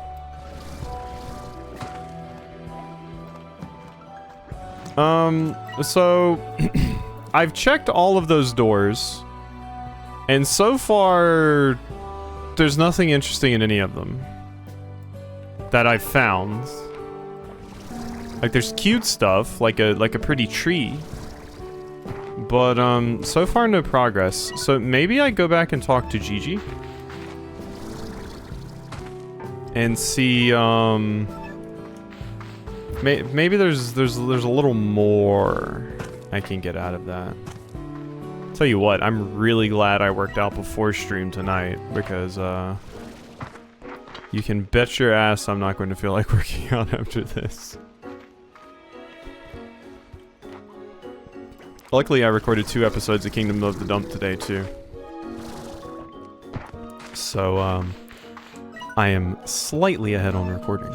So... I've checked all of those doors, and so far, there's nothing interesting in any of them that I've found. Like, there's cute stuff, like a pretty tree, but so far no progress. So maybe I go back and talk to Gigi and see. Maybe there's a little more I can get out of that. Tell you what, I'm really glad I worked out before stream tonight, because you can bet your ass I'm not going to feel like working out after this. Luckily I recorded 2 episodes of Kingdom of the Dump today too. So I am slightly ahead on recording.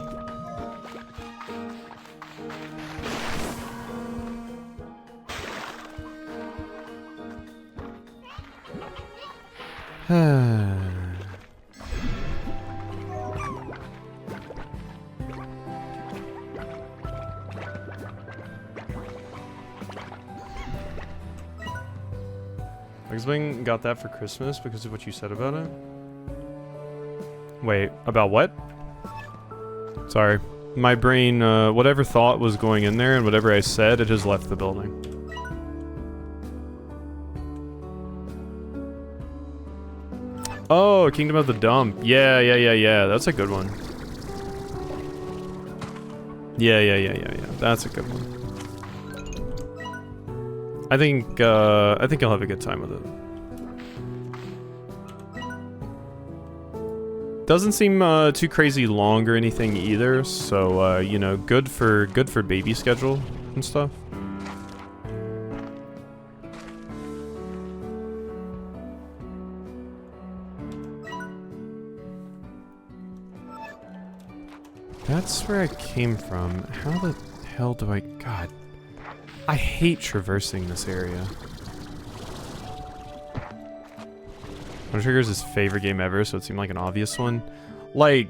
Xbing got that for Christmas because of what you said about it? Wait, about what? Sorry. My brain, whatever thought was going in there and whatever I said, it has left the building. Oh, Kingdom of the Dump. Yeah. That's a good one. Yeah. That's a good one. I think I'll have a good time with it. Doesn't seem too crazy long or anything either, so you know, good for baby schedule and stuff. That's where I came from. How the hell do I... God. I hate traversing this area. Chrono Trigger is his favorite game ever, so it seemed like an obvious one. Like,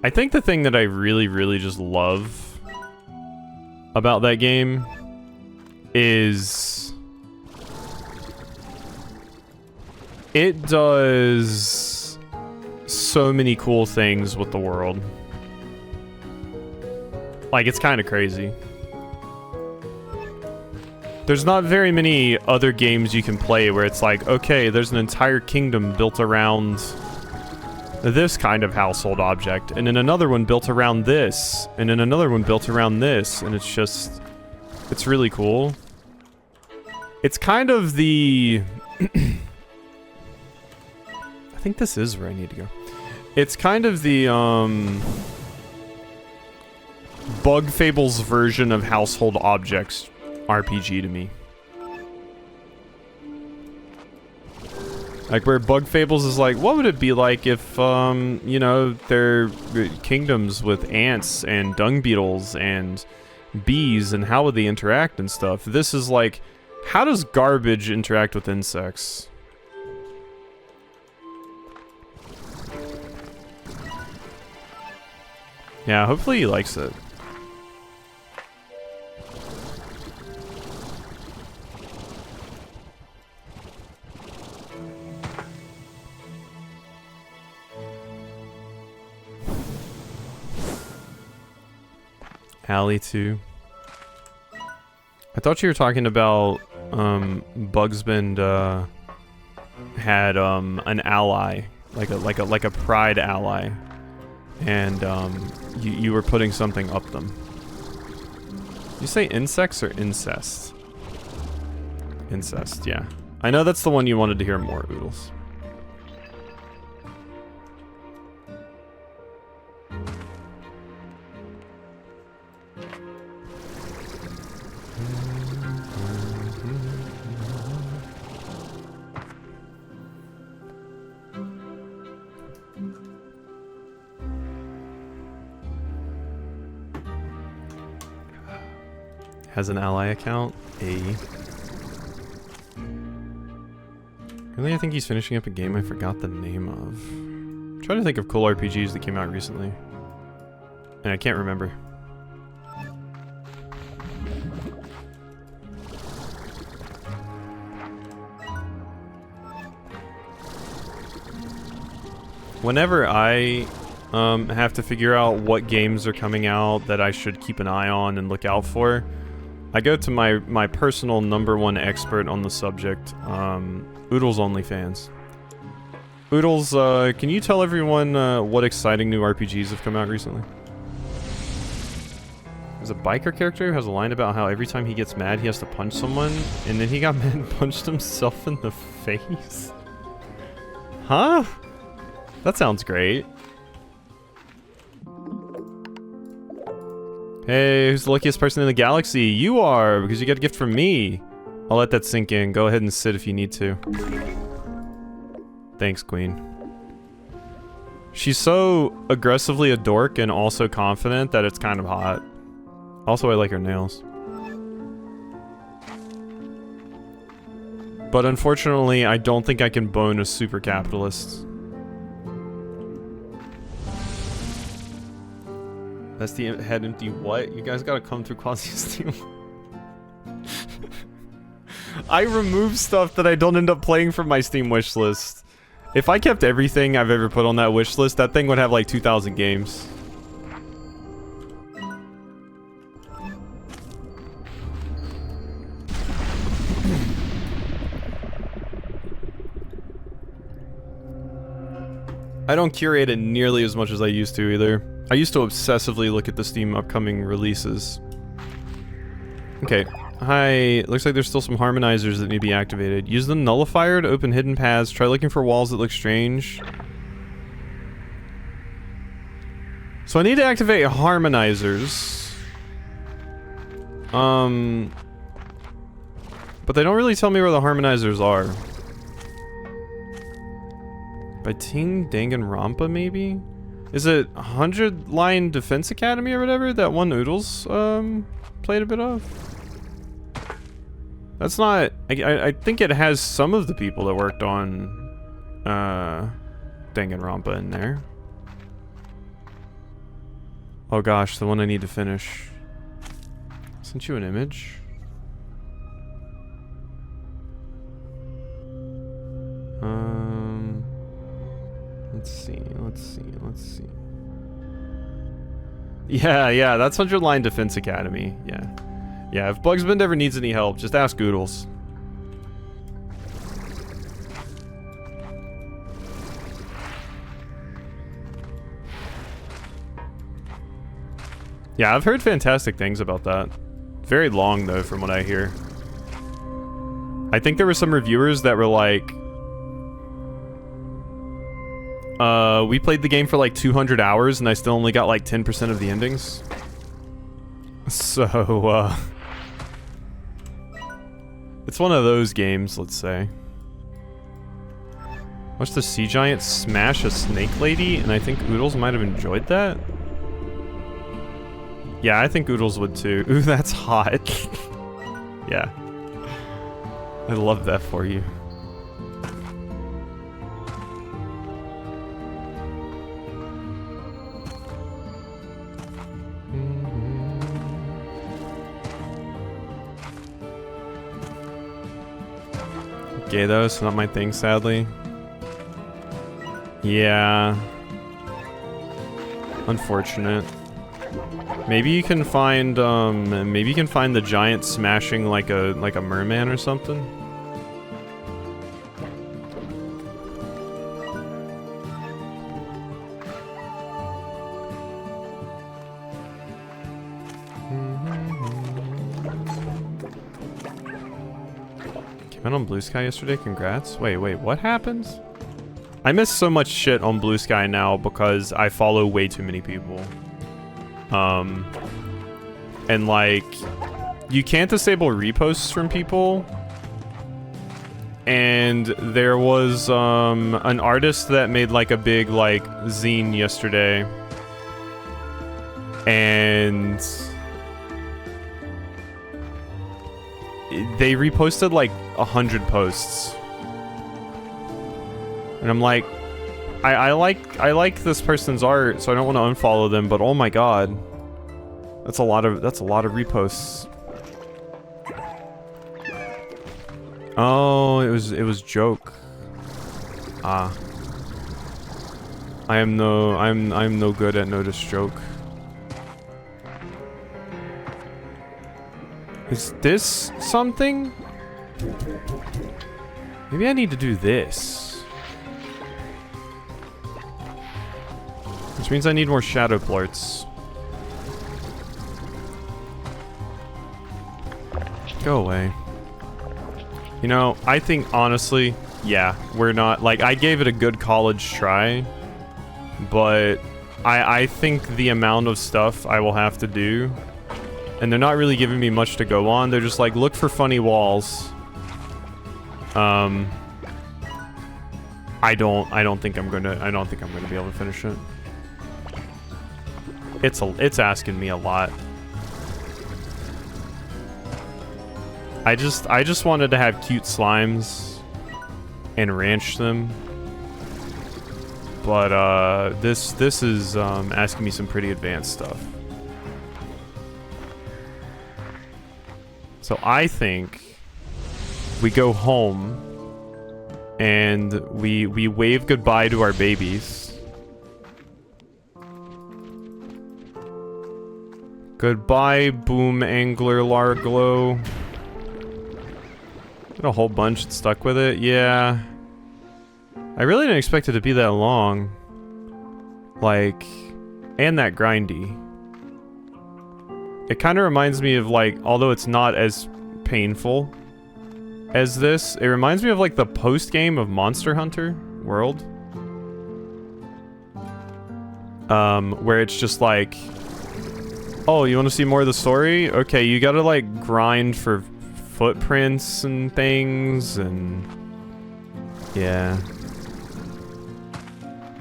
I think the thing that I really just love about that game is it does so many cool things with the world. Like, it's kind of crazy. There's not very many other games you can play where it's like, okay, there's an entire kingdom built around this kind of household object, and then another one built around this, and then another one built around this, and it's just... it's really cool. It's kind of the... I think this is where I need to go. It's kind of the, Bug Fables version of household objects RPG to me. Like, where Bug Fables is like, what would it be like if, you know, there are kingdoms with ants and dung beetles and bees, and how would they interact and stuff? This is like, how does garbage interact with insects? Yeah, hopefully he likes it. Alley 2. I thought you were talking about Bugsbend had an ally, like a pride ally, and you were putting something up them. You say insects or incest? Incest, yeah. I know that's the one you wanted to hear more, Oodles. Has an ally account. Really, I think he's finishing up a game I forgot the name of. I'm trying to think of cool RPGs that came out recently, and I can't remember. Whenever I have to figure out what games are coming out that I should keep an eye on and look out for, I go to my personal #1 expert on the subject, Oodles OnlyFans. Oodles, can you tell everyone what exciting new RPGs have come out recently? There's a biker character who has a line about how every time he gets mad he has to punch someone, and then he got mad and punched himself in the face? Huh? That sounds great. Hey, who's the luckiest person in the galaxy? You are, because you got a gift from me. I'll let that sink in. Go ahead and sit if you need to. Thanks, Queen. She's so aggressively a dork and also confident that it's kind of hot. Also, I like her nails. But unfortunately, I don't think I can bone a super capitalist. That's the head empty what? You guys gotta come through quasi-esteem. I remove stuff that I don't end up playing from my Steam wishlist. If I kept everything I've ever put on that wish list, that thing would have like 2,000 games. I don't curate it nearly as much as I used to either. I used to obsessively look at the Steam upcoming releases. Okay. Hi. Looks like there's still some harmonizers that need to be activated. Use the nullifier to open hidden paths. Try looking for walls that look strange. So I need to activate harmonizers. But they don't really tell me where the harmonizers are. By Ting Danganronpa, maybe? Is it 100 Line Defense Academy or whatever that one Oodles played a bit of? That's not... I think it has some of the people that worked on Danganronpa in there. Oh gosh, the one I need to finish. Sent you an image? Let's see. Yeah, that's 100 Line Defense Academy. Yeah, if Bugsbend ever needs any help, just ask Oodles. Yeah, I've heard fantastic things about that. Very long, though, from what I hear. I think there were some reviewers that were like... we played the game for like 200 hours and I still only got like 10% of the endings. So, it's one of those games, let's say. Watch the sea giant smash a snake lady, and I think Oodles might have enjoyed that. Yeah, I think Oodles would too. Ooh, that's hot. Yeah. I love that for you. Gay though, so not my thing, sadly. Yeah. Unfortunate. Maybe you can find the giant smashing like a merman or something. Came out on Blue Sky yesterday, congrats. Wait, what happens? I miss so much shit on Blue Sky now because I follow way too many people. And like, you can't disable reposts from people. And there was, an artist that made like a big, like, zine yesterday. And they reposted like 100 posts. And I'm like, I like this person's art, so I don't want to unfollow them, but oh my god. That's a lot of reposts. Oh, it was joke. Ah. I'm no good at notice joke. Is this something? Maybe I need to do this. Which means I need more shadow plorts. Go away. You know, I think honestly, yeah, we're not, like, I gave it a good college try, but I think the amount of stuff I will have to do, and they're not really giving me much to go on, they're just like, look for funny walls. I don't think I'm gonna be able to finish it. It's asking me a lot. I just wanted to have cute slimes and ranch them. But this is asking me some pretty advanced stuff. So I think we go home And we wave goodbye to our babies. Goodbye, Boom Angler Larglow. Got a whole bunch stuck with it. Yeah. I really didn't expect it to be that long. Like, and that grindy. It kind of reminds me of, like, although it's not as painful as this, it reminds me of, like, the post-game of Monster Hunter World. Where it's just like, oh, you want to see more of the story? Okay, you gotta, like, grind for footprints and things, and yeah.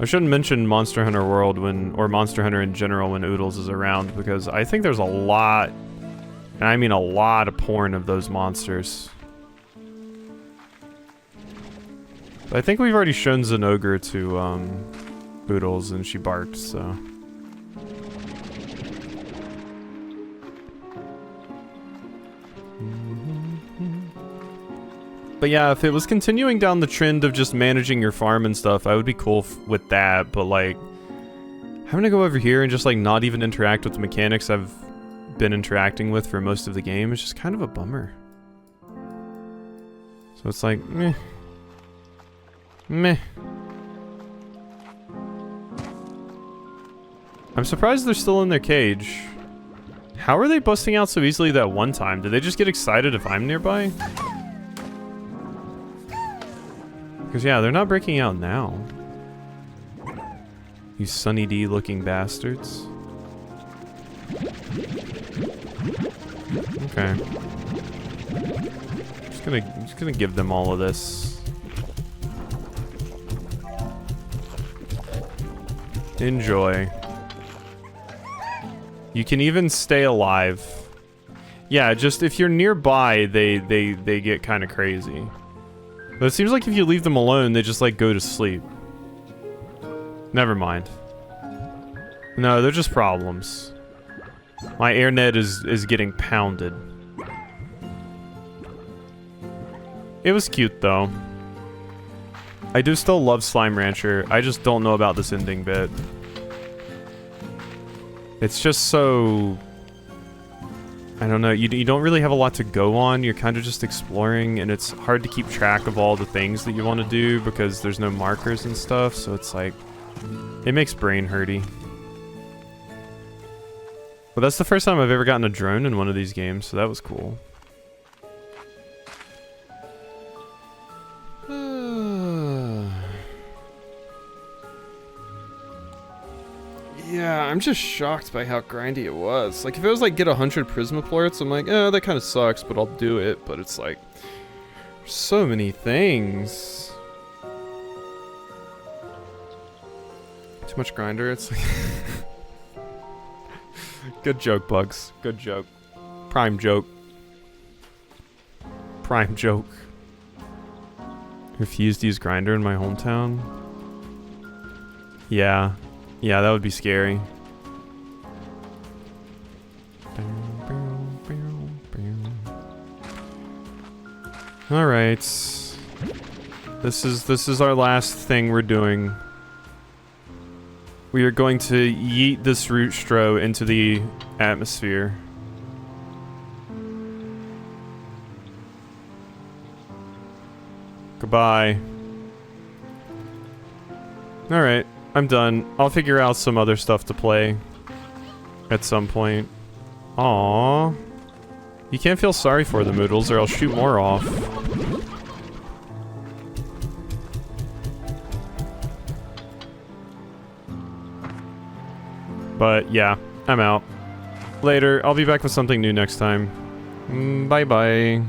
I shouldn't mention Monster Hunter World or Monster Hunter in general when Oodles is around, because I think there's a lot, and I mean a lot of porn of those monsters. But I think we've already shown Zenogre to, Oodles, and she barked, so. But yeah, if it was continuing down the trend of just managing your farm and stuff, I would be cool with that, but like, having to go over here and just like not even interact with the mechanics I've been interacting with for most of the game is just kind of a bummer. So it's like, meh. Meh. I'm surprised they're still in their cage. How are they busting out so easily that one time? Did they just get excited if I'm nearby? Because, yeah, they're not breaking out now. You Sunny D looking bastards. Okay. Just gonna give them all of this. Enjoy. You can even stay alive. Yeah, just if you're nearby, they get kind of crazy. But it seems like if you leave them alone, they just, like, go to sleep. Never mind. No, they're just problems. My airnet is getting pounded. It was cute, though. I do still love Slime Rancher. I just don't know about this ending bit. It's just so... I don't know, you don't really have a lot to go on, you're kind of just exploring, and it's hard to keep track of all the things that you want to do because there's no markers and stuff, so it's like, it makes brain hurty. But that's the first time I've ever gotten a drone in one of these games, so that was cool. Yeah, I'm just shocked by how grindy it was. Like, if it was like, get 100 Prismaplorts, I'm like, oh, that kind of sucks, but I'll do it. But it's like, so many things. Too much grinder, it's like... Good joke, Bugs. Good joke. Prime joke. Prime joke. Refused to use grinder in my hometown? Yeah. Yeah, that would be scary. Alright. This is our last thing we're doing. We are going to yeet this root stro into the atmosphere. Goodbye. Alright. I'm done. I'll figure out some other stuff to play at some point. Aww. You can't feel sorry for the Moodles or I'll shoot more off. But yeah, I'm out. Later. I'll be back with something new next time. Bye-bye.